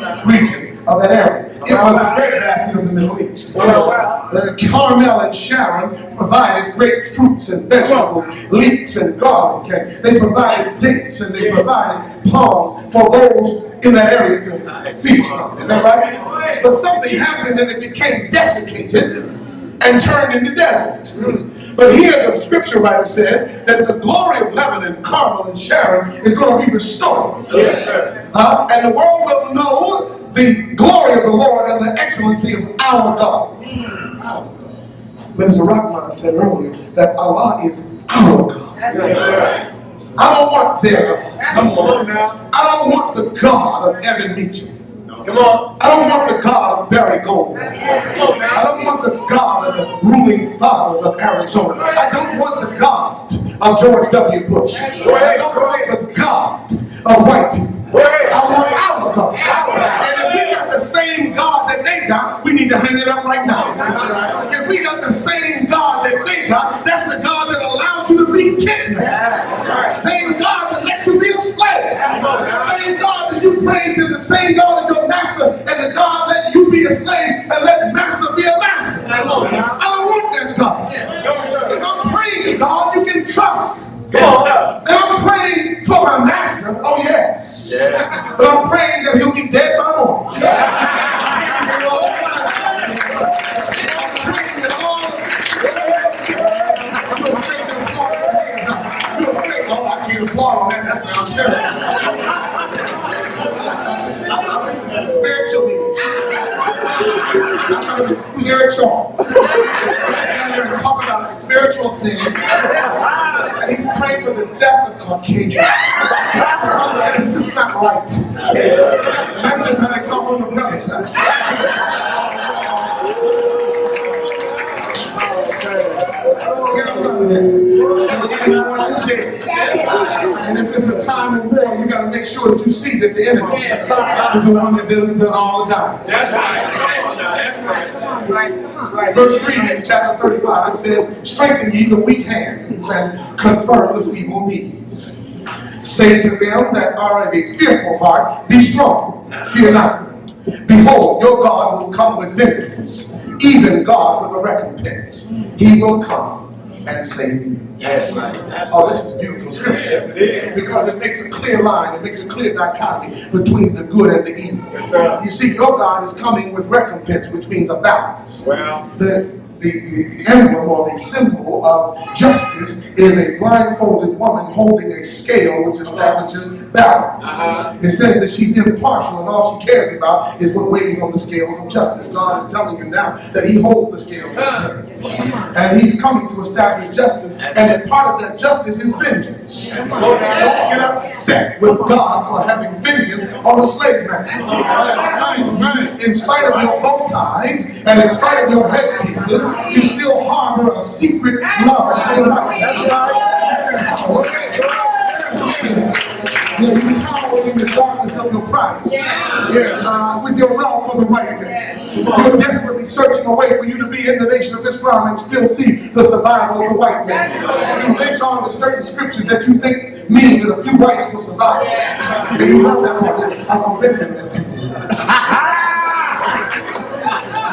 that area. It was the breadbasket of the Middle East. The Carmel and Sharon provided great fruits and vegetables, leeks and garlic, and they provided dates and they provided palms for those in that area to feast on. Is that right? But something happened and it became desiccated and turned into desert. But here the scripture writer says that the glory of Lebanon, Carmel, and Sharon is going to be restored. Yes, sir. And the world will know the glory of the Lord and the excellency of our God. Minister Rahman said earlier that Allah is our God. Yes, sir. I don't want their God. Come on now. I don't want the God of Evan Mitchell. Come on. I don't want the God of Barry Goldman. I don't want the God of the ruling fathers of Arizona. I don't want the God of George W. Bush. I don't want the God of white people. I want our God. And if we got the same God that they got, we need to hang it up right now. If we got the same God that they got, that's the God that allowed you to be kidnapped. Same God that let you be a slave. Same God that you prayed to, the same God as your master, and the God let you be a slave and let master be a master. I don't want that God. If I'm praying to God, you can trust. Yes, and I'm praying for my master, oh yes. Yeah. But I'm praying that he'll be dead by morning. Oh, I can't applaud on that. That sounds terrible. I thought this is a spiritual meeting. I thought it was spiritual. We're going to talk about spiritual things. And he's praying for the death of Caucasians. And it's just not right. And that's just how they talk on the brother side. Get up under that. And the enemy wants you dead. And if it's a time of war, you got to make sure that you see that the enemy is the one that does all the dying. That's right. Verse 3 in chapter 35 says, strengthen ye the weak hand limbs and confirm the feeble knees. Say to them that are of a fearful heart, be strong, fear not. Behold, your God will come with vengeance, even God with a recompense. He will come and save you. Yes, right. Oh, this is beautiful scripture because it makes a clear line, it makes a clear dichotomy between the good and the evil. Yes, you see, your God is coming with recompense, which means a balance. Well, the emblem or the symbol of justice is a blindfolded woman holding a scale which establishes balance. It says that she's impartial and all she cares about is what weighs on the scales of justice. God is telling you now that he holds the scales of justice. And he's coming to establish justice, and that part of that justice is vengeance. Don't get upset with God for having vengeance on the slave master. In spite of your bow ties and in spite of your headpieces, you still harbor a secret love for the right. That's right. You power in the darkness of your pride. With your love for the white man. You're desperately searching a way for you to be in the Nation of Islam and still see the survival of the white man. You latch on to certain scriptures that you think mean that a few whites will survive. And you love that part. I'm a remnant.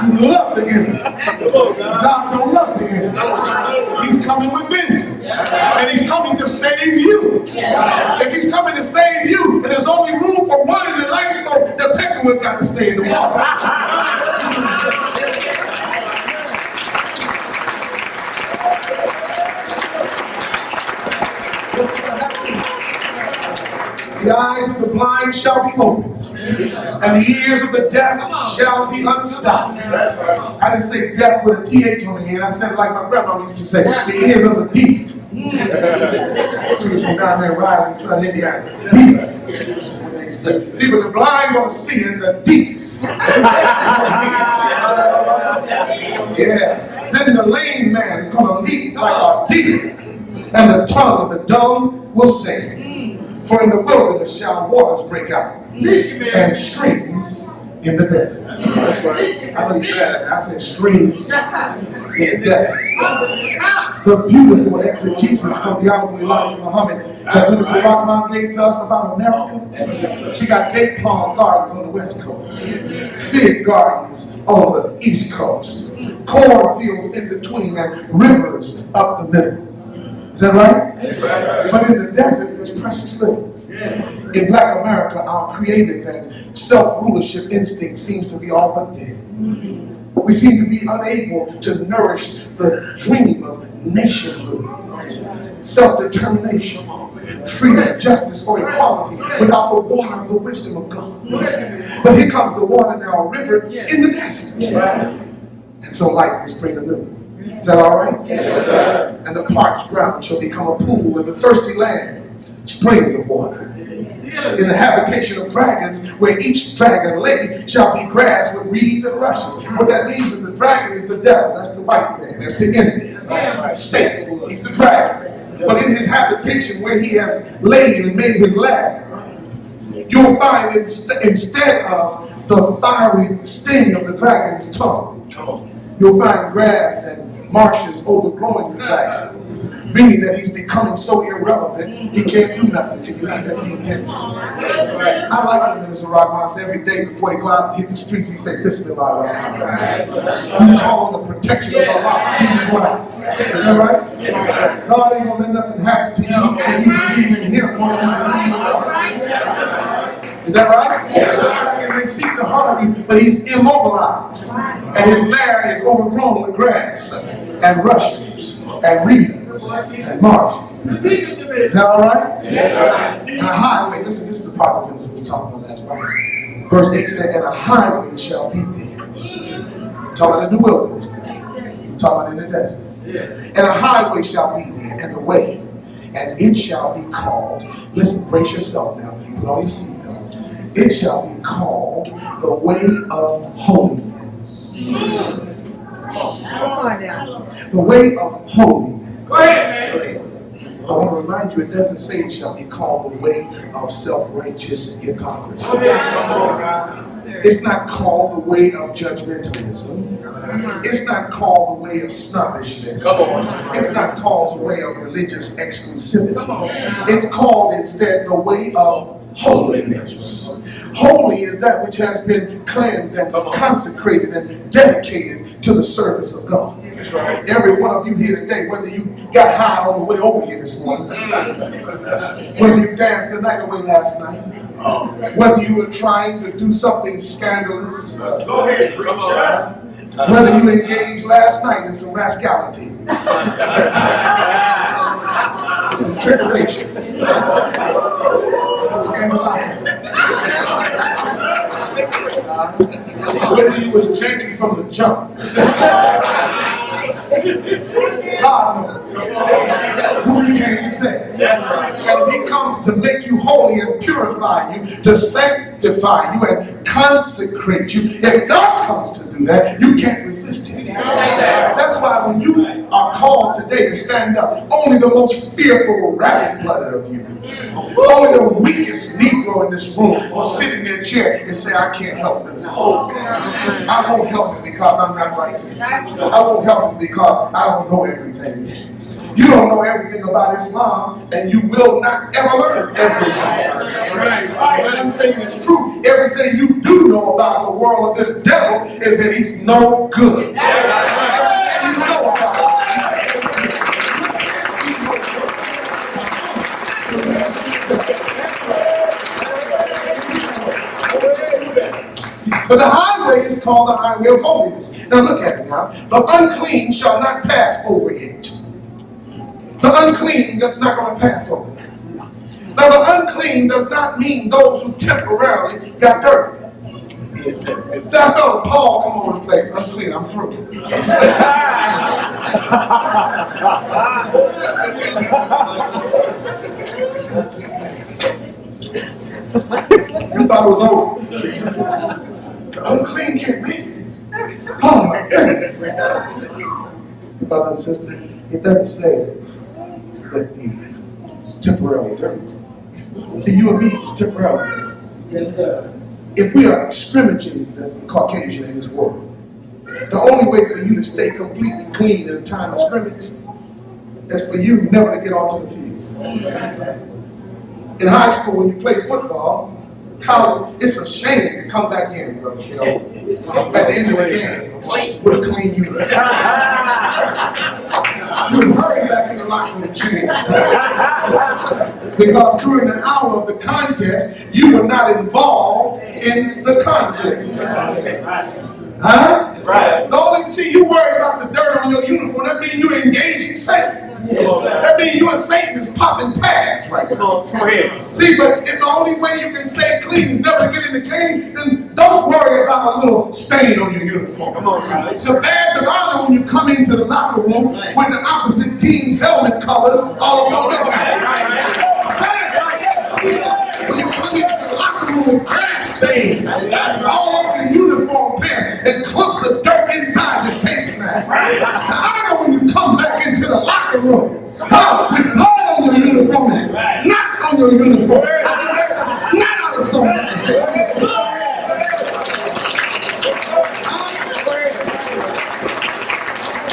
You love the enemy. God don't love the enemy. He's coming with vengeance. And he's coming to save you. If he's coming to save you, and there's only room for one in the lifeboat, the Peckerwood got to stay in the water. The eyes of the blind shall be opened, and the ears of the deaf shall be unstopped. I didn't say deaf with a TH on the end. I said it like my grandma used to say, the ears of the deaf. She was from down there riding in Southern Indiana. Deaf. See, but the blind gonna see in the deaf. Yes. Then the lame man is gonna leap like a deer, and the tongue of the dumb will sing. For in the wilderness shall waters break out, and streams in the desert. That's right. I know you said that. I said streams in the desert. The beautiful exegesis from the Honorable Elijah Muhammad that Minister Farrakhan gave to us about America. She got date palm gardens on the west coast, fig gardens on the east coast, cornfields in between, and rivers up the middle. Is that right? Right? But in the desert, there's precious little. In Black America, our creative and self-rulership instinct seems to be all but dead. We seem to be unable to nourish the dream of nationhood, self-determination, freedom, justice, or equality without the water of the wisdom of God. But here comes the water now, a river in the desert. And so life will spring anew. Is that all right? Yes, sir. And the parched ground shall become a pool, and the thirsty land springs of water. In the habitation of dragons, where each dragon lay, shall be grass with reeds and rushes. What that means is the dragon is the devil. That's the white man. That's the enemy. Satan, he's the dragon. But in his habitation, where he has laid and made his lair, you'll find instead of the fiery sting of the dragon's tongue, you'll find grass and marshes overgrowing the dragon, meaning that he's becoming so irrelevant he can't do nothing to you even if he intends to. I like when Minister Rahman says every day before he go out and hit the streets, he say, Bismillah Rahman. You call on the protection of Allah. You go out. Is that right? God ain't gonna let nothing happen to you and you believe in him more than you believe in God. Is that right? Yes. And they seek to harm you, but he's immobilized. And his lair is overgrown with grass and rushes and reeds and marshes. Is that all right? Yes. And a highway, listen, this is the part that we was talking about last night. Verse 8 said, and a highway shall be there. We're talking in the wilderness now. We're talking in the desert. And a highway shall be there, and the way, and it shall be called, listen, brace yourself now, put on your seatbelt. It shall be called the way of holiness. The way of holiness. Go ahead, man. I want to remind you, it doesn't say it shall be called the way of self-righteous hypocrisy. It's not called the way of judgmentalism. It's not called the way of snobbishness. It's not called the way of religious exclusivity. It's called instead the way of holiness. Holy is that which has been cleansed and consecrated and dedicated to the service of God. That's right. Every one of you here today, whether you got high on the way over here this morning, whether you danced the night away last night, whether you were trying to do something scandalous, whether you engaged last night in some rascality, some tribulation, some scandalosity, whether you was janky from the jump, God knows who he came to save. And if he comes to make you holy and purify you, to sanctify you and consecrate you, if God comes to do that, you can't resist him. That's why when you are called today to stand up, only the most fearful, rabid-blooded of you, only the weakest Negro in this room will sit in their chair and say, I can't help this. I won't help him because I'm not right. I won't help him because I don't know everything. You don't know everything about Islam, and you will not ever learn everything. One thing that's true, everything you do know about the world of this devil is that he's no good. Everything you know about him. But the highway is called the highway of holiness. Now look at it now. The unclean shall not pass over it. The unclean is not going to pass over it. Now the unclean does not mean those who temporarily got dirty. So I felt Paul come over the place. Unclean, I'm through. You thought it was over. The unclean can't make it. Oh my goodness. Brother and sister, it doesn't say that you temporarily dirty. See, you and me is temporarily. Yes, sir. If we are scrimmaging the Caucasian in this world, the only way for you to stay completely clean in a time of scrimmage is for you never to get onto the field. In high school, when you play football, college, it's a shame to come back in, brother. You know, at the end of the game, with a clean uniform. You hurry back in the locker room change. Because during the hour of the contest, you were not involved in the conflict. Huh? Right. The only see you worry about the dirt on your uniform, that means you're engaging Satan. That means you and Satan is popping tags right now. See, but if the only way you can stay clean is never get in the game, then don't worry about a little stain on your uniform. It's a badge of honor when you come into the locker room with the opposite team's helmet colors all over the back. When you come into the locker room with grass stains all over the uniform pants and clumps of dirt inside your face mask. To honor when you come back into the locker room with blood on your uniform and snot on your uniform. I can make the snot out of somebody.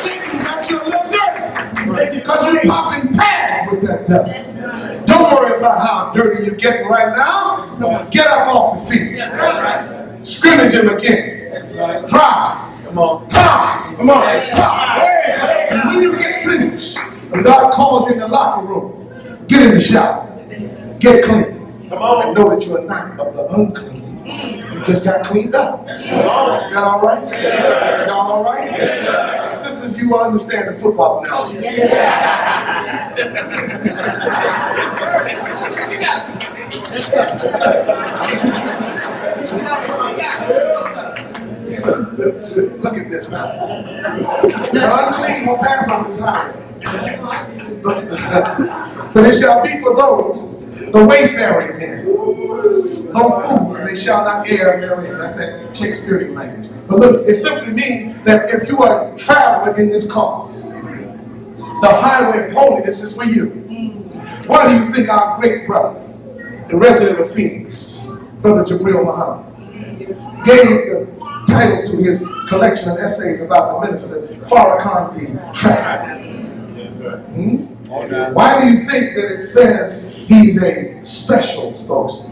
Satan got you a little dirty because you're popping pads with that devil. Don't worry about how dirty you're getting right now. Get up off the field. Scrimmage him again. Drive. Come on. Drive. Come on. Drive. And when you get finished, when God calls you in the locker room, get in the shower. Get clean. Come on. And know that you are not of the unclean. You just got cleaned up. Is that all right? Yes, y'all all right? Yes, sisters, you understand the football analogy. Look at this now. The unclean will pass on this highway. But it shall be for those, the wayfaring men. Though fools, they shall not err therein. That's that Shakespearean language. But look, it simply means that if you are traveling in this car, the highway of holiness is for you. Why do you think our great brother, the resident of Phoenix, Brother Jamil Muhammad, gave the title to his collection of essays about the minister, Farrakhan the Trap? Why do you think that it says he's a special spokesman?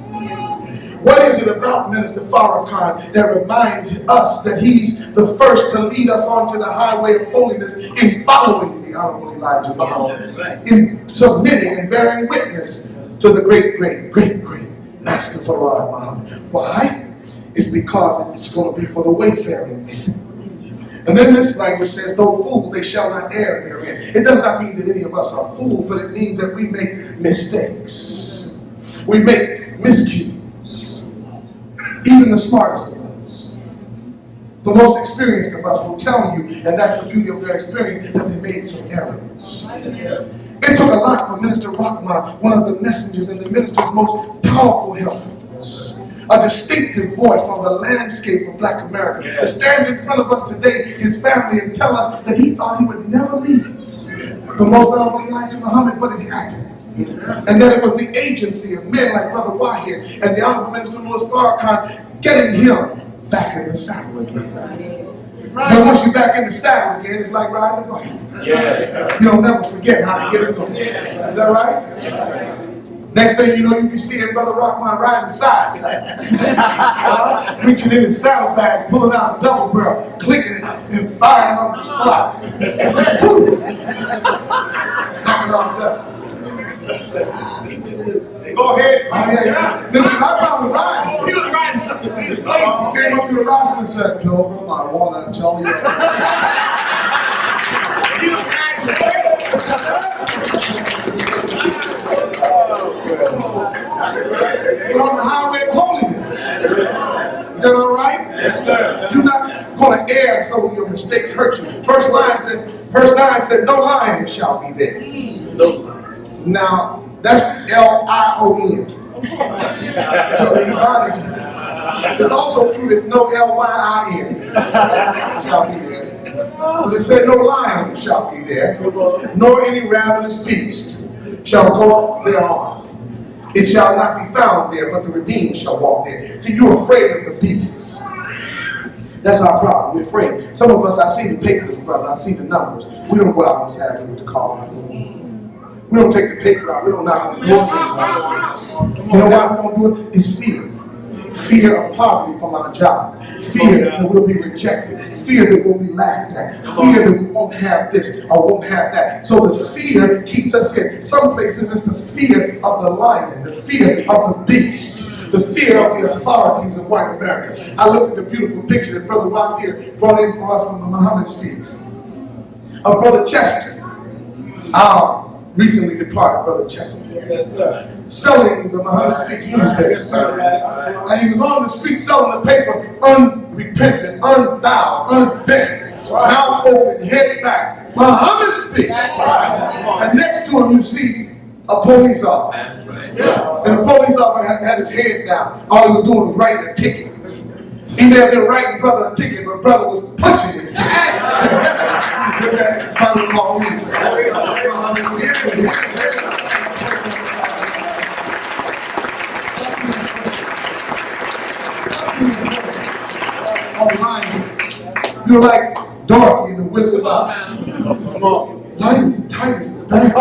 What is it about Minister Farrakhan that reminds us that he's the first to lead us onto the highway of holiness in following the Honorable Elijah Muhammad, in submitting and bearing witness to the great, great, great, great Master Farrakhan Muhammad? Why? It's because it's going to be for the wayfaring men. And then this language says, though fools, they shall not err therein. It does not mean that any of us are fools, but it means that we make mistakes. We make miscues. Even the smartest of us, the most experienced of us will tell you, and that's the beauty of their experience, that they made some errors. It took a lot for Minister Rahman, one of the messengers and the minister's most powerful helpers, a distinctive voice on the landscape of Black America, to stand in front of us today, his family, and tell us that he thought he would never leave the most honorable Elijah Muhammad, but it happened. And that it was the agency of men like Brother Wahid and the Honorable Minister Louis Farrakhan getting him back in the saddle again. But once you're back in the saddle again, it's like riding a bike. You don't never forget how to get it going. Is that right? Next thing you know, you be seeing Brother Rahman riding side, reaching in his saddlebags, pulling out a double barrel, clicking it, and firing on the slot. Knocking off that. Go ahead. Listen, I was riding. You was riding something. Came up to the roster and said, Pilgrim, I want to tell you. We're on the highway of holiness. Is that all right? Yes, sir. You're not going to err so your mistakes hurt you. Verse 9 said, no lion shall be there. No. Now, that's L-I-O-N. It's also true that no L-Y-I-N shall be there. But it said no lion shall be there, nor any ravenous beast shall go up thereon. It shall not be found there, but the redeemed shall walk there. See, you're afraid of the beasts. That's our problem. We're afraid. Some of us, I see the papers, brother. I see the numbers. We don't go out on Saturday with the car. We don't take the paper out. We don't knock on the door. You know why we don't do it? It's fear. Fear of poverty from our job. Fear that we'll be rejected. Fear that we'll be laughed at. Fear that we won't have this or won't have that. So the fear keeps us in. Some places it's the fear of the lion, the fear of the beast, the fear of the authorities of white America. I looked at the beautiful picture that Brother Wazir brought in for us from the Muhammad speaks of Brother Chester, our recently departed Brother Chester. Yes, sir. Selling the Muhammad Speaks newspaper. Yes, sir. And he was on the street selling the paper unrepentant, unbowed, unbent, mouth open, head back. Muhammad Speaks. And next to him you see a police officer. And the police officer had his head down. All he was doing was writing a ticket. He may have been writing brother a ticket, but brother was punching his ticket. You're like Dorothy in the Wizard of Oz. Lions and tigers in the back.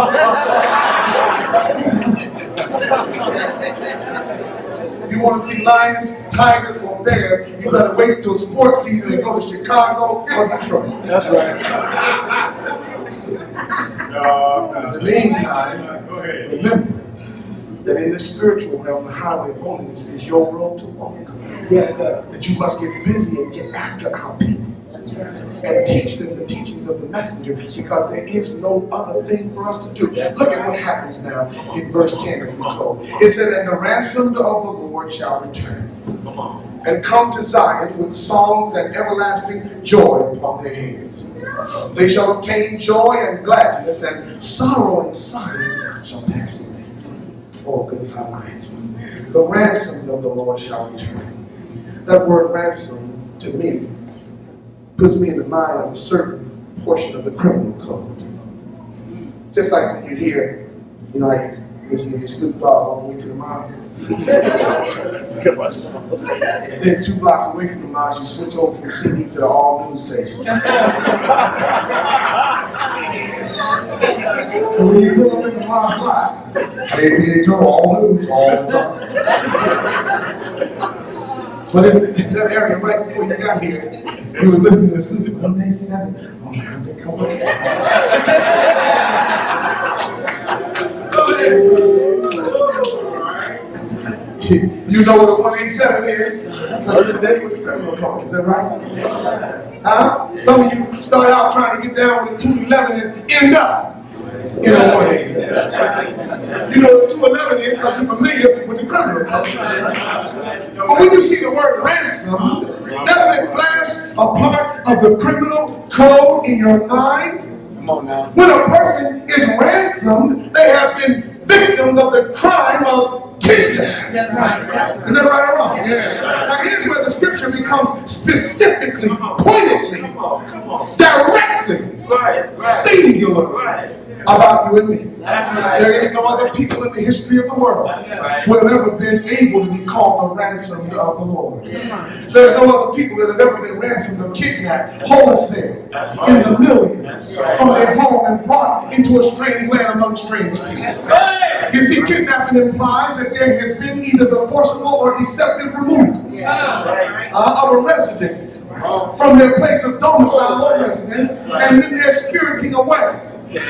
If you want to see lions, tigers, or bears, you gotta wait until sports season and go to Chicago or Detroit. That's right. In the meantime, remember that in the spiritual realm, the highway of holiness is your road to walk. Yes, sir. That you must get busy and get after our people. And teach them the teachings of the messenger, because there is no other thing for us to do. Look at what happens now in verse 10 as we close. It said, and the ransomed of the Lord shall return and come to Zion with songs and everlasting joy upon their heads. They shall obtain joy and gladness, and sorrow and sighing shall pass away. Oh, good God. The ransomed of the Lord shall return. That word ransom to me puts me in the mind of a certain portion of the criminal code. Just like when you hear, Listen to this Snoop Dogg all the way to the mosque. Then 2 blocks away from the mosque, you switch over from CD to the all news station. So when you pull up in the mosque lot, they told all news all the time. But in that area right before you got here, he was listening to Snoop Dogg. They said, "Oh, undercover." You know what a 187 is? Because the day was criminal code, is that right? Some of you start out trying to get down with a 211 and end up in a 187. You know what a 211 is because you're familiar with the criminal code. But when you see the word ransom, doesn't it flash a part of the criminal code in your mind? Come on now. When a person is ransomed, they have been victims of the crime of kidnapping. That's right. Is that right or wrong? Yeah. Now here's where the scripture becomes specifically, pointedly, directly, singular about you and me. There is no other people in the history of the world who have ever been able to be called the ransomed of the Lord. There's no other people that have ever been ransomed or kidnapped wholesale in the millions from their home and brought into a strange land among strange people. You see, kidnapping implies that there has been either the forcible or deceptive removal of a resident from their place of domicile or residence, and then they're spiriting away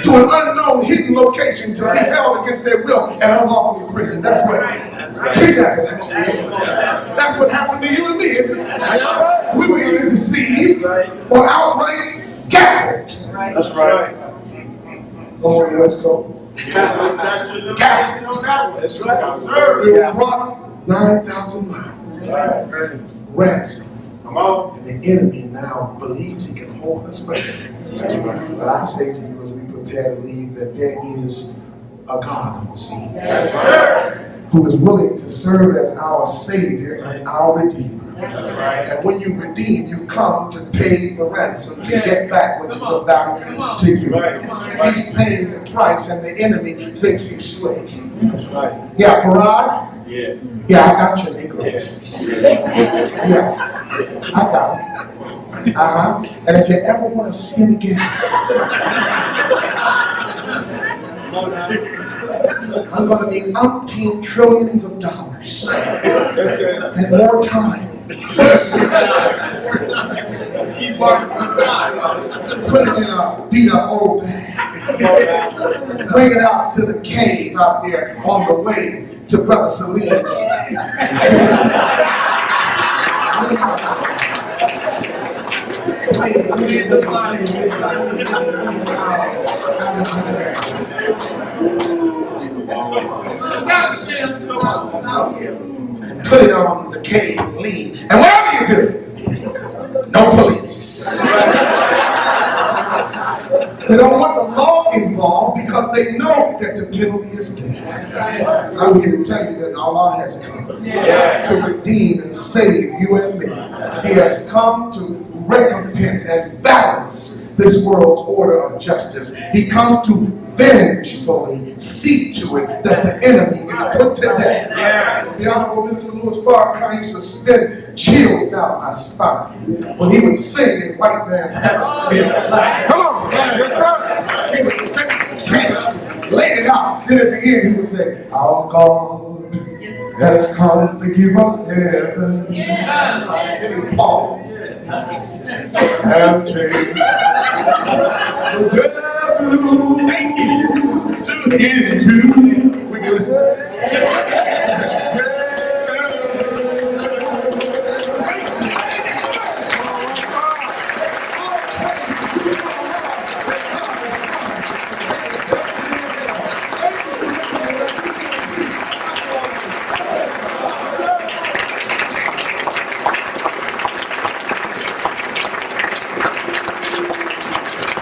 to an unknown hidden location to be held against their will and unlawfully imprisoned. That's what kidnapping actually is. That's what happened to you and me, isn't it? We were either deceived or outright gathered. That's right. Come on, let's go. Gathered. That's right. We were brought 9,000 miles. Ransom. Come on. And the enemy now believes he can hold us forever. But I say to you, as we prepare to leave, that there is a God on the scene who is willing to serve as our Savior and our Redeemer. And when you redeem, you come to pay the ransom to get back what is of value to you. He's paying the price, and the enemy thinks he's slick. Yeah, Farrakhan? Yeah, I got you, Negro. Yeah, I got it. And if you ever want to see him again, I'm going to need umpteen trillions of dollars and more time. Put it in a beat up old bag. Bring it out to the cave out there on the way to Brother Salim's. Put it on the cave and leave. And whatever you do, no police. They don't want the law involved because they know that the penalty is death. I'm here to tell you that Allah has come to redeem and save you and me. He has come to recompense and balance this world's order of justice. He comes to vengefully see to it that the enemy is put to death. The Honorable Minister Louis Farrakhan used to spin chills down my spine when he would sing in white man's black. Come on, he would sing chaos, lay it out. Then at the end he would say, "Our God has come to give us heaven." Then he would pause and take the devil into